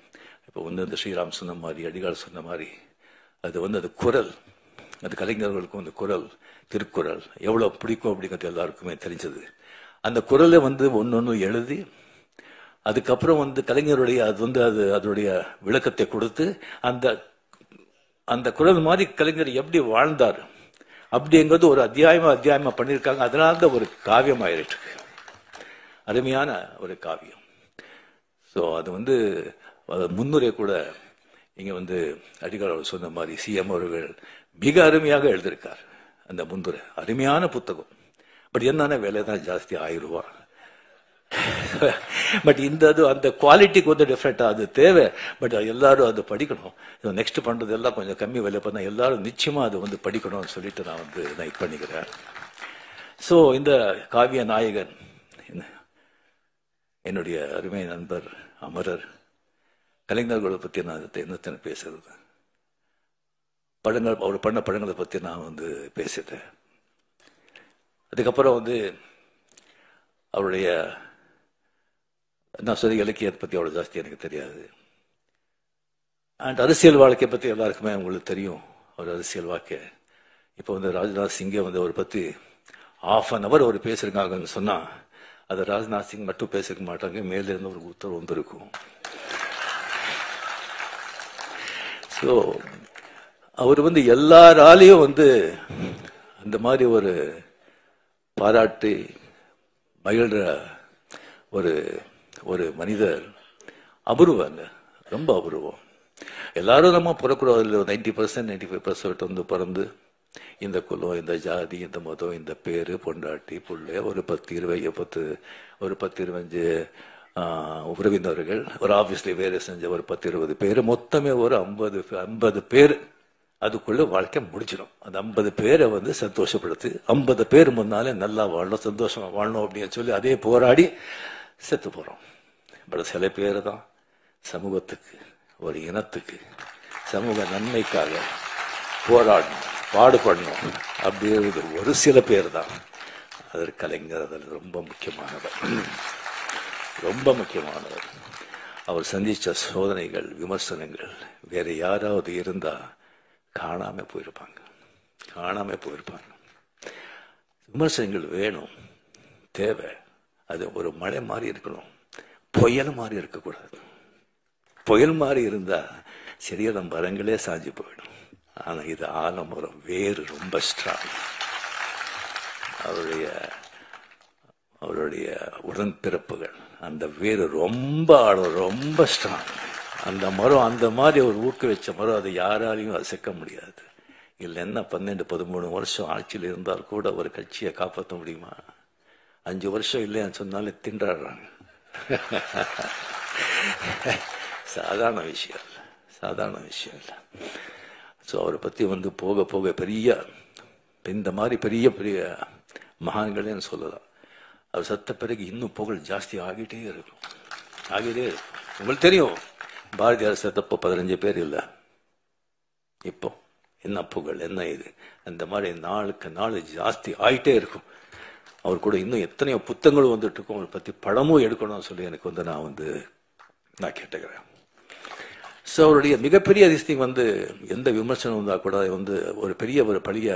இப்போ வந்து அந்த ஸ்ரீராம் சொன்ன மாதிரி, அடிகால் சொன்ன மாதிரி அது வந்து அது குரல், அந்த கலைஞர்களுக்கும் அந்த குரல், திருக்குறள் எவ்வளவு பிடிக்கும் அப்படிங்கிறது எல்லாருக்குமே தெரிஞ்சது. அந்த குரலை ஒன்னொன்னு எழுதி அதுக்கப்புறம் கலைஞருடைய அதனுடைய விளக்கத்தை கொடுத்து அந்த குரல் மாதிரி கலைஞர் எப்படி வாழ்ந்தார் அப்படிங்கிறது ஒரு அத்தியாயமா பண்ணியிருக்காங்க. அதனால்தான் ஒரு காவியம் ஆயிருக்கு, அருமையான ஒரு காவியம். ஸோ அது முன்னுரை கூட இங்க அடிகள் அவர் சொன்ன மாதிரி சிஎம் அவர்கள் மிக அருமையாக எழுதியிருக்கார். அந்த முன்னுரை அருமையான புத்தகம். பட் என்னன்னா விலை தான் ஜாஸ்தி, 1000 ரூபாய். பட் அந்த குவாலிட்டிக்கு டிஃப்ரெண்டா அது தேவை. பட் எல்லாரும் அது படிக்கணும். நெக்ஸ்ட் பண்றது எல்லாம் கொஞ்சம் கம்மி விலை பண்ணா எல்லாரும் நிச்சயமா அது படிக்கணும்னு சொல்லிட்டு நான் நான் இது பண்ணிக்கிறேன். ஸோ இந்த காவிய நாயகன் என்னுடைய அருமை நண்பர் அமரர். கலைஞர்களை பத்தி நான் என்னத்தனை பேசுறது, படங்கள் அவர் பண்ண படங்களை பத்தி நான் பேசிட்டேன். அதுக்கப்புறம் அவருடைய நான் சொல்ல இலக்கியத்தை பத்தி அவ்வளவு ஜாஸ்தி எனக்கு தெரியாது. அண்ட் அரசியல் வாழ்க்கை பத்தி எல்லாருக்குமே உங்களுக்கு தெரியும். அவர் அரசியல் வாழ்க்கை இப்போ ராஜ்நாத் சிங்கை அவர் பத்தி ½ அவர் பேசிருக்காங்கன்னு சொன்னா அது ராஜ்நாத் சிங் மட்டும் பேசிருக்க மாட்டாங்க, மேல இருந்து ஒரு உத்தரவு இருக்கும். ஸோ அவர் எல்லாராலையும் அந்த மாதிரி ஒரு பாராட்டி மகிழ்ற ஒரு மனிதர். அபூர்வங்க, ரொம்ப அபூர்வம். எல்லாரும் நம்ம பிறக்கிறோம் 90% 95% பிறந்து இந்த குலம், இந்த ஜாதி, இந்த மதம், இந்த பேரு, பொண்டாட்டி, புள்ளை, ஒரு 10-25 உறவினர்கள், ஒரு ஆபீஸ்ல வேலை செஞ்ச ஒரு 10-20 பேர், மொத்தமே ஒரு 50 பேர். அதுக்குள்ள வாழ்க்கை முடிச்சிடும். அந்த 50 பேரை சந்தோஷப்படுத்தி 50 பேர் முன்னாலே நல்லா வாழணும், சந்தோஷமா வாழணும் அப்படின்னு சொல்லி அதே போராடி செத்து போறோம். பட் சில பேர் தான் சமூகத்துக்கு, ஒரு இனத்துக்கு, சமூக நன்மைக்காக போராடணும், பாடுபடணும் அப்படிங்கிறது ஒரு சில பேர் தான். அது கலைஞர். அதில் ரொம்ப முக்கியமானவர், ரொம்ப முக்கியமானவர். அவர் சந்திச்ச சோதனைகள், விமர்சனங்கள் வேற யாராவது இருந்தா காணாம போயிருப்பாங்க. விமர்சனங்கள் வேணும், தேவை. அது ஒரு மழை மாதிரி இருக்கணும், புயல் மாதிரி இருக்கக்கூடாது. புயல் மாதிரி இருந்தா சரியான மரங்களே சாஞ்சி போயிடும். ஆனா இது ஆலமரம், வேறு ரொம்ப ஸ்ட்ராங். அவருடைய உடன்பிறப்புகள், அந்த வேறு ரொம்ப ஆழம், ரொம்ப ஸ்ட்ராங். அந்த மரம் அந்த மாதிரி ஒரு ஊக்க வச்ச மரம், அதை யாராலையும் அசைக்க முடியாது. இல்லைன்னா 12-13 வருஷம் ஆட்சியில் இருந்தால் கூட ஒரு கட்சியை காப்பாற்ற முடியுமா? 5 வருஷம் இல்லைன்னு சொன்னாலே திண்டாடுறாங்க. சாதாரண விஷயம் இல்லை. ஸோ அவரை பத்தி போக போக பெரிய இந்த மாதிரி பெரிய பெரிய மகான்களேன்னு சொல்லலாம். அவர் சத்த பிறகு இன்னும் புகழ் ஜாஸ்தி ஆகிட்டே இருக்கும். உங்களுக்கு தெரியும், பாரதியார் செத்தப்போ 15 பேர் இல்லை. இப்போ என்ன புகழ், என்ன இது, அந்த மாதிரி நாளுக்கு நாள் ஜாஸ்தி ஆகிட்டே இருக்கும். அவர் கூட இன்னும் எத்தனையோ புத்தகங்களும் வந்துட்டு இருக்கும். அவரை பத்தி படமும் எடுக்கணும்னு சொல்லி எனக்கு நான் கேட்டுக்கிறேன். ஸோ அவருடைய மிகப்பெரிய அதிசயம் எந்த விமர்சனம் வந்தா கூட ஒரு பெரிய ஒரு பழைய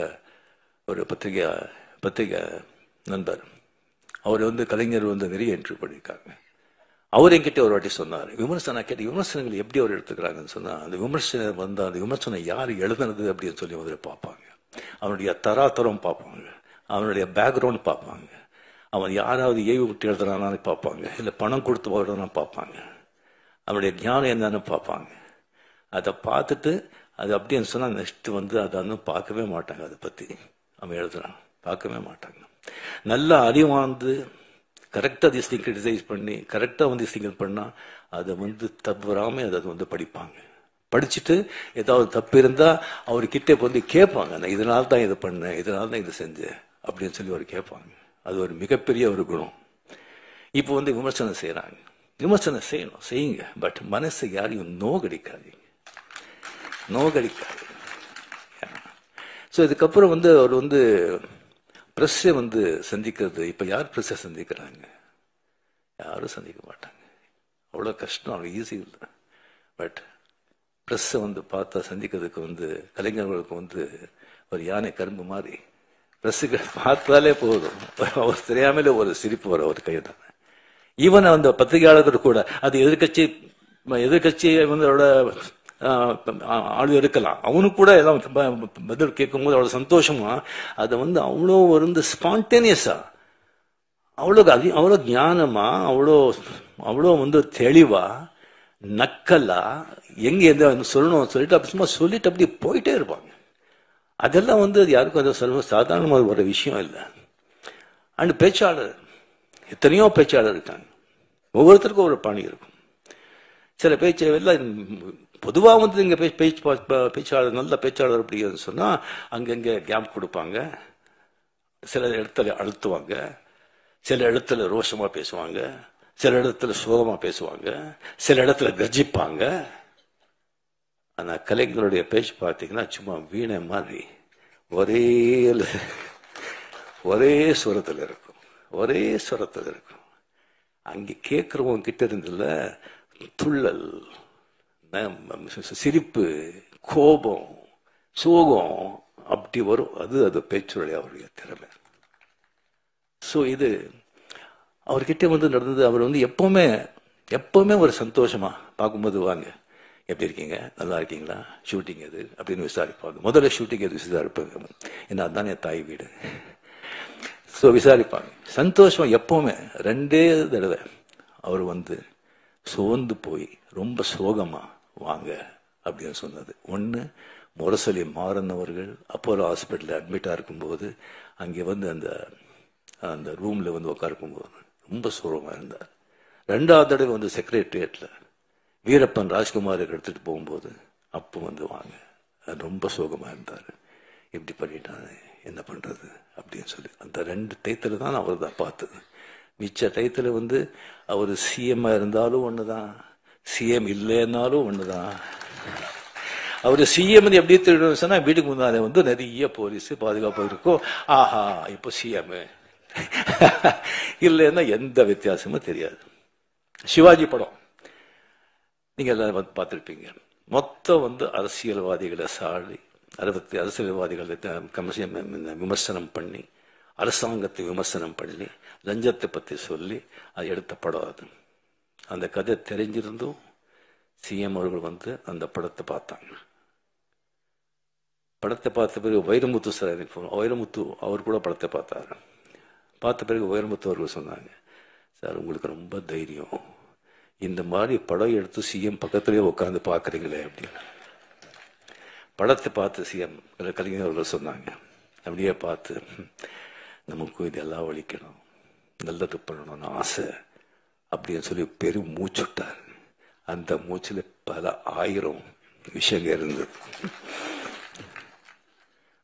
ஒரு பத்திரிகை நண்பர் அவர் கலைஞர் நிறைய இன்டர்வியூ பண்ணியிருக்காங்க. அவர் என்கிட்ட ஒரு வாட்டி சொன்னார், விமர்சனம் கேட்டு விமர்சனங்கள் எப்படி அவர் எடுத்துக்கிறாங்கன்னு சொன்னா, அந்த விமர்சனம் அந்த விமர்சனம் யார் எழுதுனது அப்படின்னு சொல்லி பார்ப்பாங்க. அவனுடைய தராதரம் பார்ப்பாங்க, அவனுடைய பேக்ரவுண்ட் பார்ப்பாங்க, அவன் யாராவது ஏவி விட்டு எழுதுறானான்னு பார்ப்பாங்க, இல்லை பணம் கொடுத்து வருறான்னு பார்ப்பாங்க, அவனுடைய ஞானம் என்னன்னு பார்ப்பாங்க. அதை பார்த்துட்டு அது அப்படின்னு சொன்னா நெக்ஸ்ட் அதை பார்க்கவே மாட்டாங்க. அதை பத்தி அவன் எழுதுறான் பார்க்கவே மாட்டாங்க. நல்லா அறிவாந்து கரெக்டா திஸ் திங் கிரிட்டிசைஸ் பண்ணி கரெக்டா திங்கிங் பண்ணா அதை தவறாம அதை படிப்பாங்க. படிச்சுட்டு ஏதாவது தப்பு இருந்தா அவர்கிட்ட கேட்பாங்க, நான் இதனால தான் இதை பண்ணேன், இதனால தான் இதை செஞ்சேன் அப்படின்னு சொல்லி அவர் கேட்பாங்க. அது ஒரு மிகப்பெரிய ஒரு குணம். இப்போ விமர்சனம் செய்யறாங்க, விமர்சனம் செய்யணும், செய்யுங்க. பட் மனசு யாரையும் நோகடிக்காதீங்க. ஸோ இதுக்கப்புறம் அவர் பிரஸ்ஸை சந்திக்கிறது. இப்ப யார் பிரஸ்ஸை சந்திக்கிறாங்க? யாரும் சந்திக்க மாட்டாங்க. அவ்வளவு கஷ்டம், அவ்வளவு ஈஸி இல்லை. பட் ப்ரெஸ்ஸை வந்து பார்த்தா சந்திக்கிறதுக்கு வந்து கலைஞர்களுக்கு வந்து ஒரு யானை கரும்பு மாதிரி ப்ரெஸ்ஸுக்கு பார்த்தாலே போதும், அவர் தெரியாமலே ஒரு சிரிப்பு வரும் அவர் கையில். ஈவன் அந்த பத்திரிகையாளர்கள் கூட அது எதிர்கட்சி வந்து அவரோட ஆளு இருக்கலாம், அவனுக்கு கூட எல்லாம் பதில் கேட்கும்போது அவ்வளவு சந்தோஷமா அதை வந்து அவ்வளோ வந்து ஸ்பான்டேனியஸா, அவ்வளோ ஞானமா, அவ்வளோ வந்து தெளிவா, நக்கலா, எங்க எந்த சொல்லணும் சொல்லிட்டு அப்படி சும்மா சொல்லிட்டு அப்படி போயிட்டே இருப்பாங்க. அதெல்லாம் வந்து யாருக்கும் அது சொல்ல சாதாரணமாக ஒரு விஷயம் இல்லை. அண்ட் பேச்சாளர், எத்தனையோ பேச்சாளர் இருக்காங்க, ஒவ்வொருத்தருக்கும் ஒரு பாணி இருக்கும். சில பேச்சு எல்லாம் பொதுவாக வந்து இங்கே பேச்சாளர் நல்ல பேச்சாளர் அப்படின்னு சொன்னா அங்கங்க கேப் கொடுப்பாங்க, சில இடத்துல அழுத்துவாங்க, சில இடத்துல ரோஷமா பேசுவாங்க, சில இடத்துல சோகமா பேசுவாங்க, சில இடத்துல கர்ஜிப்பாங்க. ஆனா கலைஞருடைய பேச்சு பார்த்தீங்கன்னா சும்மா வீணை மாதிரி ஒரே சுரத்தில் இருக்கும், ஒரே சுரத்தில் இருக்கும். அங்கே கேட்கிறவங்க கிட்ட இருந்துல துள்ளல், சிரிப்பு, கோபம், சோகம் அப்படி வரும். அது பேச்சுடைய அவருடைய திறமை. ஸோ இது அவர்கிட்ட வந்து நடந்தது. அவர் வந்து எப்பவுமே ஒரு சந்தோஷமா பார்க்கும்போது, வாங்க எப்படி இருக்கீங்க, நல்லா இருக்கீங்களா, ஷூட்டிங் எது அப்படின்னு விசாரிப்பாங்க. முதல்ல ஷூட்டிங் எது விசாரிப்பாங்க, ஏன்னா அதுதான் என் தாய் வீடு. ஸோ விசாரிப்பாங்க. சந்தோஷம் எப்பவுமே. 2 தடவை அவர் வந்து சோர்ந்து போய் ரொம்ப சோகமா வாங்க அப்படின்னு சொன்னது. ஒன்று, முரசொலி மாறன் அவர்கள் அப்போலோ ஹாஸ்பிட்டலில் அட்மிட்டா இருக்கும்போது அங்கே வந்து அந்த ரூம்ல வந்து உட்காருக்கும்போது ரொம்ப சோகமா இருந்தார். 2வது தடவை வந்து செக்ரட்டரியேட்ல வீரப்பன் ராஜ்குமார் எடுத்துட்டு போகும்போது அப்போ வந்து வாங்க, ரொம்ப சோகமா இருந்தார். இப்படி பண்ணிட்டாங்க, என்ன பண்றது அப்படின்னு சொல்லி அந்த 2 டயத்துல தான் அவர் தான் பார்த்தது. மிச்ச டயத்துல வந்து அவர் சிஎம் இருந்தாலும் ஒண்ணுதான், சிஎம் இல்லைன்னாலும் ஒண்ணுதான். அவரு சிஎம் எப்படி தெரியும் சொன்னா, வீட்டுக்கு முன்னாலே வந்து நிறைய போலீஸ் பாதுகாப்பு இருக்கும். ஆஹா இப்போ சிஎம் இல்லைன்னா எந்த வித்தியாசமும் தெரியாது. சிவாஜி படம் நீங்க எல்லாரும் பார்த்திருப்பீங்க. மொத்தம் வந்து அரசியல்வாதிகளை சாடி, அரசியல்வாதிகளை விமர்சனம் பண்ணி, அரசாங்கத்தை விமர்சனம் பண்ணி, லஞ்சத்தை பத்தி சொல்லி அது எடுத்த படம். அது அந்த கதை தெரிஞ்சிருந்தும் சிஎம் அவர்கள் வந்து அந்த படத்தை பார்த்தாங்க. படத்தை பார்த்த பிறகு வைரமுத்து சார், வைரமுத்து அவர் கூட படத்தை பார்த்தாரு. பார்த்த பிறகு வைரமுத்து அவர்கள் சொன்னாங்க, சார் உங்களுக்கு ரொம்ப தைரியம், இந்த மாதிரி படம் எடுத்து சிஎம் பக்கத்திலேயே உட்காந்து பார்க்குறீங்களே அப்படின்னு. படத்தை பார்த்து சிஎம் கலைஞர் அவர்கள் சொன்னாங்க, அப்படியே பார்த்து நமக்கு இதெல்லாம் ஒழிக்கணும், நல்லது பண்ணணும்னு ஆசை அப்படின்னு சொல்லி பெரும் மூச்சுட்டார். அந்த மூச்சில் பல 1000 விஷயங்கள் இருந்தது.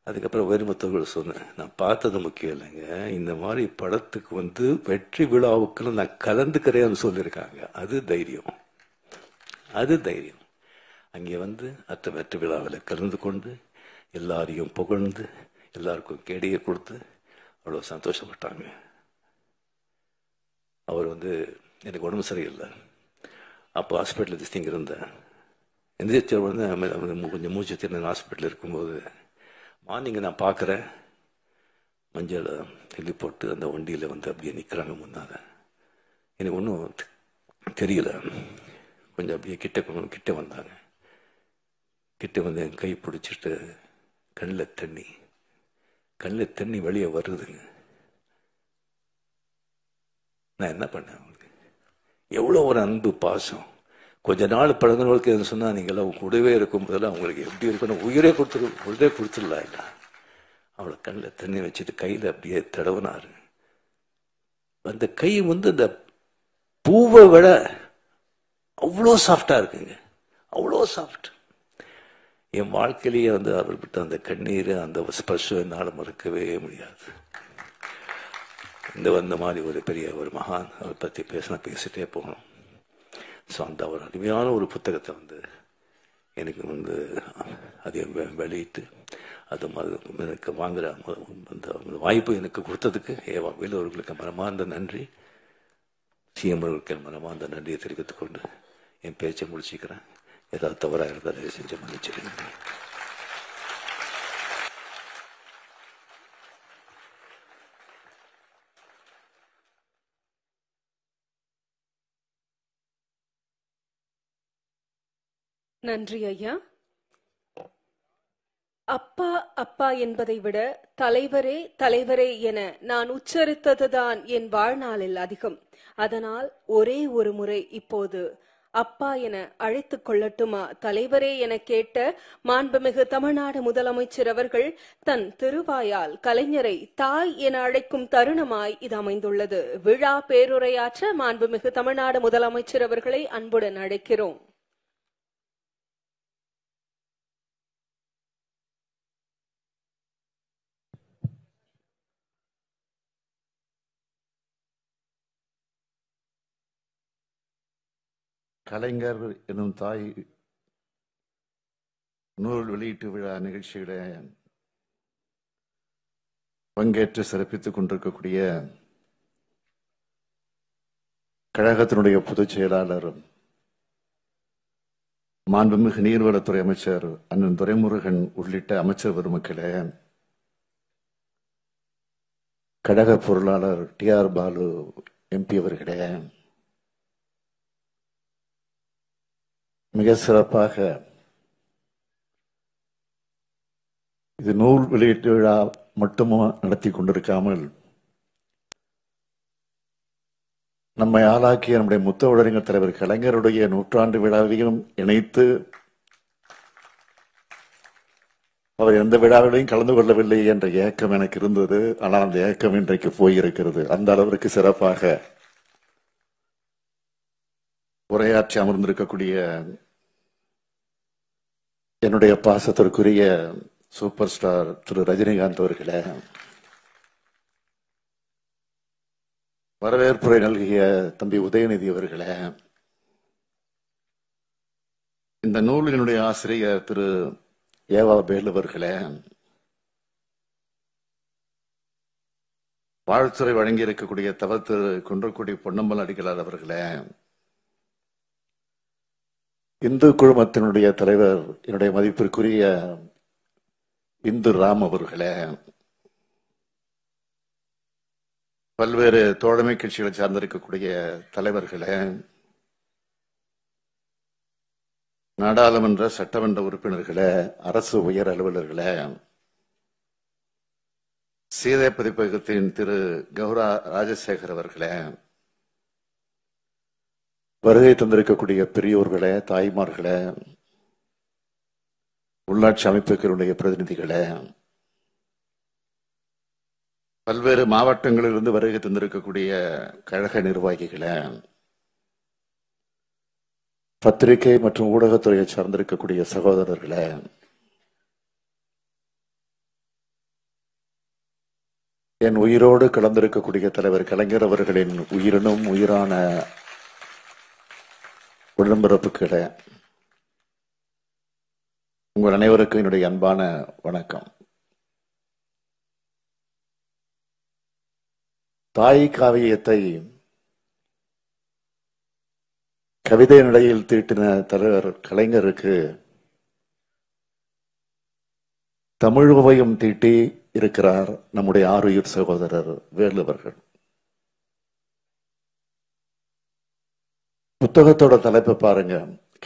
அதுக்கப்புறம் வைரமுத்தவர்கள் சொன்னேன், நான் பார்த்தது முக்கியம் இல்லைங்க, இந்த மாதிரி படத்துக்கு வந்து வெற்றி விழாவுக்கு நான் கலந்துக்கிறேன்னு சொல்லியிருக்காங்க. அது தைரியம், அது தைரியம். அங்கே வந்து அத்த வெற்றி விழாவில் கலந்து கொண்டு எல்லாரையும் புகழ்ந்து எல்லாருக்கும் கேடியை கொடுத்து அவ்வளோ சந்தோஷப்பட்டாங்க. அவர் வந்து எனக்கு உடம்பு சரியில்லை, அப்போ ஹாஸ்பிட்டலில் திஸ்திங்க இருந்தேன். எந்திரிச்ச உடனே கொஞ்சம் மூச்சு திறன் ஹாஸ்பிட்டலில் இருக்கும்போது மார்னிங் நான் பார்க்குறேன், மஞ்சள் தெளி போட்டு அந்த வண்டியில் வந்து அப்படியே நிற்கிறாங்க முன்னால. எனக்கு ஒன்றும் தெரியல. கொஞ்சம் அப்படியே கிட்ட வந்தாங்க. கிட்ட வந்து என் கை பிடிச்சிட்டு கண்ணில் தண்ணி வெளியே வருதுங்க. நான் என்ன பண்ணேன், அவங்களுக்கு எவ்வளோ ஒரு அன்பு பாசம். கொஞ்ச நாள் பழகினவர்களுக்கு எது சொன்னா, நீங்களாம் கூடவே இருக்கும் போதெல்லாம் அவங்களுக்கு எப்படி இருக்கணும், உயிரே கொடுத்துடலாம் இல்லை. அவளை கண்ணில் தண்ணி வச்சுட்டு கையில் அப்படியே தடவினாரு. அந்த கை வந்து இந்த பூவை விட அவ்வளோ சாஃப்டா இருக்குங்க, அவ்வளோ சாஃப்ட். என் வாழ்க்கையிலேயே வந்து அவர் விட்டு அந்த கண்ணீர், அந்த ஸ்பர்ஷம் என்னால் மறக்கவே முடியாது. இந்த மாதிரி ஒரு பெரிய ஒரு மகான் அவரை பற்றி பேசிட்டே போகணும். ஸோ அந்த ஒரு அருமையான ஒரு புத்தகத்தை வந்து எனக்கு வந்து அதை வெளியிட்டு அது எனக்கு வாங்குற அந்த வாய்ப்பு எனக்கு கொடுத்ததுக்கு ஏவா வேலு அவர்களுக்கு மனமார்ந்த நன்றி, சிஎம் அவர்களுக்கு மனமார்ந்த நன்றியை தெரிவித்துக் கொண்டு என் பேச்சை முடிச்சுக்கிறேன். ஏதாவது தவறாக இருந்தால் தயவு செஞ்சு மன்னிச்சிடுங்க. நன்றி ஐயா. அப்பா அப்பா என்பதை விட தலைவரே தலைவரே என நான் உச்சரித்ததுதான் என் வாழ்நாளில் அதிகம். அதனால் ஒரே ஒரு முறை இப்போது அப்பா என அழைத்துக் கொள்ளட்டுமா தலைவரே என கேட்ட மாண்புமிகு தமிழ்நாடு முதலமைச்சர் அவர்கள் தன் திருவாயால் கலைஞரை தாய் என அழைக்கும் தருணமாய் இது அமைந்துள்ளது. விழா பேருரையாற்ற மாண்புமிகு தமிழ்நாடு முதலமைச்சர் அவர்களை அன்புடன் அழைக்கிறோம். கலைஞர் எனும் தாய் நூல் வெளியீட்டு விழா நிகழ்ச்சியில பங்கேற்று சிறப்பித்துக் கொண்டிருக்கக்கூடிய கழகத்தினுடைய பொதுச் செயலாளர் மாண்புமிகு நீர்வளத்துறை அமைச்சர் அண்ணன் துரைமுருகன் உள்ளிட்ட அமைச்சர் பெருமக்களே, கழக பொருளாளர் TR பாலு MP அவர்களே, மிக சிறப்பாக இது நூல் வெளியீட்டு விழா மட்டுமா நடத்தி கொண்டிருக்காமல் நம்மை ஆளாக்கிய நம்முடைய முத்தமிழறிஞர் தலைவர் கலைஞருடைய 100ஆண்டு விழாவையும் இணைத்து அவர் எந்த விழாவிலையும் கலந்து கொள்ளவில்லை என்ற ஏக்கம் எனக்கு இருந்தது. ஆனால் அந்த ஏக்கம் இன்றைக்கு போயிருக்கிறது. அந்த அளவிற்கு சிறப்பாக உரையாற்றி அமர்ந்திருக்கக்கூடிய என்னுடைய பாசத்திற்குரிய சூப்பர் ஸ்டார் திரு ரஜினிகாந்த் அவர்களே, வரவேற்புரை நல்கிய தம்பி உதயநிதி அவர்களே, இந்த நூலினுடைய ஆசிரியர் திரு ஏவா பேல் அவர்களே, வாழ்த்துறை வழங்கி இருக்கக்கூடிய தவ திரு குன்றக்குடி பொன்னம்பல அடிகளார் அவர்களே, இந்து குழுமத்தினுடைய தலைவர் என்னுடைய மதிப்பிற்குரிய இந்து ராம் அவர்களே, பல்வேறு தோழமை கட்சிகளை சார்ந்திருக்கக்கூடிய தலைவர்களே, நாடாளுமன்ற சட்டமன்ற உறுப்பினர்களே, அரசு உயர் அலுவலர்களே, சீதை பதிப்பகத்தின் திரு கௌரா ராஜசேகர் அவர்களே, வருகை தந்திருக்கக்கூடிய பெரியோர்களே, தாய்மார்களே, உள்ளாட்சி அமைப்புகளுடைய பிரதிநிதிகளே, பல்வேறு மாவட்டங்களிலிருந்து வருகை தந்திருக்கக்கூடிய கழக நிர்வாகிகளே, பத்திரிகை மற்றும் ஊடகத்துறையை சார்ந்திருக்கக்கூடிய சகோதரர்களே, என் உயிரோடு கலந்திருக்கக்கூடிய தலைவர் கலைஞர் அவர்களின் உயிரினும் உயிரான உடன்பிறப்புகளே, உங்கள் அனைவருக்கும் என்னுடைய அன்பான வணக்கம். தாய் காவியத்தை கவிதை நிலையில் தீட்டின தலைவர் கலைஞருக்கு தமிழ் ஓவியம் தீட்டி இருக்கிறார் நம்முடைய ஆருயிர் சகோதரர் வேலு அவர்கள். புத்தகத்தோட தலைப்பை பாருங்க,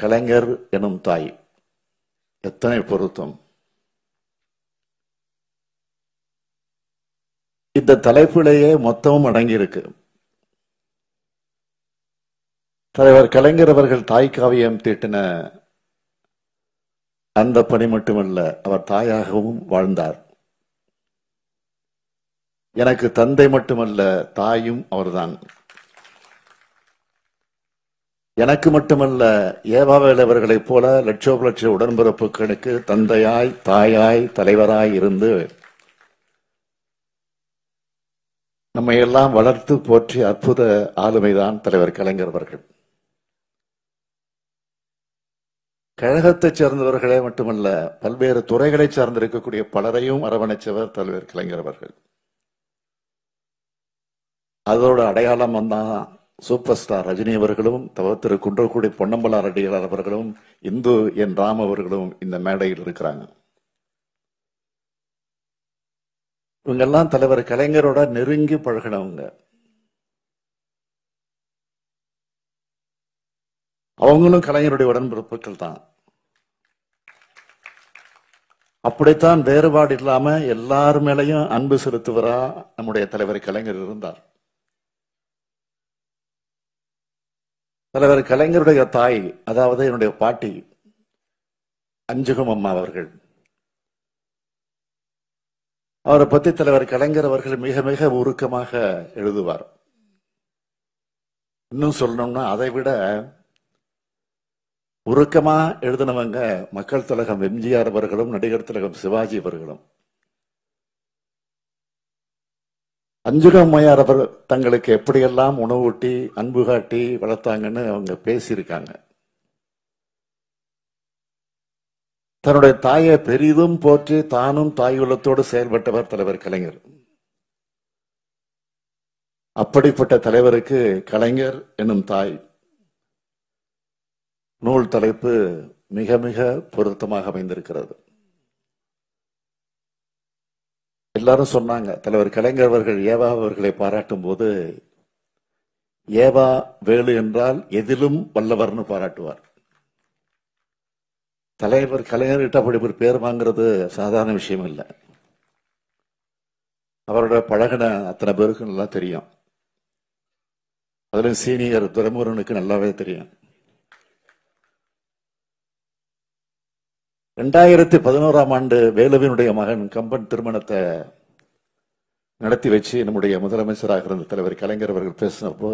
கலைஞர் எனும் தாய். எத்தனை பொருத்தம்! இந்த தலைப்பிலேயே மொத்தமும் அடங்கி இருக்கு. தலைவர் கலைஞர் அவர்கள் தாய் காவியம் தீட்டின அந்த பணி மட்டுமல்ல, அவர் தாயாகவும் வாழ்ந்தார். எனக்கு தந்தை மட்டுமல்ல, தாயும் அவர்தான். எனக்கு மட்டுமல்ல, ஏவாவேல் அவர்களைப் போல லட்சோப லட்ச உடன்பிறப்புகளுக்கு தந்தையாய், தாயாய், தலைவராய் இருந்து நம்மை எல்லாம் வளர்த்து போற்றிய அற்புத ஆளுமைதான் தலைவர் கலைஞர் அவர்கள். கழகத்தைச் சேர்ந்தவர்களே மட்டுமல்ல, பல்வேறு துறைகளை சார்ந்திருக்கக்கூடிய பலரையும் அரவணைச்சவர் தலைவர் கலைஞர் அவர்கள். அதோட அடையாளம் தான் சூப்பர் ஸ்டார் ரஜினி அவர்களும் திரு குன்றக்குடி பொன்னம்பலா ரெட்டியார் அவர்களும் இந்து என் ராம் அவர்களும் இந்த மேடையில் இருக்கிறாங்க. இவங்கெல்லாம் தலைவர் கலைஞரோட நெருங்கி பழகினவங்க. அவங்களும் கலைஞருடைய உடன்பிறப்புகள் தான். அப்படித்தான் வேறுபாடு இல்லாம எல்லார் மேலையும் அன்பு செலுத்துவரா நம்முடைய தலைவர் கலைஞர் இருந்தார். தலைவர் கலைஞருடைய தாய், அதாவது என்னுடைய பாட்டி அஞ்சுகம் அம்மா அவர்கள், அவரை பத்தி தலைவர் கலைஞர் அவர்கள் மிக மிக உருக்கமாக எழுதுவார். இன்னும் சொல்லணும்னா அதை விட உருக்கமா எழுதினவங்க மக்கள் திலகம் எம்ஜிஆர் அவர்களும் நடிகர் திலகம் சிவாஜி அவர்களும். அஞ்சுகம் அம்மையார் அவர் தங்களுக்கு எப்படியெல்லாம் உணவூட்டி அன்பு காட்டி வளர்த்தாங்கன்னு அவங்க பேசியிருக்காங்க. தன்னுடைய தாயை பெரிதும் போற்றி தானும் தாயுள்ளத்தோடு செயல்பட்டவர் தலைவர் கலைஞர். அப்படிப்பட்ட தலைவருக்கு கலைஞர் என்னும் தாய் நூல் தலைப்பு மிக மிக பொருத்தமாக அமைந்திருக்கிறது. எல்லாரும் சொன்னாங்க, தலைவர் கலைஞர் அவர்கள் ஏவா அவர்களை பாராட்டும் போது ஏவா வேலு என்றால் எதிலும் வல்லவர்னு பாராட்டுவார். தலைவர் கலைஞர்கிட்ட அப்படி ஒரு பேர் வாங்குறது சாதாரண விஷயம் இல்லை. அவரோட பழகின அத்தனை பேருக்கு நல்லா தெரியும். அதுல சீனியர் துரைமுருகனுக்கு நல்லாவே தெரியும். 2011ஆம் ஆண்டு வேலுவினுடைய மகன் கம்பன் திருமணத்தை நடத்தி வச்சு நம்முடைய முதலமைச்சராக இருந்த தலைவர் கலைஞர் அவர்கள் பேசினப்போ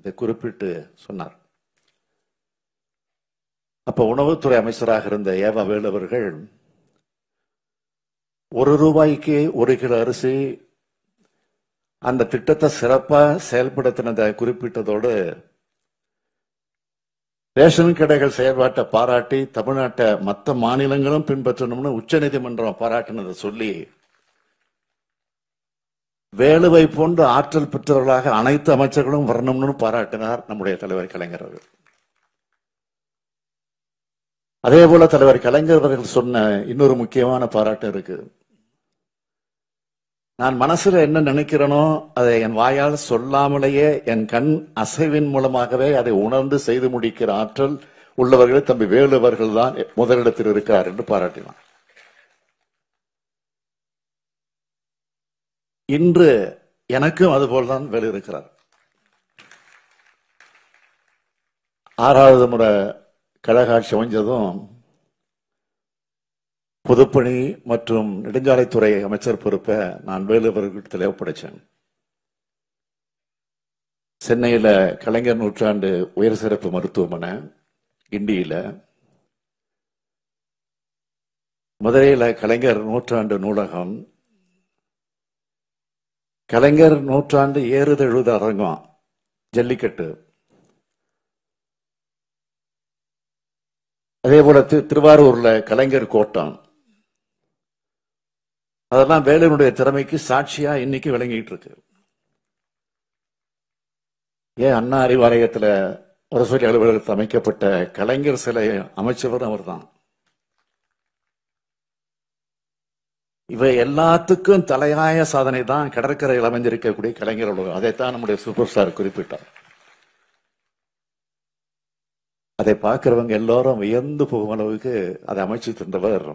இதை குறிப்பிட்டு சொன்னார். அப்ப உணவுத்துறை அமைச்சராக இருந்த ஏவா வேலு அவர்கள் ₹1 1 கிலோ அரிசி அந்த திட்டத்தை சிறப்பா செயல்படுத்தினதை குறிப்பிட்டதோடு ரேஷன் கடைகள் செயல்பாட்டை பாராட்டி தமிழ்நாட்டை மற்ற மாநிலங்களும் பின்பற்றணும்னு உச்சநீதிமன்றம் பாராட்டினதை சொல்லி வேலுவை போன்ற ஆற்றல் பெற்றவர்களாக அனைத்து அமைச்சர்களும் வரணும்னு பாராட்டினார் நம்முடைய தலைவர் கலைஞர் அவர்கள். அதே போல தலைவர் கலைஞர் அவர்கள் சொன்ன இன்னொரு முக்கியமான பாராட்டு இருக்கு. நான் மனசுல என்ன நினைக்கிறேனோ அதை என் வாயால் சொல்லாமலேயே என் கண் அசைவின் மூலமாகவே அதை உணர்ந்து செய்து முடிக்கிற ஆற்றல் உள்ளவர்கள் தம்பி வேலு அவர்கள் தான் முதலிடத்தில் இருக்கிறார் என்று பாராட்டினார். இன்று எனக்கும் அதுபோல்தான் வேலு இருக்கிறார். 6வது முறை கழகாட்சி அமைஞ்சதும் பொதுப்பணி மற்றும் நெடுஞ்சாலைத்துறை அமைச்சர் பொறுப்பை நான் வேலு அவர்களிடத்தில் ஒப்படைச்சேன். சென்னையில கலைஞர் நூற்றாண்டு உயர் சிறப்பு மருத்துவமனை, கிண்டியில, மதுரையில கலைஞர் நூற்றாண்டு நூலகம், கலைஞர் நூற்றாண்டு ஏறுதழுத அரங்கம், ஜல்லிக்கட்டு, அதே போல திருவாரூர்ல கலைஞர் கோட்டம், அதெல்லாம் வேலுனுடைய திறமைக்கு சாட்சியா இன்னைக்கு விளங்கிட்டு இருக்கு. ஏன் அண்ணா அறிவாலயத்துல அரசு அலுவலகத்தில் அமைக்கப்பட்ட கலைஞர் சிலை அமைச்சவர் அவர் தான். இவை எல்லாத்துக்கும் தலையாய சாதனை தான் கடற்கரையில் அமைந்திருக்கக்கூடிய கலைஞர் அலுவலகம். அதைத்தான் நம்முடைய சூப்பர் ஸ்டார் குறிப்பிட்டார். அதை பார்க்கிறவங்க எல்லாரும் வியந்து போகும் அளவுக்கு அதை அமைச்சு தந்தவர்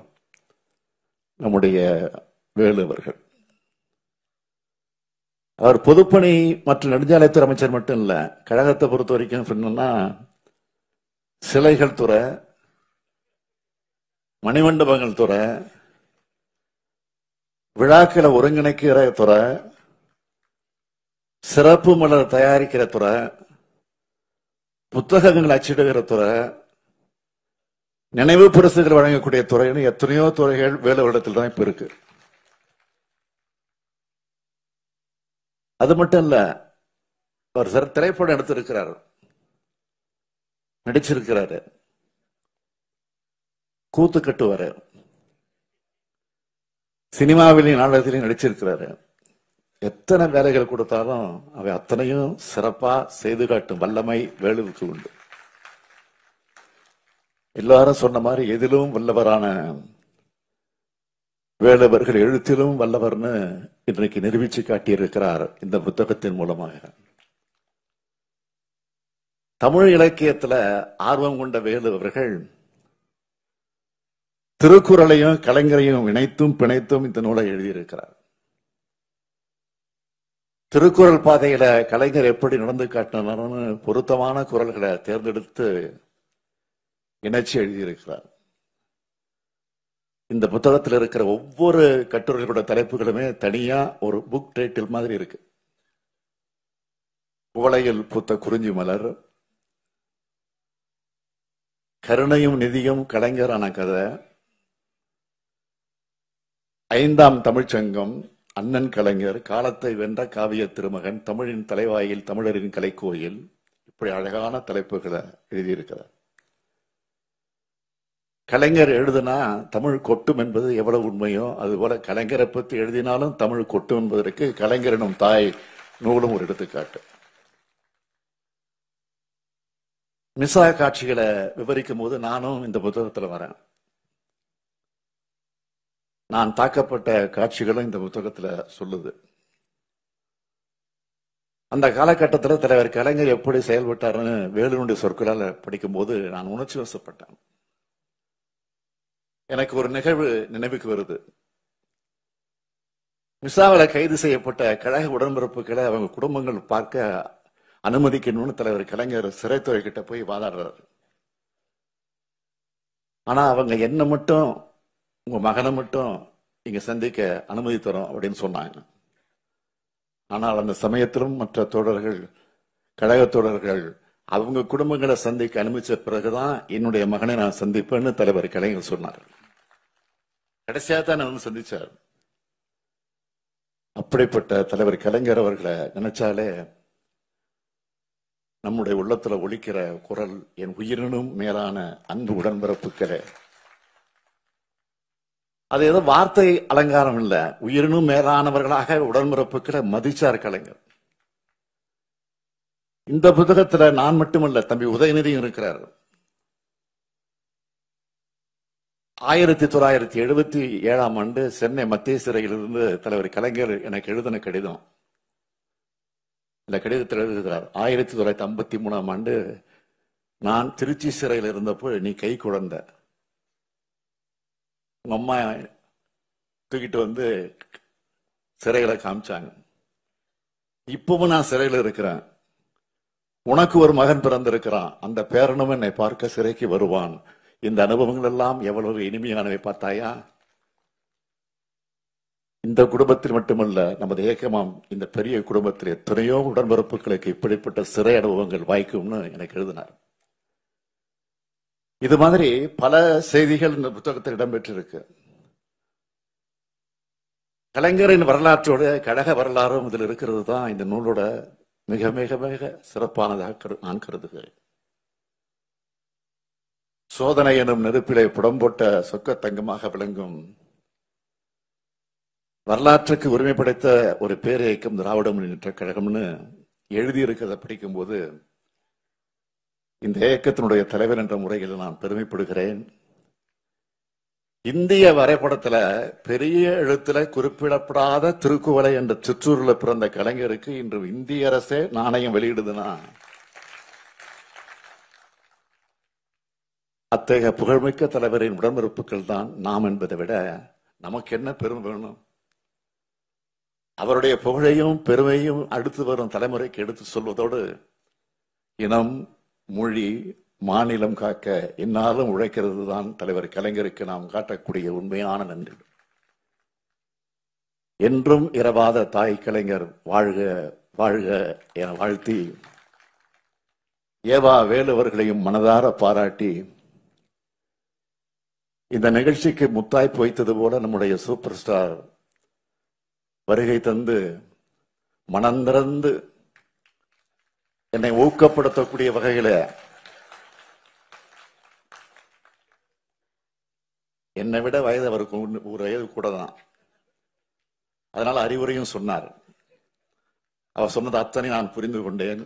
நம்முடைய வேலு அவர்கள். அவர் பொதுப்பணி மற்றும் நெடுஞ்சாலைத்துறை அமைச்சர் மட்டும் இல்ல, கழகத்தை பொறுத்த வரைக்கும் சொன்னா சிலைகள் துறை, மணிமண்டபங்கள் துறை, விழாக்களை ஒருங்கிணைக்கிற துறை, சிறப்பு மலர் தயாரிக்கிற துறை, புத்தகங்கள் அச்சிடுகிற துறை, நினைவு பரிசுகள் வழங்கக்கூடிய துறைன்னு எத்தனையோ துறைகள் வேலு வருடத்தில் தான் இப்ப இருக்கு. அது மட்டும் இல்ல, அவர் திரைப்படம் எடுத்திருக்கிறார், நடிச்சிருக்கிறாரு, கூத்து கட்டுவாரு, சினிமாவிலையும் நாடகத்திலையும் நடிச்சிருக்கிறாரு. எத்தனை வேலைகள் கொடுத்தாலும் அவை அத்தனையும் சிறப்பா செய்து காட்டும் வல்லமை வேலுவுக்கு உண்டு. எல்லாரும் சொன்ன மாதிரி எதிலும் வல்லவரான வேலவர்கள் எழுத்திலும் வல்லவர்னு இன்றைக்கு நிரூபிச்சு காட்டியிருக்கிறார் இந்த புத்தகத்தின் மூலமாக. தமிழ் இலக்கியத்துல ஆர்வம் கொண்ட வேலுவர்கள் திருக்குறளையும் கலைஞரையும் இணைத்தும் பிணைத்தும் இந்த நூலை எழுதியிருக்கிறார். திருக்குறள் பாதையில கலைஞர் எப்படி நடந்து காட்டினார்னு பொருத்தமான குறள்களை தேர்ந்தெடுத்து இணைச்சு எழுதியிருக்கிறார். இந்த புத்தகத்தில் இருக்கிற ஒவ்வொரு கட்டுரைகளோட தலைப்புகளுமே தனியா ஒரு புக் டைட்டில் மாதிரி இருக்கு. குவளையில் பூத்த குறிஞ்சி மலர், கருணையும் நிதியும் கலைஞரான கதை, 5ஆம் தமிழ்ச்சங்கம், அண்ணன் கலைஞர், காலத்தை வென்ற காவிய திருமகன், தமிழின் தலைவாயில் தமிழரின் கலைக்கோயில், இப்படி அழகான தலைப்புகளை எழுதியிருக்கிறார். கலைஞர் எழுதுனா தமிழ் கொட்டும் என்பது எவ்வளவு உண்மையோ அதுபோல கலைஞரை பற்றி எழுதினாலும் தமிழ் கொட்டும் என்பதற்கு கலைஞரினும் தாய் நூலும் ஒரு எடுத்துக்காட்டு. மிசா காட்சிகளை விவரிக்கும் போது நானும் இந்த புத்தகத்தில் வரேன். நான் தாக்கப்பட்ட காட்சிகளும் இந்த புத்தகத்துல சொல்லுது. அந்த காலகட்டத்தில் தலைவர் கலைஞர் எப்படி செயல்பட்டாருன்னு வேலுனுடைய சொற்களால் படிக்கும் போது நான் உணர்ச்சி வசப்பட்டேன். எனக்கு ஒரு நிகழ்வு நினைவுக்கு வருது. மிசாவில் கைது செய்யப்பட்ட கழக உடன்பிறப்புகளை அவங்க குடும்பங்கள் பார்க்க அனுமதிக்கணும்னு தலைவர் கலைஞர் சிறைத்துறை கிட்ட போய் வாதாடுறாரு. ஆனா அவங்க என்ன மட்டும் உங்க மகனை மட்டும் இங்க சந்திக்க அனுமதி தரும் அப்படின்னு சொன்னாங்க. ஆனால் அந்த சமயத்திலும் மற்ற தோழர்கள், கழக தோழர்கள் அவங்க குடும்பங்களை சந்திக்க அனுமதிச்ச பிறகுதான் என்னுடைய மகனை நான் சந்திப்பேன்னு தலைவர் கலைஞர் சொன்னார். கடைசியா தான் நான் சந்திச்சார். அப்படிப்பட்ட தலைவர் கலைஞர் அவர்களை நினைச்சாலே நம்முடைய உள்ளத்துல ஒலிக்கிற குரல், என் உயிரினும் மேலான அன்பு உடன்பிறப்புகளே. அது ஏதோ வார்த்தை அலங்காரம் இல்ல, உயிரினும் மேலானவர்களாக உடன்பிறப்புகளை மதிச்சார் கலைஞர். இந்த புத்தகத்துல நான் மட்டுமல்ல, தம்பி உதயநிதியும் இருக்கிறார். 1977ஆம் ஆண்டு சென்னை மத்திய சிறையிலிருந்து தலைவர் கலைஞர் எனக்கு எழுதின கடிதம். இந்த கடிதத்தில் எழுதுகிறார், 1953ஆம் ஆண்டு நான் திருச்சி சிறையில் இருந்தப்போ நீ கை குழந்தை, உங்க அம்மா தூக்கிட்டு வந்து சிறையில காமிச்சாங்க. இப்பவும் நான் சிறையில் இருக்கிறேன். உனக்கு ஒரு மகன் பிறந்திருக்கிறான், அந்த பேரனும் என்னை பார்க்க சிறைக்கு வருவான். இந்த அனுபவங்கள் எல்லாம் எவ்வளவு இனிமையானவை பார்த்தாயா? இந்த குடும்பத்தில் மட்டுமல்ல, நமது ஏக்கமாம் இந்த பெரிய குடும்பத்தில் எத்தனையோ உடன்பிறப்புகளுக்கு இப்படிப்பட்ட சிறை அனுபவங்கள் வாய்க்கும்னு எனக்கு எழுதினார். இது மாதிரி பல செய்திகள் இந்த புத்தகத்தில் இடம்பெற்றிருக்கு. கலைஞரின் வரலாற்றோட கழக வரலாறும் இதில் இருக்கிறது தான் இந்த நூலோட மிக மிக மிக சிறப்பானதாக நான் கருதுகிறேன். சோதனை எனும் நெருப்பிலே புடம்போட்ட சொக்க தங்கமாக விளங்கும் வரலாற்றுக்கு உரிமை படைத்த ஒரு பேரியக்கம் திராவிட முன்னேற்ற கழகம்னு எழுதியிருக்கிறத படிக்கும் போது இந்த இயக்கத்தினுடைய தலைவர் என்ற முறையில் நான் பெருமைப்படுகிறேன். இந்திய வரைபடத்துல பெரிய எழுத்துல குறிப்பிடப்படாத திருக்குவளை என்ற சிற்றூரில் பிறந்த கலைஞருக்கு இன்று இந்திய அரசே நாணயம் வெளியிடுதுன்னா அத்தகைய புகழ்மிக்க தலைவரின் உடன்பிறப்புகள் தான் நாம் என்பதை விட நமக்கு என்ன பெருமை வேணும்? அவருடைய புகழையும் பெருமையும் அடுத்து வரும் தலைமுறைக்கு எடுத்து சொல்வதோடு இனம், மொழி, மாநிலம் காக்க என்னாலும் உழைக்கிறது தான் தலைவர் கலைஞருக்கு நாம் காட்டக்கூடிய உண்மையான நன்றி. என்றும் இரவாத தாய் கலைஞர் வாழ்க வாழ்க என வாழ்த்தி ஏவா வேலுவர்களையும் மனதார பாராட்டி இந்த நிகழ்ச்சிக்கு முத்தாய்ப்பு வைத்தது போல நம்முடைய சூப்பர் ஸ்டார் வருகை தந்து மனந்திறந்து என்னை ஊக்கப்படுத்தக்கூடிய வகையில என்னை விட வயது அவருக்கு ஒரு வயது கூட தான், அதனால அறிவுரையும் சொன்னார். அவர் சொன்னது அத்தனை நான் புரிந்து கொண்டேன்.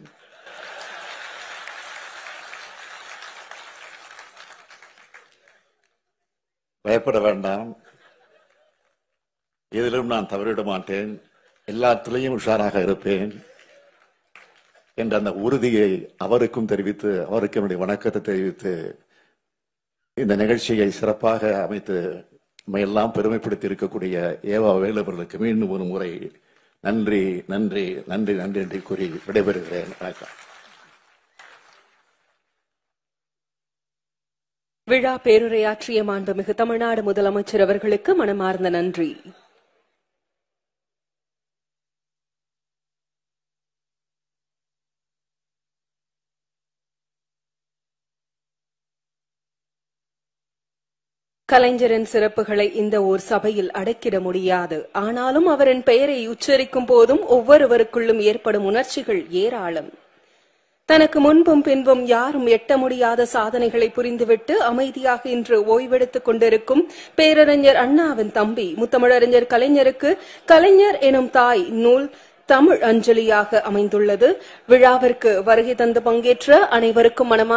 பயப்பட வேண்டாம், எதிலும் நான் தவறிவிட மாட்டேன், எல்லாத்திலையும் உஷாராக இருப்பேன் என்ற அந்த உறுதியை அவருக்கும் தெரிவித்து, அவருக்கு என்னுடைய வணக்கத்தை தெரிவித்து, இந்த நிகழ்ச்சியை சிறப்பாக அமைத்து எல்லாம் பெருமைப்படுத்தி இருக்கக்கூடிய ஏவா வேலு அவர்களுக்கு மீண்டும் ஒரு முறை நன்றி நன்றி நன்றி நன்றி என்று கூறி விடைபெறுகிறேன். வணக்கம். விழா பேருரையாற்றிய மாண்புமிகு தமிழ்நாடு முதலமைச்சர் அவர்களுக்கு மனமார்ந்த நன்றி. கலைஞரின் சிறப்புகளை இந்த ஓர் சபையில் அடக்கிட முடியாது. ஆனாலும் அவரின் பெயரை உச்சரிக்கும் போதும் ஒவ்வொருவருக்குள்ளும் ஏற்படும் உணர்ச்சிகள் ஏராளம். தனக்கு முன்பும் பின்பும் யாரும் எட்ட முடியாத சாதனைகளை புரிந்துவிட்டு அமைதியாக இன்று ஓய்வெடுத்துக் கொண்டிருக்கும் பேரறிஞர் அண்ணாவின் தம்பி முத்தமிழறிஞர் கலைஞருக்கு கலைஞர் எனும் தாய் நூல் தமிழ் அஞ்சலியாக அமைந்துள்ளது. விழாவிற்கு வருகை தந்து பங்கேற்ற அனைவருக்கும் மனமார்ந்த